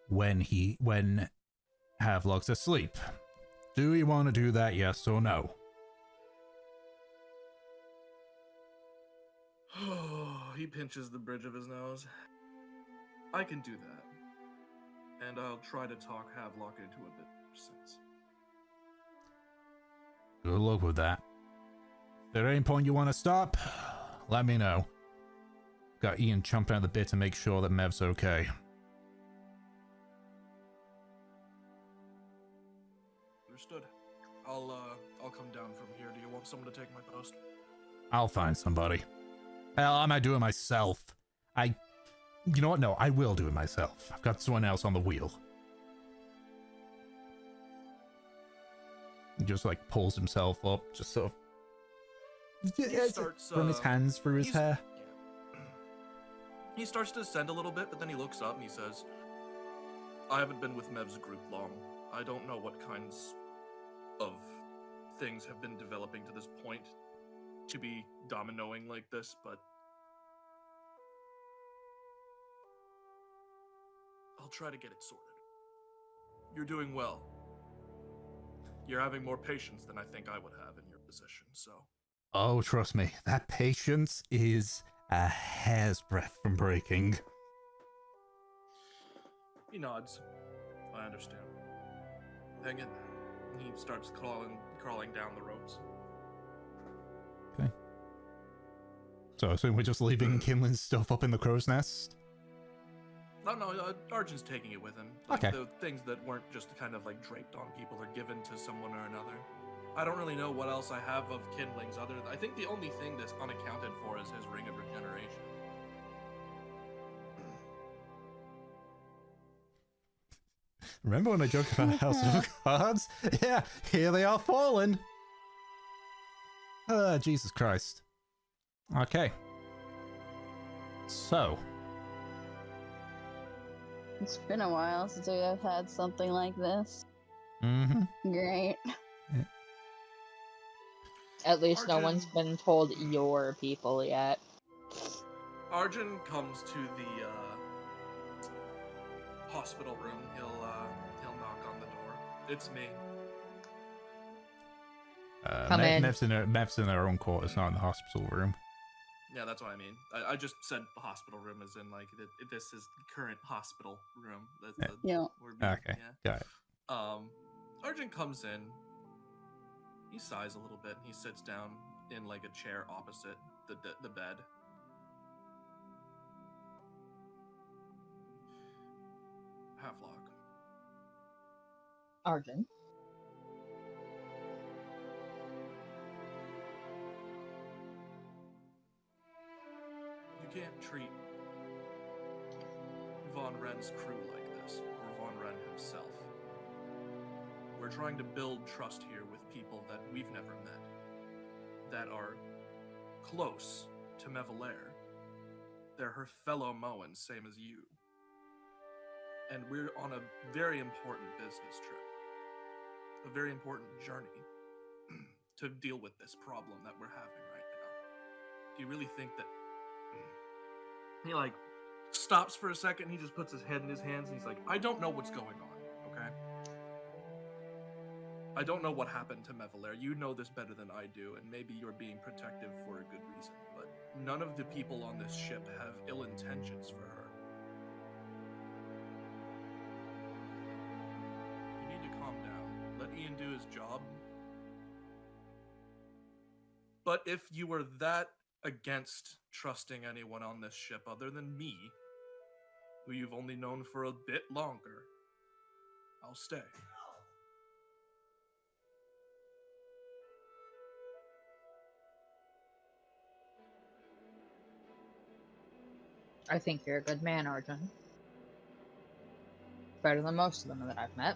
when Havelock's asleep. Do you want to do that, yes or no?
He pinches the bridge of his nose. I can do that. And I'll try to talk Havelock into a bit more sense.
Good luck with that. If there any point you want to stop, let me know. Got Ian chomping at the bit to make sure that Mev's okay.
Understood. I'll come down from here. Do you want someone to take my post?
I'll find somebody. Hell, I might do it myself. You know what? No, I will do it myself. I've got someone else on the wheel. He just like pulls himself up, just sort of from his hands through his hair.
Yeah. He starts to ascend a little bit, but then he looks up and he says, I haven't been with Mev's group long. I don't know what kinds of things have been developing to this point to be dominoing like this, but I'll try to get it sorted. You're doing well. You're having more patience than I think I would have in your position, so...
Oh, trust me, that patience is a hair's breadth from breaking.
He nods. I understand. Hang in there. He starts crawling down the ropes.
Okay. So I assume we're just leaving Kinlan's stuff up in the crow's nest?
No, Arjun's taking it with him.
Okay.
The things that weren't just kind of like draped on people are given to someone or another. I don't really know what else I have of kindlings other than... I think the only thing that's unaccounted for is his Ring of Regeneration.
Remember when I joked about House of Cards? Yeah, here they are fallen. Jesus Christ. Okay. So.
It's been a while since we have had something like this.
Mm-hmm.
Great.
At least no
Arjun-
one's been told your people yet.
Arjun comes to the hospital room. He'll knock on the door. It's me.
Come in.
Mev's in her own quarters, not in the hospital room.
Yeah, that's what I mean. I just said the hospital room as in like this is the current hospital room. That's
Yeah.
Okay,
Yeah.
got it.
Arjun comes in. He sighs a little bit. And he sits down in like a chair opposite the bed. Havelock.
Arjun.
You can't treat Von Ren's crew like this, or Von Ren himself. We're trying to build trust here with people that we've never met, that are close to Mevalaire. They're her fellow Moans, same as you. And we're on a very important business trip, a very important journey to deal with this problem that we're having right now. Do you really think that... He like stops for a second, he just puts his head in his hands and he's like, I don't know what's going on, okay? I don't know what happened to Mevalaire. You know this better than I do, and maybe you're being protective for a good reason, but none of the people on this ship have ill intentions for her. You need to calm down. Let Ian do his job. But if you were that against trusting anyone on this ship other than me, who you've only known for a bit longer, I'll stay.
I think you're a good man, Arjun. Better than most of them that I've met.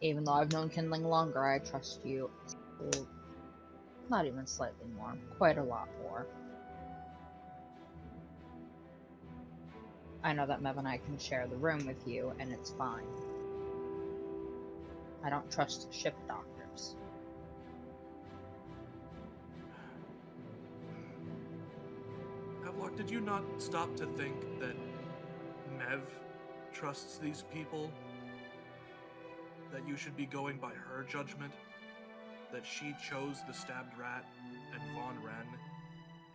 Even though I've known Kindling longer, I trust you. Not even slightly more. Quite a lot more. I know that Mev and I can share the room with you, and it's fine. I don't trust ship doctors.
Havelock, did you not stop to think that Mev trusts these people? That you should be going by her judgment? That she chose the stabbed rat and Von Ren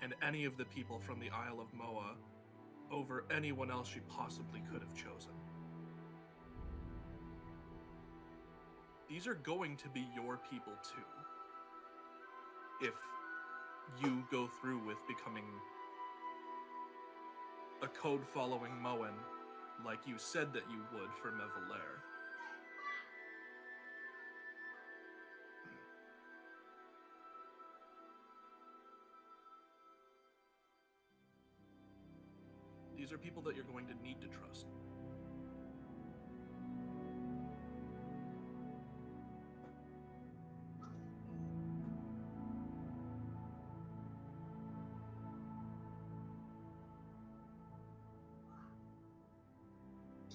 and any of the people from the Isle of Moa over anyone else she possibly could have chosen? These are going to be your people too. If you go through with becoming a code-following Moan like you said that you would for Mevalair. These are people that you're going to need to trust.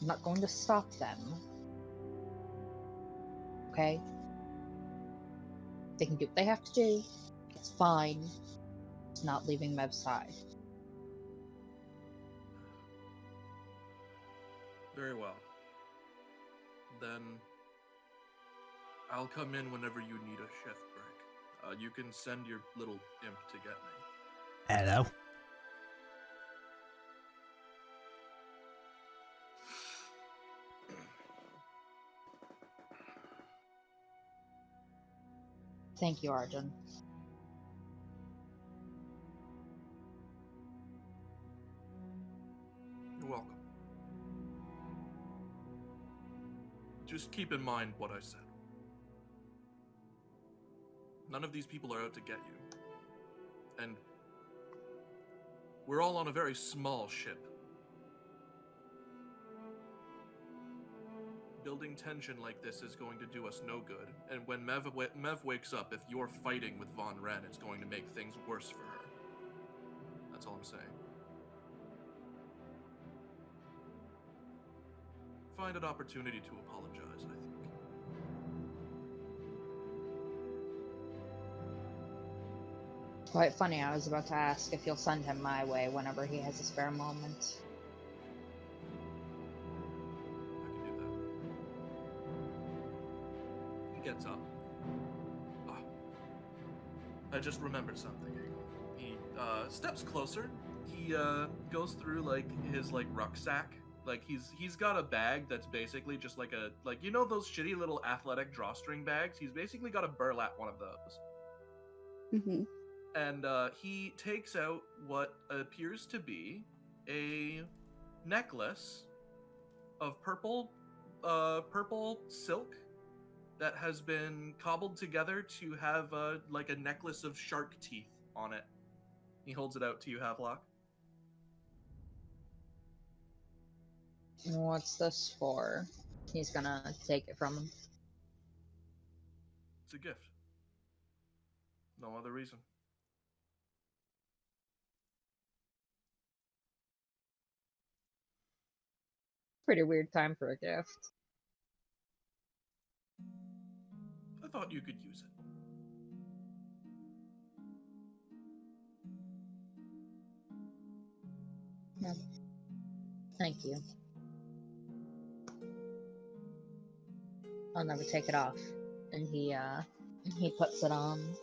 I'm not going to stop them. Okay? They can do what they have to do. It's fine. It's not leaving Mev's side.
Very well. Then I'll come in whenever you need a shift break. You can send your little imp to get me.
Hello.
Thank you, Arjun.
You're welcome. Just keep in mind what I said. None of these people are out to get you. And we're all on a very small ship. Building tension like this is going to do us no good. And when Mev wakes up, if you're fighting with Von Ren, it's going to make things worse for her. That's all I'm saying. Find an opportunity to apologize, I think.
Quite funny, I was about to ask if you'll send him my way whenever he has a spare moment.
I can do that. He gets up. Ah. I just remembered something. He steps closer. He goes through like his rucksack. Like he's got a bag that's basically just like you know those shitty little athletic drawstring bags? He's basically got a burlap one of those.
Mm-hmm.
And he takes out what appears to be a necklace of purple silk that has been cobbled together to have like a necklace of shark teeth on it. He holds it out to you, Havelock.
What's this for? He's gonna take it from him.
It's a gift. No other reason.
Pretty weird time for a gift.
I thought you could use it.
Yeah. Thank you. I'll never take it off. And he puts it on.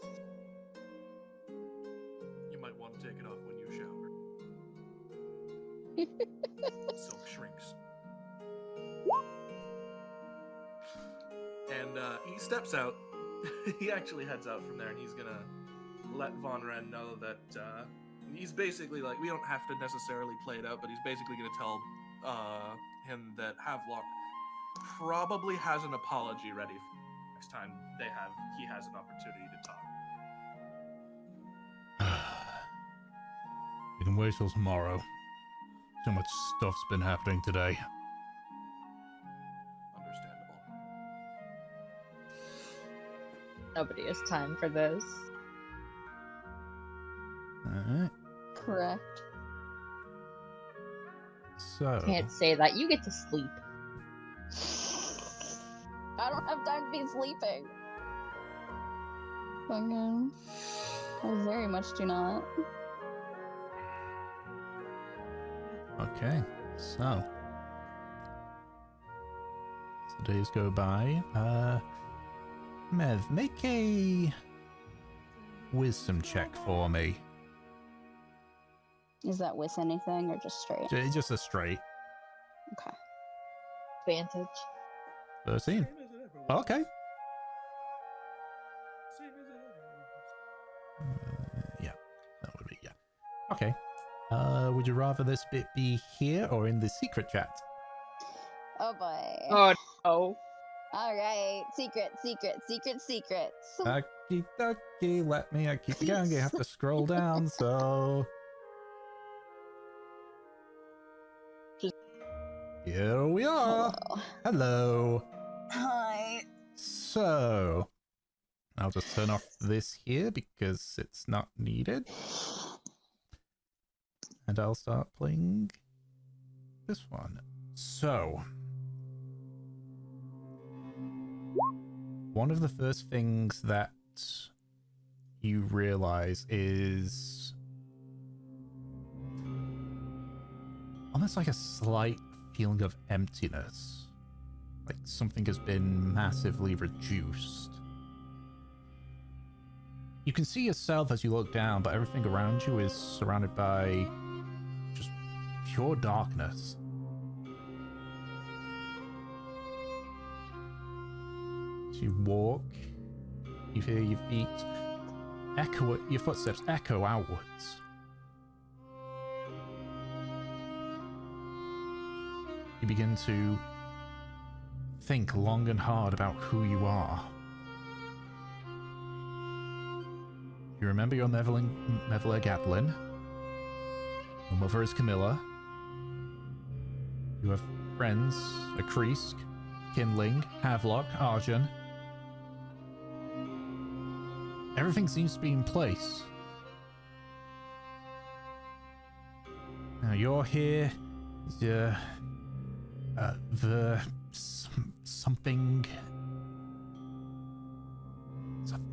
You might want to take it off when you shower. Silk shrinks. And he steps out. He actually heads out from there, and he's gonna let Von Ren know that he's basically like, we don't have to necessarily play it out, but he's basically gonna tell him that Havelock probably has an apology ready for next time he has an opportunity to talk.
We can wait till tomorrow. So much stuff's been happening today.
Understandable.
Nobody has time for this.
Alright.
Correct.
So.
Can't say that. You get to sleep.
I don't have time to be sleeping. Fucking. I very much do not.
Okay, so days go by. Mev, make a wisdom check for me.
Is that with anything or just straight?
Just a straight.
Okay.
Advantage.
13.
Same as it ever was.
Okay.
Same as it ever was.
Yeah, that would be, yeah. Okay. Would you rather this bit be here or in the secret chat?
Oh boy.
Oh no.
All right. Secrets.
Okie dokie, let me keep it going. You have to scroll down, so... Here we are. Hello.
Hi.
So, I'll just turn off this here because it's not needed. And I'll start playing this one. So, one of the first things that you realize is almost like a slight feeling of emptiness. Like something has been massively reduced. You can see yourself as you look down, but everything around you is surrounded by just pure darkness. As you walk, you hear your feet echo, your footsteps echo outwards. You begin to think long and hard about who you are. You remember your Mevler Gatlin. Your mother is Camilla. You have friends, a Kreesk, Kinling, Havelock, Arjun. Everything seems to be in place. Now you're here. Something.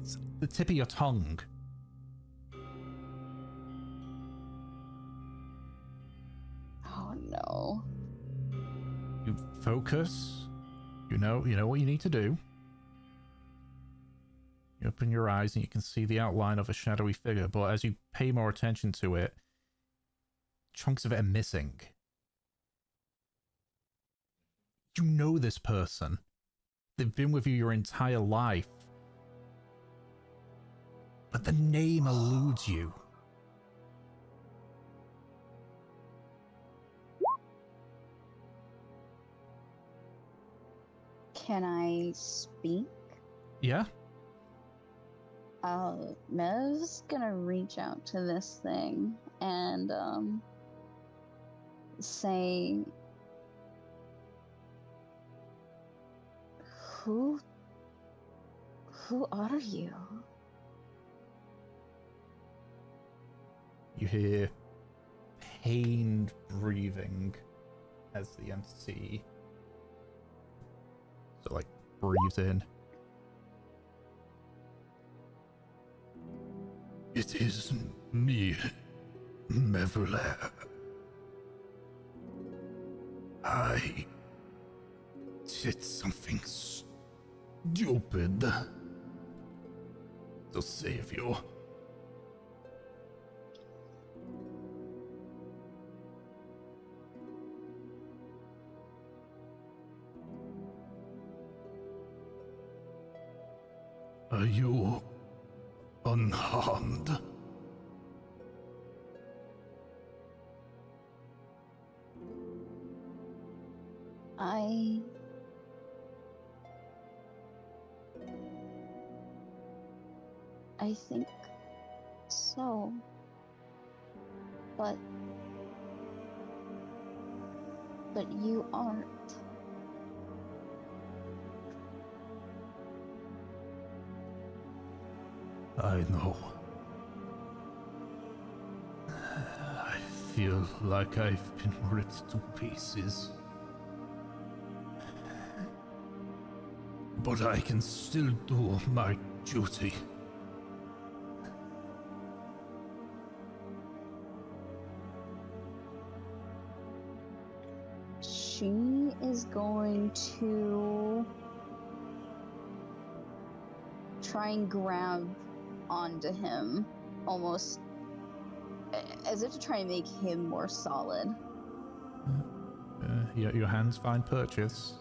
It's the tip of your tongue.
Oh no.
You focus. You know what you need to do. You open your eyes and you can see the outline of a shadowy figure, but as you pay more attention to it, chunks of it are missing. You know this person. They've been with you your entire life. But the name eludes you.
Can I speak?
Yeah?
Mev's gonna reach out to this thing and say, Who are you?
You hear pained breathing as the entity breathes in. It is me, Mevler. I did something stupid to save you. Are you unharmed?
I think so. But you aren't.
I know. I feel like I've been ripped to pieces. But I can still do my duty.
she is going to try and grab onto him, almost as if to try and make him more solid.
Your hands find purchase.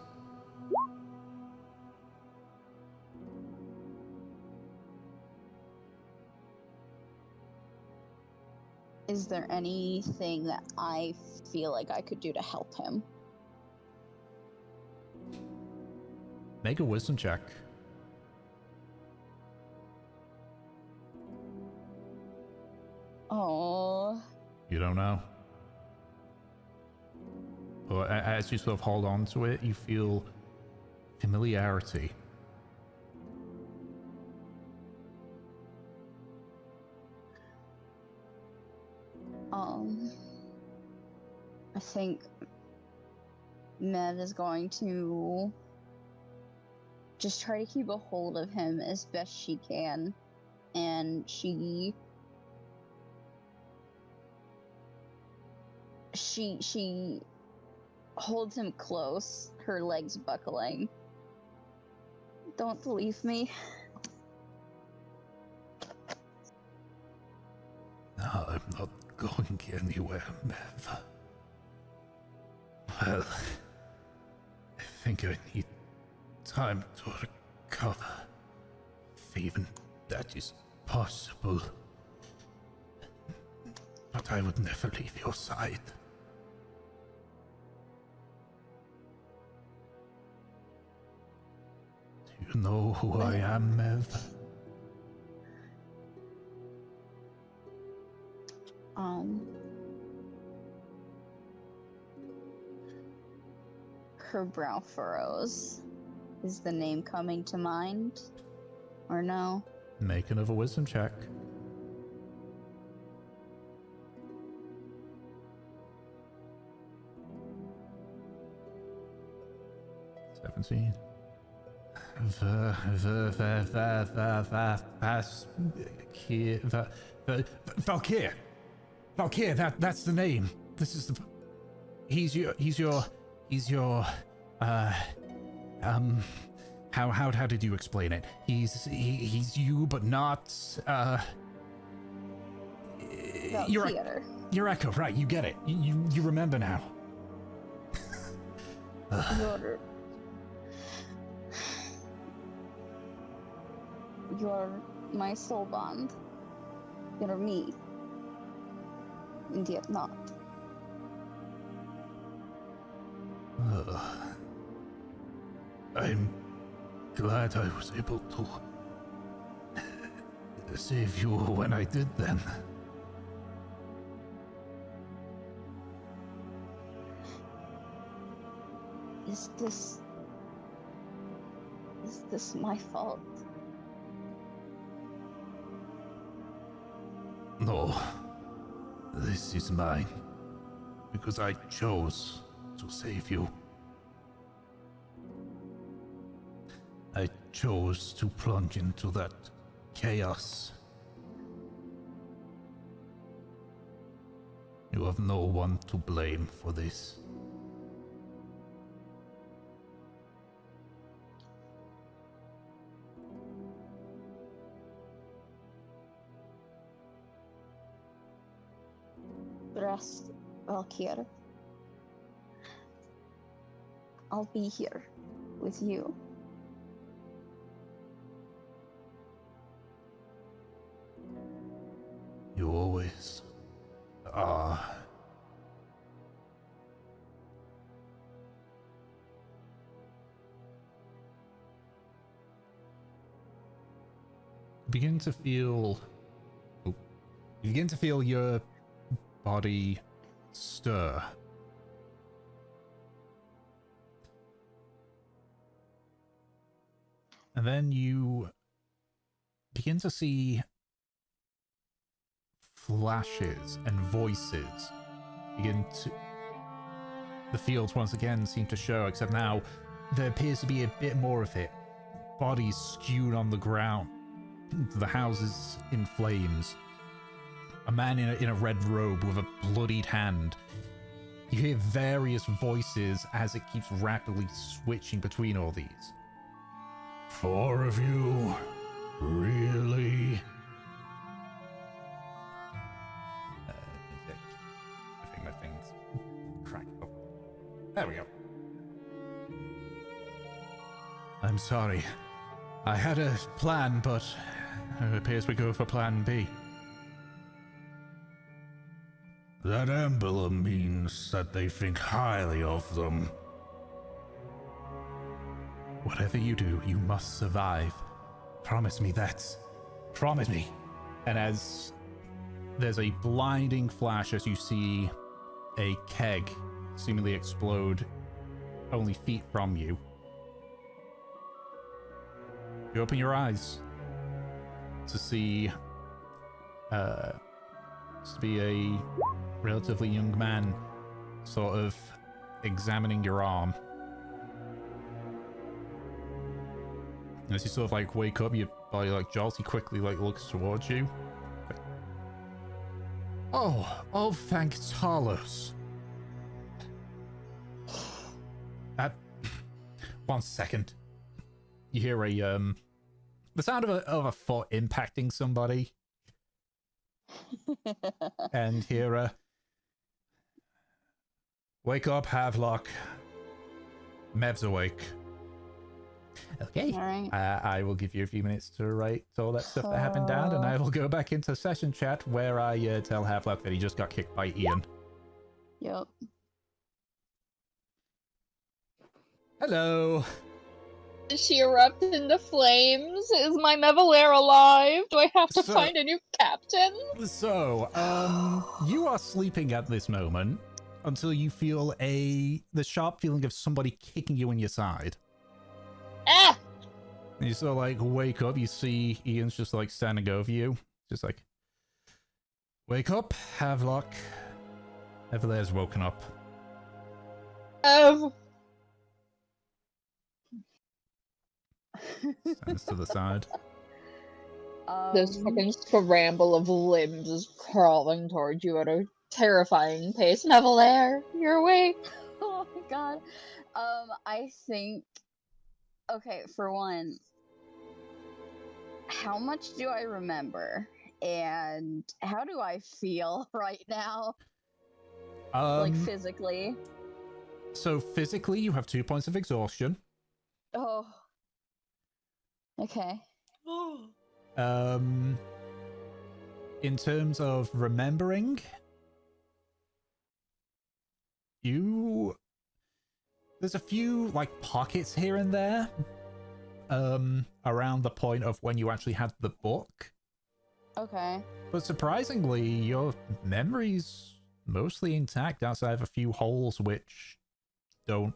Is there anything that I feel like I could do to help him?
Make a wisdom check.
Oh.
You don't know. But as you sort of hold on to it, you feel familiarity.
I think Mev is going to just try to keep a hold of him as best she can, and she holds him close, her legs buckling. Don't leave me.
No, I'm not going anywhere, Mev. Well, I think I need time to recover, if even that is possible. But I would never leave your side. Do you know who I am, Mev?
Her brow furrows. Is the name coming to mind? Or no?
Make another wisdom check. $17. Valkyr. Valkyr, that's the name. This is the. He's your. How did you explain it? He's you, but not.
Valkyr.
Your echo, right? You get it. You remember now.
You're my soul bond. You're me. And yet not.
I'm glad I was able to save you when I did then.
Is this my fault?
No, this is mine, because I chose to save you. I chose to plunge into that chaos. You have no one to blame for this.
Rest, Valkyr. I'll be here with you.
You always are. Begin to feel your body stir. And then you begin to see flashes and voices begin to. The fields once again seem to show, except now there appears to be a bit more of it. Bodies skewed on the ground, the houses in flames. A man in a red robe with a bloodied hand You hear various voices as it keeps rapidly switching between all these. 4 of you? Really? I think my thing's cracked up. There we go. I'm sorry. I had a plan, but it appears we go for plan B. That emblem means that they think highly of them. Whatever you do, you must survive. Promise me that. Promise me. And as there's a blinding flash as you see a keg seemingly explode only feet from you. You open your eyes to see to be a relatively young man sort of examining your arm. And as you sort of like wake up, your body like jolts, he quickly like looks towards you. Like, oh, thank Talos. One second. You hear the sound of a foot impacting somebody. And hear wake up, Havelock. Mev's awake. Okay.
All right.
I will give you a few minutes to write all that stuff that happened down, and I will go back into session chat where I tell Havelock that he just got kicked by Ian.
Yep.
Hello.
Did she erupt into flames? Is my Mevalair alive? Do I have to
So-
find a new captain?
So, you are sleeping at this moment until you feel the sharp feeling of somebody kicking you in your side.
Ah!
And you sort of like wake up, you see Ian's just like standing over you. Just like, wake up, Havelock. Mevalair's woken up. Stands to the side.
This fucking scramble of limbs is crawling towards you at a terrifying pace. Mevalair, you're awake.
Oh my god. I think. Okay, for one, how much do I remember? And how do I feel right now? Like physically?
So physically, you have 2 points of exhaustion.
Oh. Okay.
In terms of remembering, there's a few like pockets here and there around the point of when you actually had the book.
Okay.
But surprisingly, your memory's mostly intact outside of a few holes which don't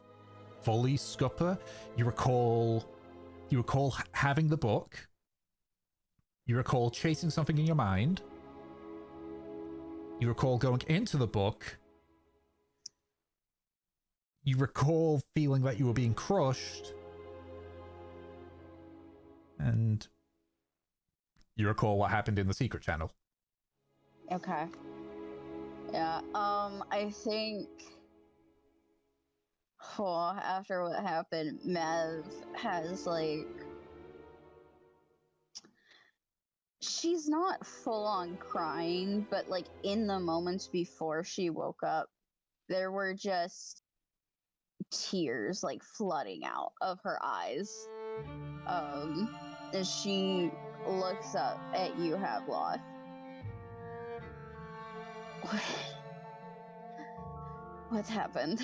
fully scupper. You recall having the book. You recall chasing something in your mind. You recall going into the book. You recall feeling that you were being crushed. And you recall what happened in the secret channel.
Okay. Yeah, I think after what happened, Mev has like she's not full on crying, but like in the moments before she woke up, there were just tears like flooding out of her eyes. As she looks up at you, Havelock. What happened?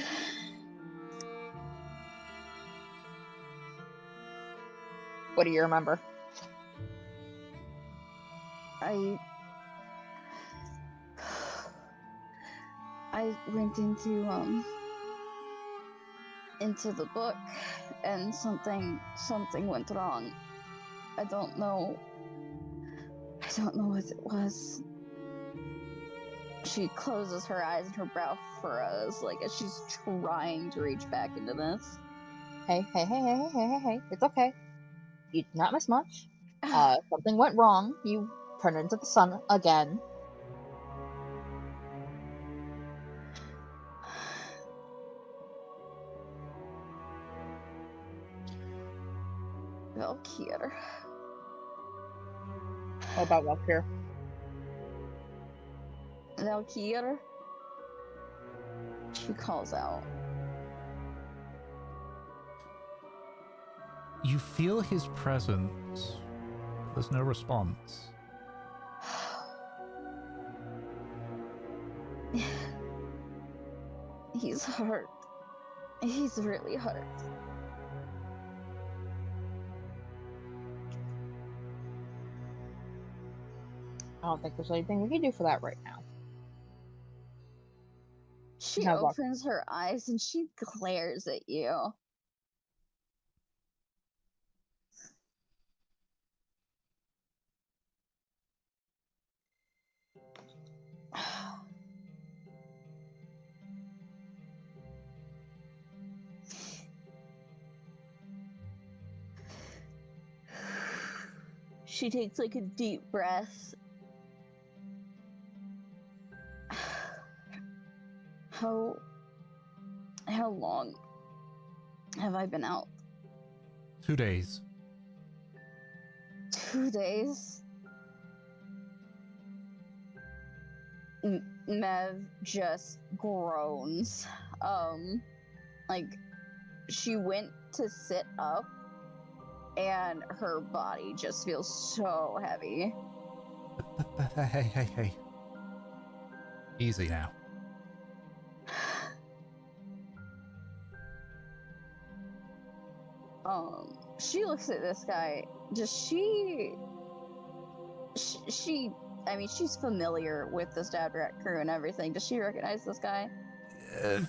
What do you remember?
I went into the book and something went wrong. I don't know what it was. She closes her eyes and her brow furrows like as she's trying to reach back into this.
Hey. It's okay. You did not miss much. Something went wrong. You turned into the sun again.
Valkyr.
What about Valkyr?
Valkyr. She calls out.
You feel his presence. There's no response.
He's hurt. He's really hurt.
I don't think there's anything we can do for that right now.
She
Now what?
opens her eyes and she glares at you. She takes like a deep breath. How long have I been out?
2 days.
2 days? Mev just groans. Like she went to sit up and her body just feels so heavy.
Hey. Easy now.
She looks at this guy. Does she I mean, she's familiar with the Stab Rat crew and everything. Does she recognize this guy?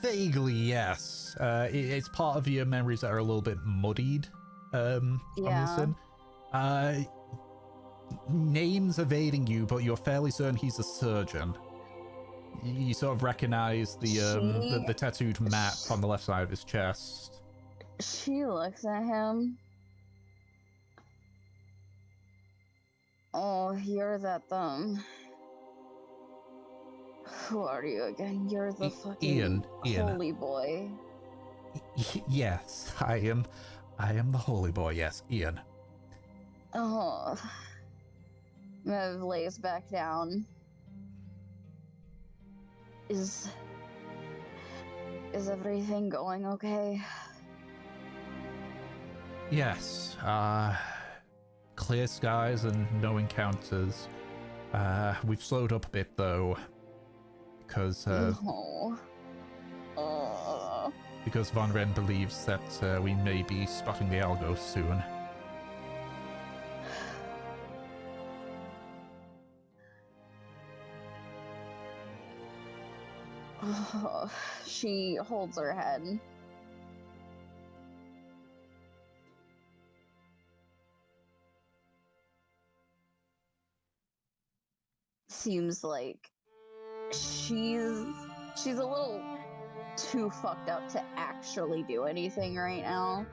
Vaguely, yes. It's part of your memories that are a little bit muddied. I'm
Yeah.
guessing. Names evading you, but you're fairly certain he's a surgeon. You sort of recognize the tattooed map on the left side of his chest.
She looks at him. Oh, you're that who are you again? You're the fucking
Ian.
holy boy.
Yes, I am the holy boy. Yes, Ian.
Oh. Mev lays back down. Is everything going okay?
Yes. Clear skies and no encounters. We've slowed up a bit though, because
No.
because Von Ren believes that we may be spotting the Algos soon.
She holds her head. Seems like she's a little too fucked up to actually do anything right now,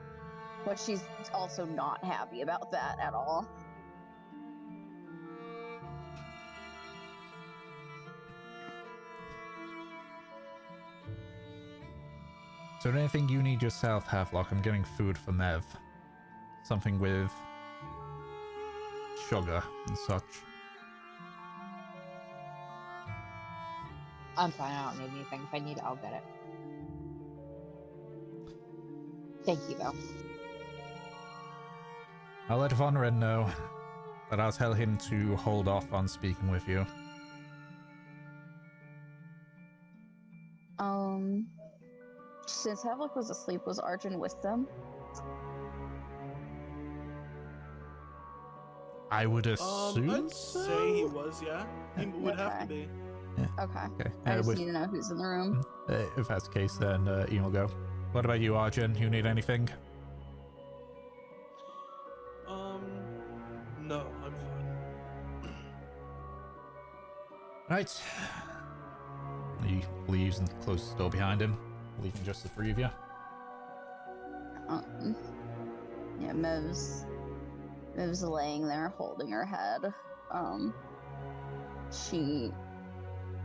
but she's also not happy about that at all.
Is there anything you need yourself, Havelock? I'm getting food for Mev. Something with sugar and such.
I'm fine. I don't need anything. If I need it, I'll get it. Thank you, though.
I'll let Von Ren know, but I'll tell him to hold off on speaking with you.
Since Havlik was asleep, was Arjun with them?
I would assume
I'd say he was, yeah. He would have to be.
Okay.
Okay.
I just need to know who's in the room.
If that's the case, then Ian will go. What about you, Arjun? You need anything?
No, I'm fine.
Right. He leaves and closes the door behind him, leaving just the three of you.
Yeah, Mev's laying there holding her head. She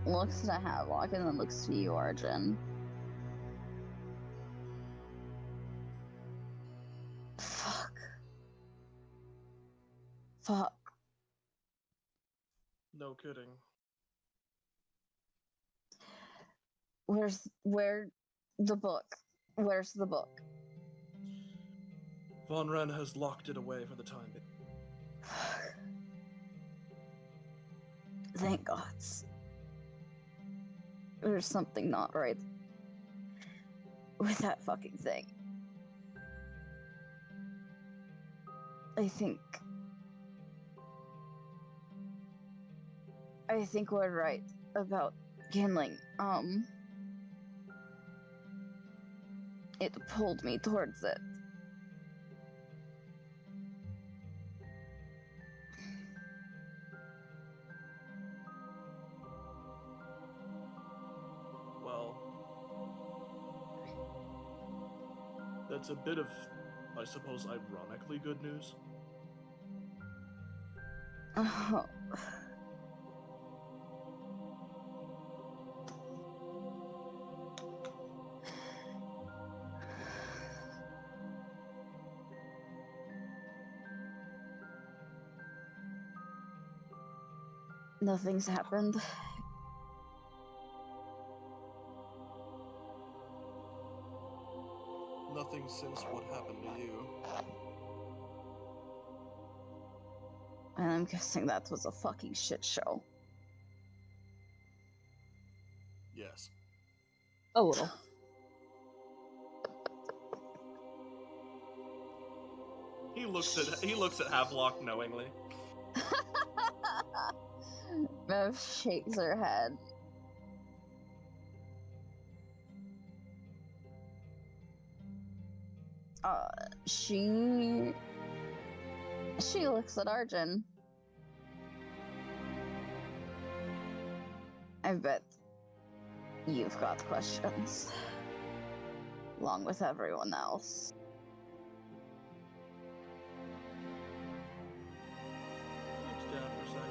looks at Havelock and then looks to you, Arjun. Fuck. Fuck.
No kidding.
Where the book? Where's the book?
Von Ren has locked it away for the time being.
Thank God. There's something not right with that fucking thing. I think we're right about Kinling. It pulled me towards it.
Well, that's a bit of, I suppose, ironically good news.
Oh. Nothing's happened.
Nothing since what happened to you.
And I'm guessing that was a fucking shit show.
Yes.
A little.
He looks at Havelock knowingly.
Bev shakes her head. She looks at Arjun. I bet you've got questions, along with everyone else.
Looks down for a second.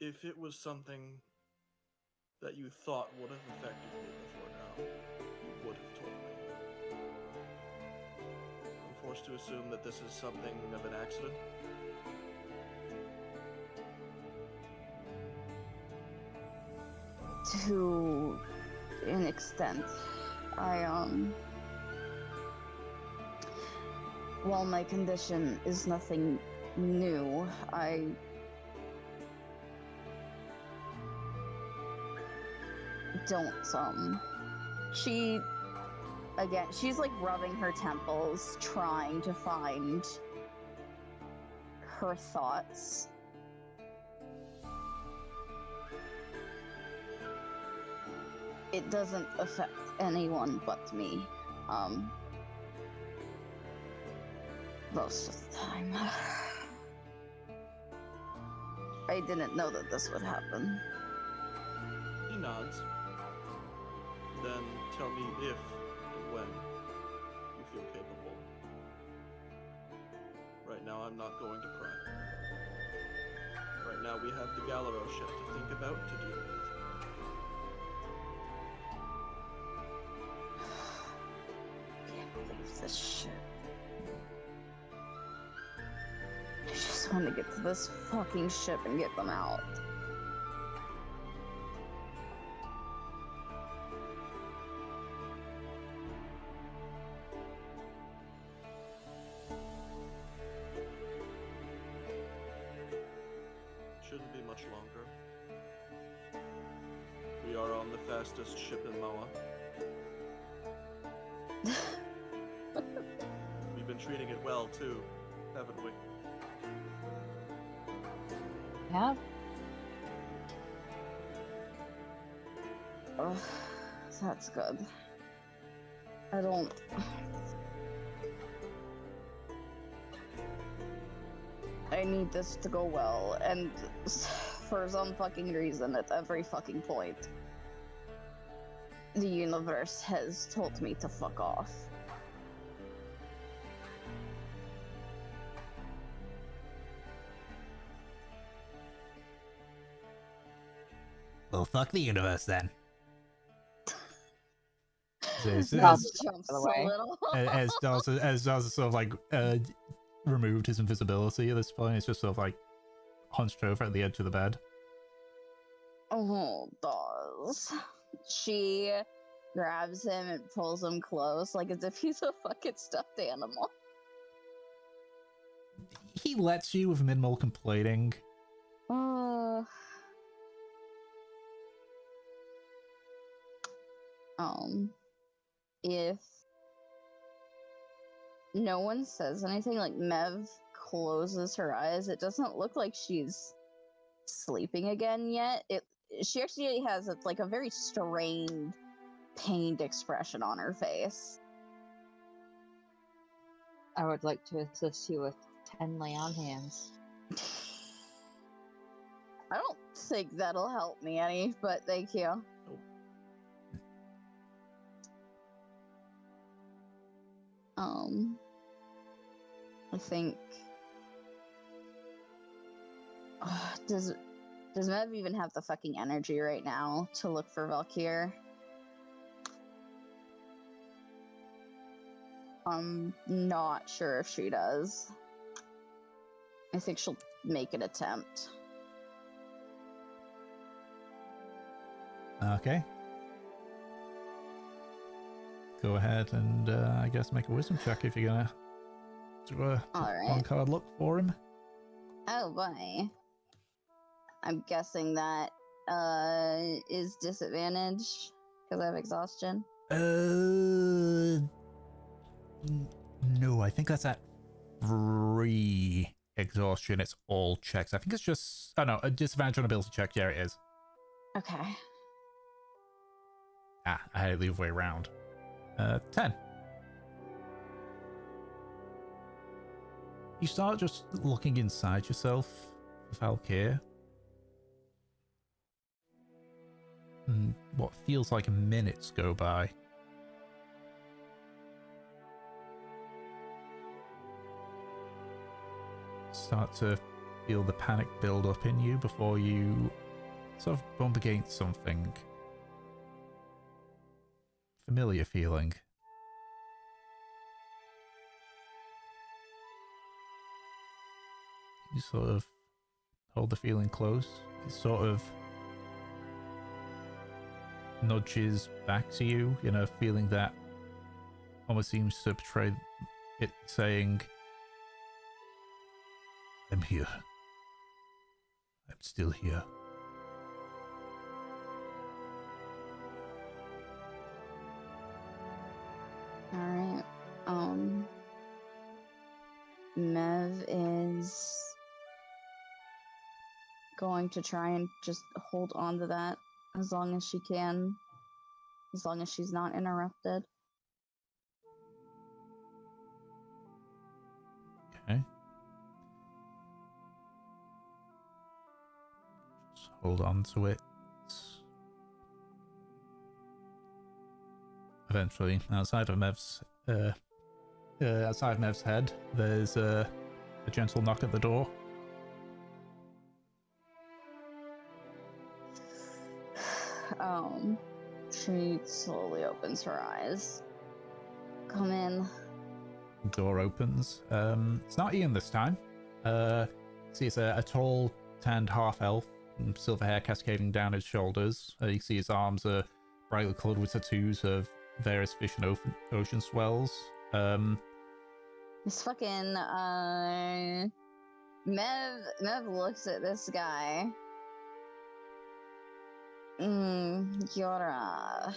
If it was something that you thought would have affected me before now, you would have told me. I'm forced to assume that this is something of an accident.
To an extent, while my condition is nothing new, I don't, she's like rubbing her temples, trying to find her thoughts. It doesn't affect anyone but me, most of the time. I didn't know that this would happen.
He nods. Then tell me if and when you feel capable. Right now, I'm not going to pry. Right now, we have the Galero ship to think about, to deal with.
Can't believe this shit. I just want to get to this fucking ship and get them out.
Shouldn't be much longer. We are on the fastest ship in Moa. We've been treating it well, too, haven't we?
Yeah.
Oh, that's good. I need this to go well, and for some fucking reason, at every fucking point, the universe has told me to fuck off.
Well, fuck the universe then.
I'll
As,
just
Jumps
by the
a
way.
little.
as Daz sort of like removed his invisibility at this point, it's just sort of like hunched over at the edge of the bed.
Oh, does. She grabs him and pulls him close, like as if he's a fucking stuffed animal.
He lets you with minimal complaining.
Uh, if no one says anything, like Mev closes her eyes, it doesn't look like she's sleeping again yet. She actually has like a very strained, pained expression on her face.
I would like to assist you with 10 lay on hands.
I don't think that'll help me any, but thank you. I think. Does Mev even have the fucking energy right now to look for Valkyr? I'm not sure if she does. I think she'll make an attempt.
Okay. Go ahead and I guess make a wisdom check if you're gonna do a
Alright.
on-card look for him.
Oh boy. I'm guessing that is disadvantage because I have exhaustion.
No, I think that's at 3 exhaustion. It's all checks. I think it's just... Oh no, a disadvantage on ability check. Yeah, it is.
Okay.
Ah, I had it the other way around. 10. You start just looking inside yourself, Valkyr. And what feels like minutes go by. Start to feel the panic build up in you before you sort of bump against something. Familiar feeling. You sort of hold the feeling close. It sort of nudges back to you, you know, feeling that almost seems to portray it saying, I'm here. I'm still here.
Alright. Mev is going to try and just hold on to that as long as she can, as long as she's not interrupted.
Okay. Just hold on to it. Eventually, outside of Mev's head, there's a gentle knock at the door.
She slowly opens her eyes. Come in.
Door opens. It's not Ian this time. See, it's a tall, tanned half-elf, silver hair cascading down his shoulders. You see his arms are brightly coloured with tattoos of various fish and ocean swells.
This fucking Mev looks at this guy. You're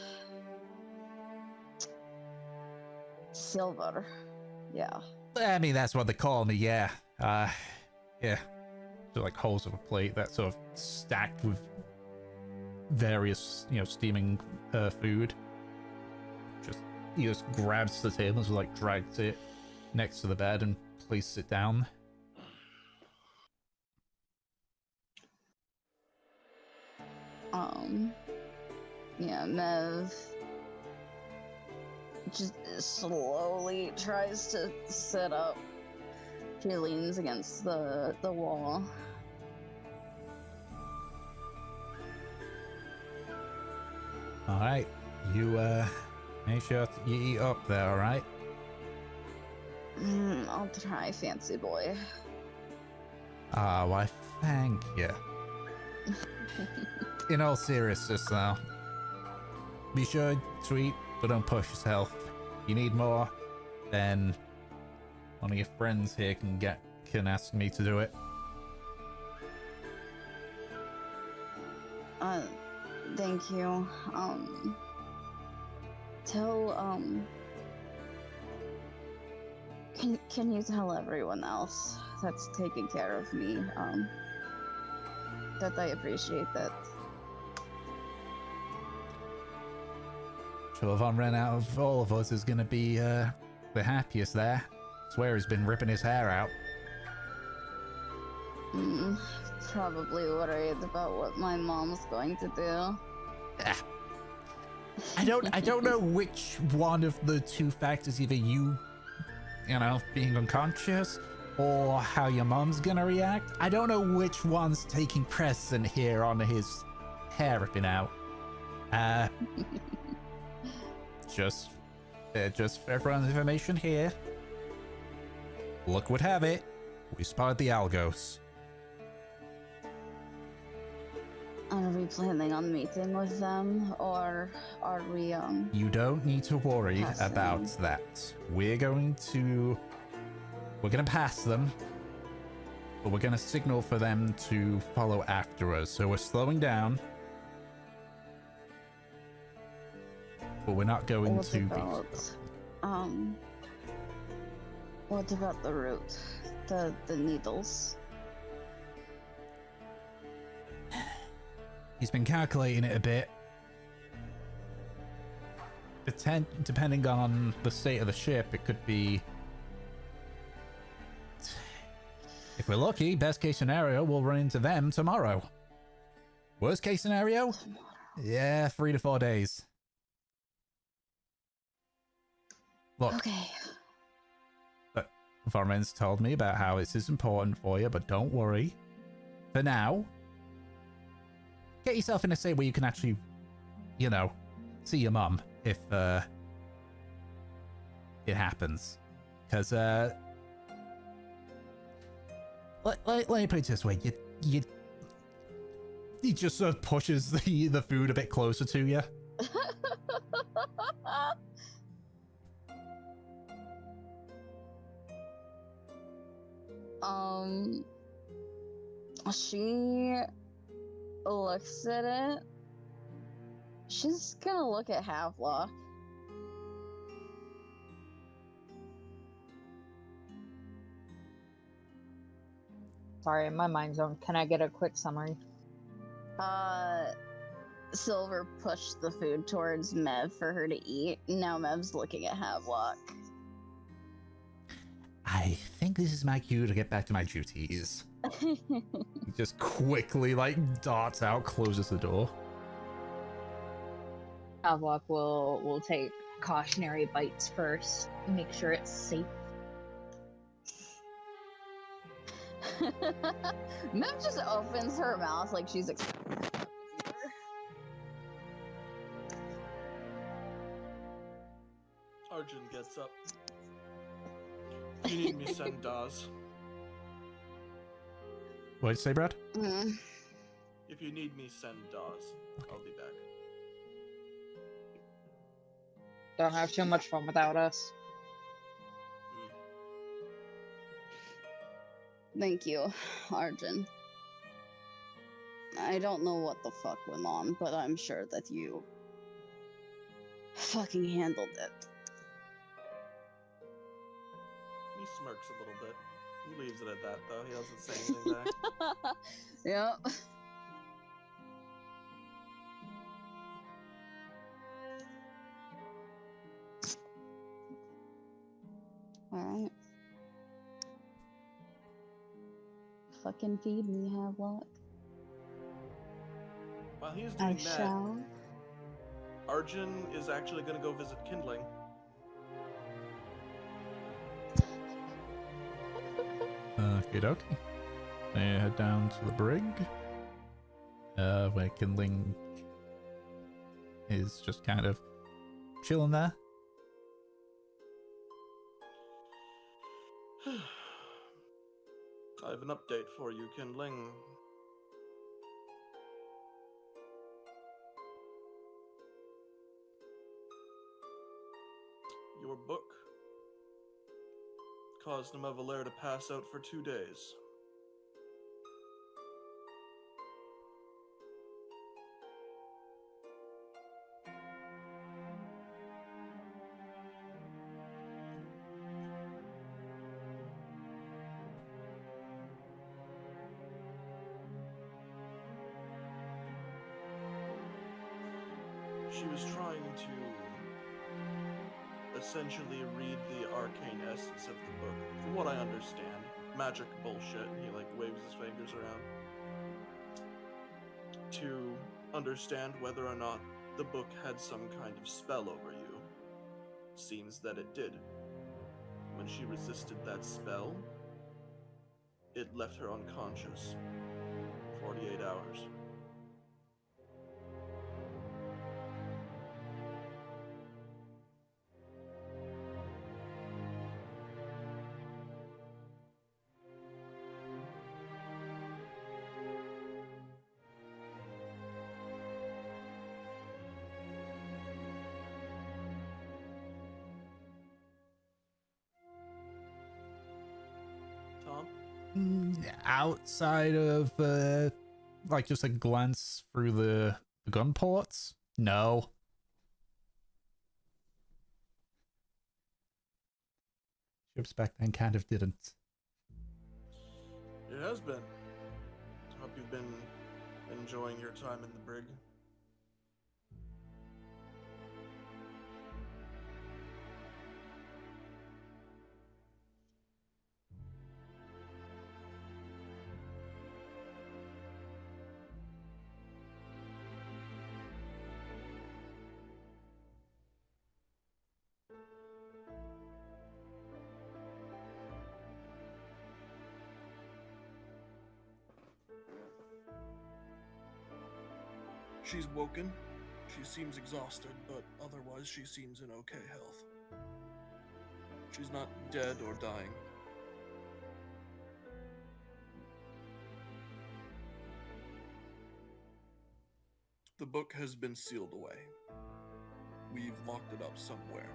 silver. Yeah.
I mean, that's what they call me, yeah. Yeah. So like holes of a plate that's sort of stacked with various, you know, steaming food. He just grabs the table and sort of like drags it next to the bed and places it down.
Yeah, Mev just slowly tries to sit up. She leans against the wall.
All right, you make sure you eat up there. All right.
I'll try, fancy boy.
Ah, why, thank you. In all seriousness, though, be sure to eat, but don't push yourself. If you need more, then one of your friends here can ask me to do it.
Thank you. Can you tell everyone else that's taking care of me, that I appreciate that?
Sure, Von Ren out of all of us is gonna be the happiest there. Swear he's been ripping his hair out.
Probably worried about what my mom's going to do.
I don't know which one of the two factors, either you know, being unconscious or how your mom's gonna react. I don't know which one's taking precedent here on his hair ripping out. Just for everyone's information here. Luck would have it, we spotted the Algos.
Are we planning on meeting with them, or are we,
You don't need to worry
passing?
about that. We're gonna pass them, but we're gonna signal for them to follow after us. So we're slowing down, but we're not going
What
to
about, what about the route? The needles?
He's been calculating it a bit. Depending on the state of the ship, it could be... If we're lucky, best case scenario, we'll run into them tomorrow. Worst case scenario? Yeah, 3 to 4 days. Look,
Okay.
Varmen's told me about how this is important for you, but don't worry. For now, get yourself in a state where you can actually, you know, see your mum if it happens. Because let me put it this way, he just sort of pushes the food a bit closer to you.
She looks at it. She's gonna look at Havelock.
Sorry, my mind's zoned. Can I get a quick summary?
Silver pushed the food towards Mev for her to eat. Now Mev's looking at Havelock.
I think this is my cue to get back to my duties. He just quickly, like, darts out, closes the door.
Havelock will take cautionary bites first. Make sure it's safe.
Mev just opens her mouth like she's expecting to eat her.
Arjun gets up. If you need me, send Daz.
What'd you say, Brad?
If you need me, send Daz. I'll be back.
Don't have too much fun without us.
Thank you, Arjun. I don't know what the fuck went on, but I'm sure that you fucking handled it.
He smirks a little bit. He leaves it at that, though. He doesn't say anything back.
Yep. Alright. Fucking feed me, Havelock.
While he's
I
doing that,
shall.
Arjun is actually going to go visit Kindling.
Okie dokie. They head down to the brig. Where Kindling is just kind of chilling there.
I have an update for you, Kindling. Your book caused the Mevelair to pass out for 2 days. She was trying to essentially read the arcane essence of the book. From what I understand, magic bullshit. He like waves his fingers around to understand whether or not the book had some kind of spell over you. Seems that it did. When she resisted that spell, it left her unconscious. 48 hours. Tom?
Outside of like just a glance through the gun ports, no. Ships back then kind of didn't.
It has been. Hope you've been enjoying your time in the brig. She's woken. She seems exhausted, but otherwise she seems in okay health. She's not dead or dying. The book has been sealed away. We've locked it up somewhere.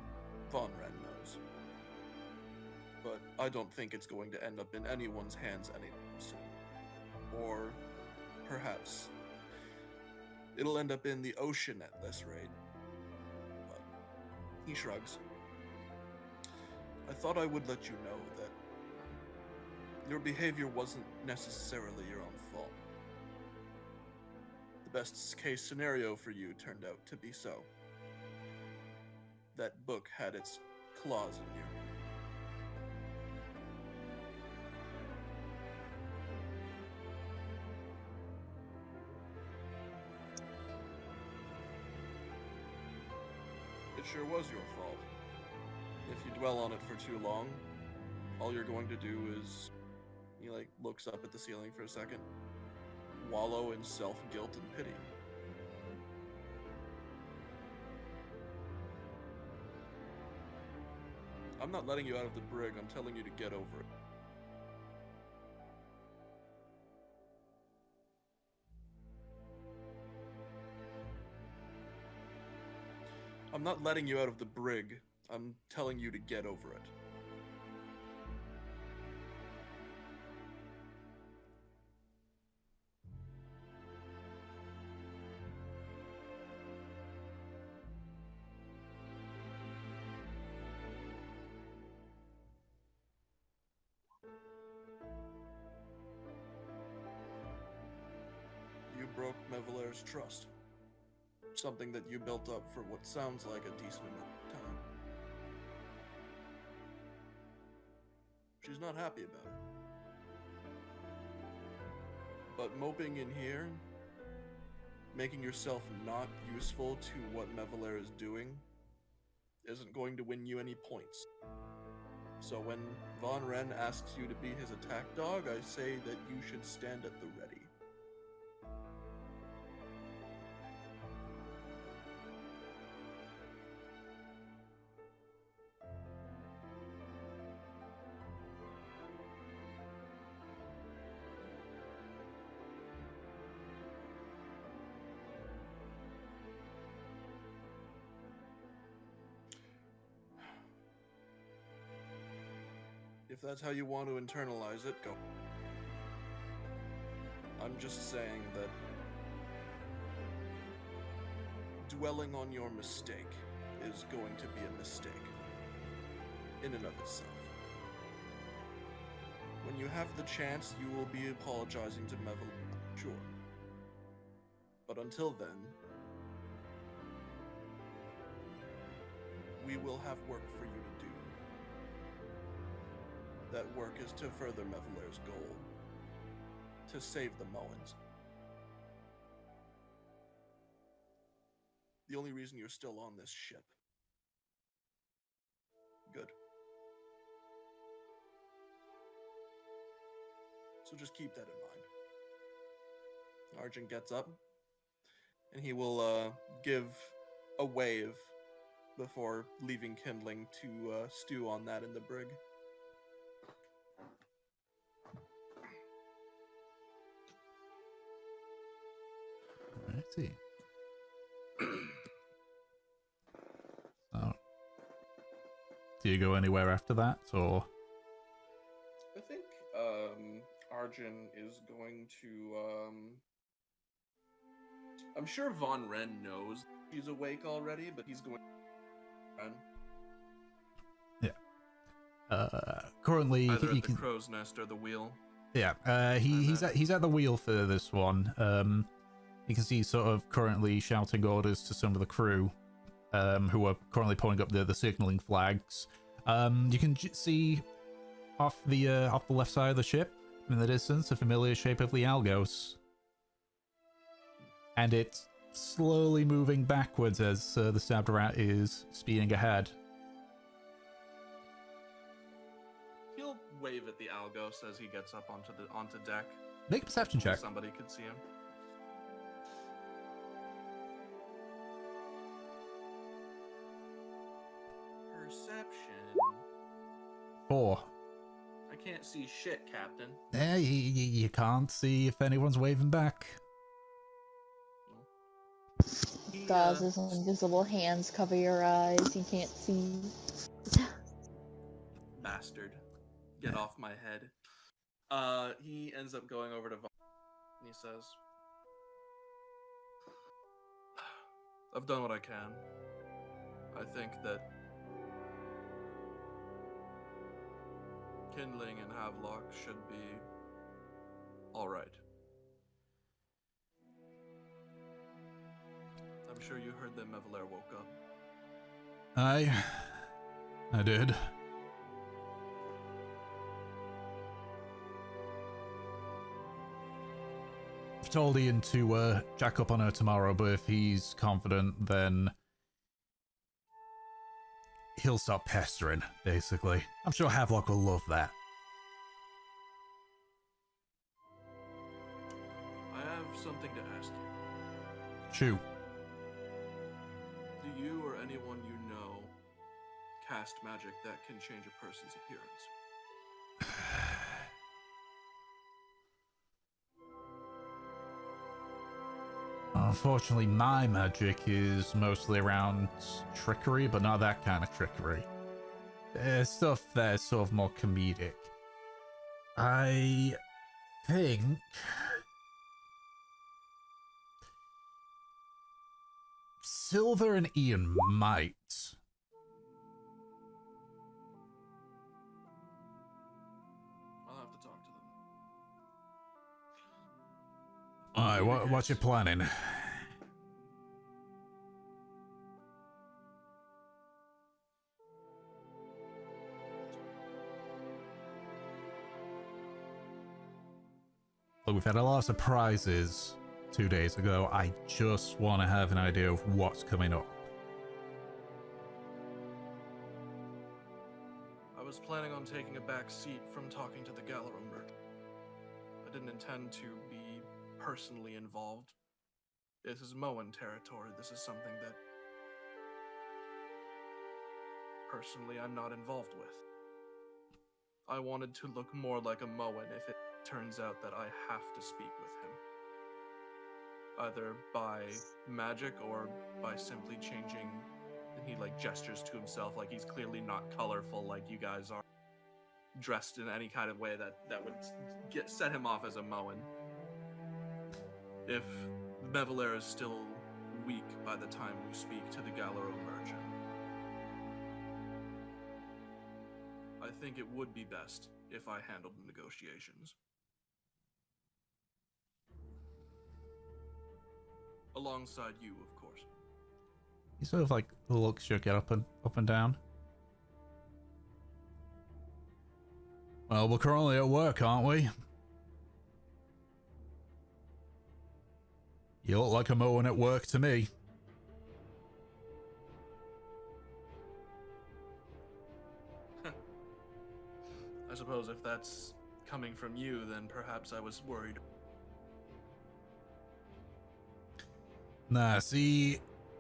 Von Ren knows. But I don't think it's going to end up in anyone's hands anytime soon. Or perhaps it'll end up in the ocean at this rate. But he shrugs. I thought I would let you know that your behavior wasn't necessarily your own fault. The best case scenario for you turned out to be so. That book had its claws in you. It sure was your fault. If you dwell on it for too long, all you're going to do is... He, looks up at the ceiling for a second. Wallow in self-guilt and pity. I'm not letting you out of the brig, I'm telling you to get over it. I'm not letting you out of the brig. I'm telling you to get over it. You broke Mevelair's trust. Something that you built up for what sounds like a decent amount of time. She's not happy about it. But moping in here, making yourself not useful to what Mevelair is doing, isn't going to win you any points. So when Von Ren asks you to be his attack dog, I say that you should stand at the ready.
that's how you want to internalize it, go. I'm just saying that dwelling on your mistake is going to be a mistake in and of itself. When you have the chance, you will be apologizing to Mevil, sure. But until then, we will have work for you to do. That work is to further Meviler's goal, to save the Moens. The only reason you're still on this ship. Good. So just keep that in mind. Arjun gets up, and he will give a wave before leaving kindling to stew on that in the brig.
I see. So, do you go anywhere after that, or?
I think Arjun is going to. I'm sure Von Ren knows she's awake already, but he's going.
Currently,
Either
he
at the
can.
crow's nest or the wheel.
Yeah, he's at the wheel for this one. You can see he's sort of currently shouting orders to some of the crew, who are currently pulling up the signaling flags. You can see off the left side of the ship in the distance a familiar shape of the Algos, and it's slowly moving backwards as the Stabbed Rat is speeding ahead.
He'll wave at the Algos as he gets up onto deck.
Make a perception
So
check.
somebody could see him. Perception.
4.
I can't see shit, Captain.
Yeah, you can't see if anyone's waving back.
He,
Gauze's invisible hands cover your eyes. You can't see.
bastard. Get off my head. He ends up going over to Von and he says, I've done what I can. I think that Kindling and Havelock should be alright. I'm sure you heard that Mevelair woke up.
I did. I've told Ian to jack up on her tomorrow, but if he's confident, then he'll stop pestering, basically. I'm sure Havelock will love that.
I have something to ask you.
Shoot.
Do you or anyone you know cast magic that can change a person's appearance?
Unfortunately, my magic is mostly around trickery, but not that kind of trickery. There's stuff that's sort of more comedic. I think Silver and Ian might.
I'll have to talk to them.
Alright, what's your planning? Look, we've had a lot of surprises 2 days ago. I just want to have an idea of what's coming up.
I was planning on taking a back seat from talking to the Galarum merchant. I didn't intend to be personally involved. This is Moen territory. This is something that personally I'm not involved with. I wanted to look more like a Moen if it turns out that I have to speak with him. Either by magic or by simply changing, and he like gestures to himself like he's clearly not colorful like you guys are. dressed in any kind of way that would set him off as a Moen. If Beveler is still weak by the time you speak to the Galero merchant, I think it would be best if I handled the negotiations. Alongside you, of course.
He sort of like looks you, get up and down. Well, we're currently at work, aren't we? You look like a Moen at work to me.
I suppose if that's coming from you, then perhaps I was worried.
Nah, see,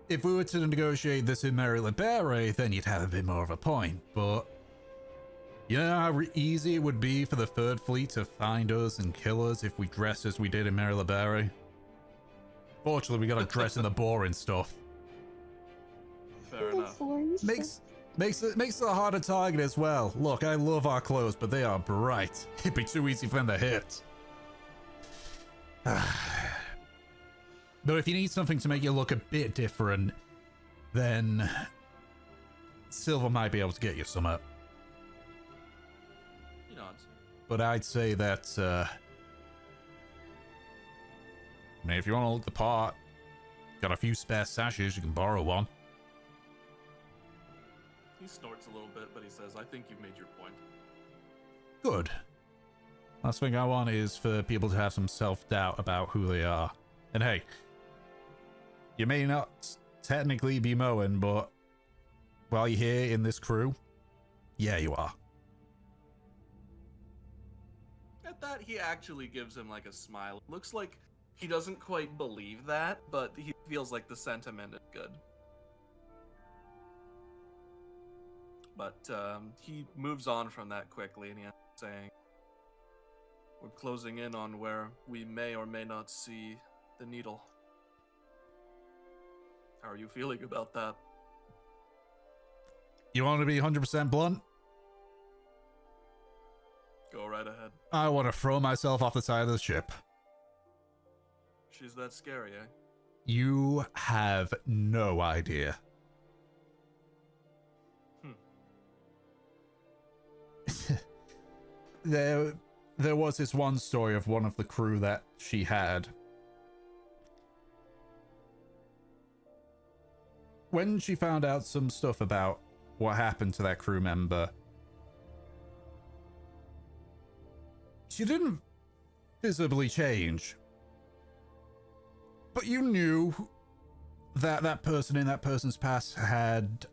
if we were to negotiate this in Mary Libere, then you'd have a bit more of a point, but you know how easy it would be for the Third Fleet to find us and kill us if we dressed as we did in Mary Libere? Fortunately, we gotta dress in the boring stuff.
Fair enough.
Makes it a harder target as well. Look, I love our clothes, but they are bright. It'd be too easy for them to hit. But if you need something to make you look a bit different, then Silver might be able to get you some up.
He nods.
But I'd say that, I mean, if you want to look the part, got a few spare sashes, you can borrow one.
He snorts a little bit, but he says, I think you've made your point.
Good. Last thing I want is for people to have some self-doubt about who they are. And hey, you may not technically be Moen, but while you're here in this crew, yeah, you are.
At that, he actually gives him like a smile. Looks like he doesn't quite believe that, but he feels like the sentiment is good. But he moves on from that quickly, and he's saying, we're closing in on where we may or may not see the needle. How are you feeling about that?
You want to be 100% blunt?
Go right ahead.
I want to throw myself off the side of the ship.
She's that scary, eh?
You have no idea. There was this one story of one of the crew that she had. When she found out some stuff about what happened to that crew member, she didn't visibly change. But you knew that that person in that person's past had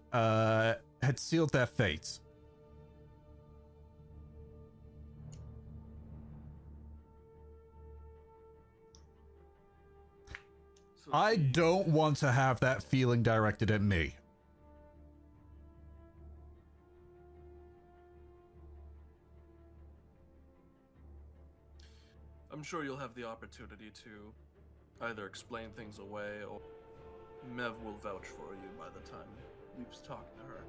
sealed their fate.
So
I
she-
don't want to have that feeling directed at me.
I'm sure you'll have the opportunity to either explain things away or Mev will vouch for you by the time you've talked to her.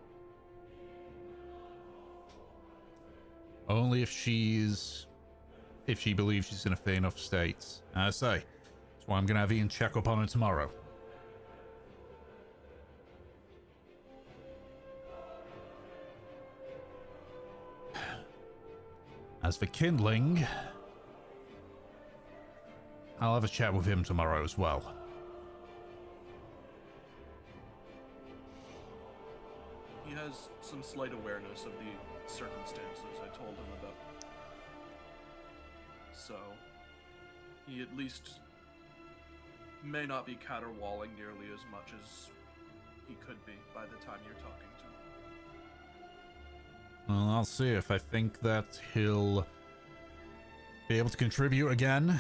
Only if she believes she's in a fit enough state. I say, that's why I'm gonna have Ian check up on her tomorrow. As for Kindling, I'll have a chat with him tomorrow as well.
He has some slight awareness of the circumstances I told him about. So, he at least may not be caterwauling nearly as much as he could be by the time you're talking to him.
Well, I'll see. If I think that he'll be able to contribute again,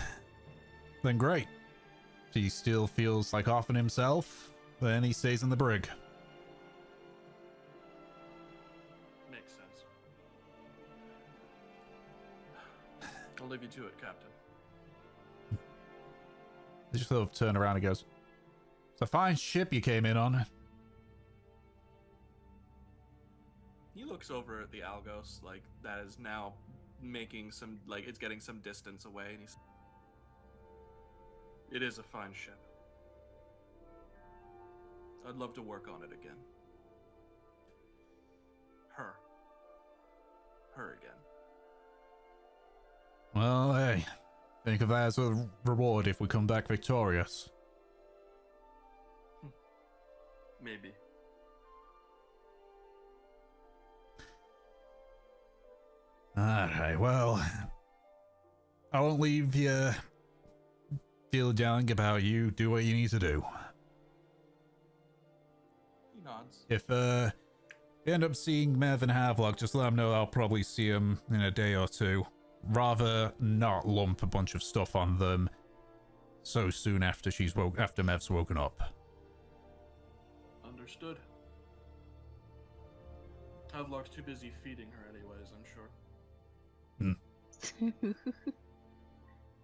then great. If he still feels like offing himself, then he stays in the brig.
Makes sense. I'll leave you to it, Captain.
They just sort of turn around and goes, "It's a fine ship you came in on."
You look looks over at the Algos, like, that is now making some, like, it's getting some distance away, and he's... It is a fine ship. I'd love to work on it again. Her again.
Well, hey, think of that as a reward if we come back victorious.
Maybe.
Alright, well, I won't leave you feeling down about you. Do what you need to do.
He nods.
If you end up seeing Mev and Havelock, just let them know I'll probably see them in a day or two. Rather not lump a bunch of stuff on them so soon after after Mev's woken up.
Understood. Havelock's too busy feeding her anyways, I'm sure.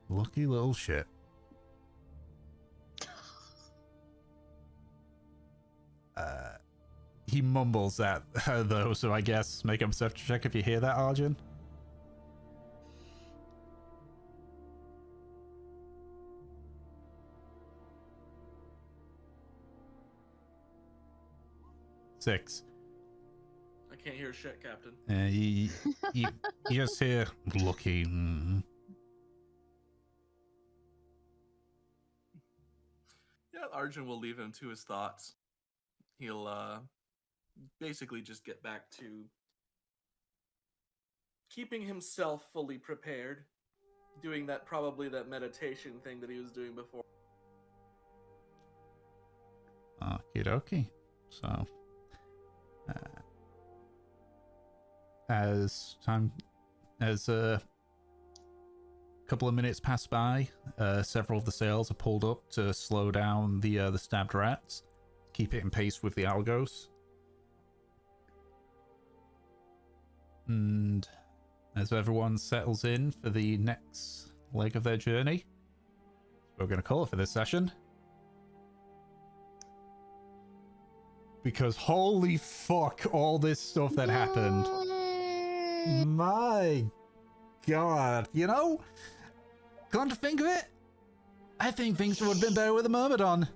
Lucky little shit. He mumbles that though, so I guess make a perception check if you hear that, Arjun. Six.
I can't hear shit, Captain.
You just hear looking.
Yeah, Arjun will leave him to his thoughts. He'll basically just get back to keeping himself fully prepared, doing that meditation thing that he was doing before.
Okie dokie. So, as a couple of minutes pass by, several of the sails are pulled up to slow down the stabbed rats, keep it in pace with the Algos. And as everyone settles in for the next leg of their journey, we're going to call it for this session. Because holy fuck, all this stuff that happened. My god. You know, come to think of it, I think things would have been better with a Myrmidon.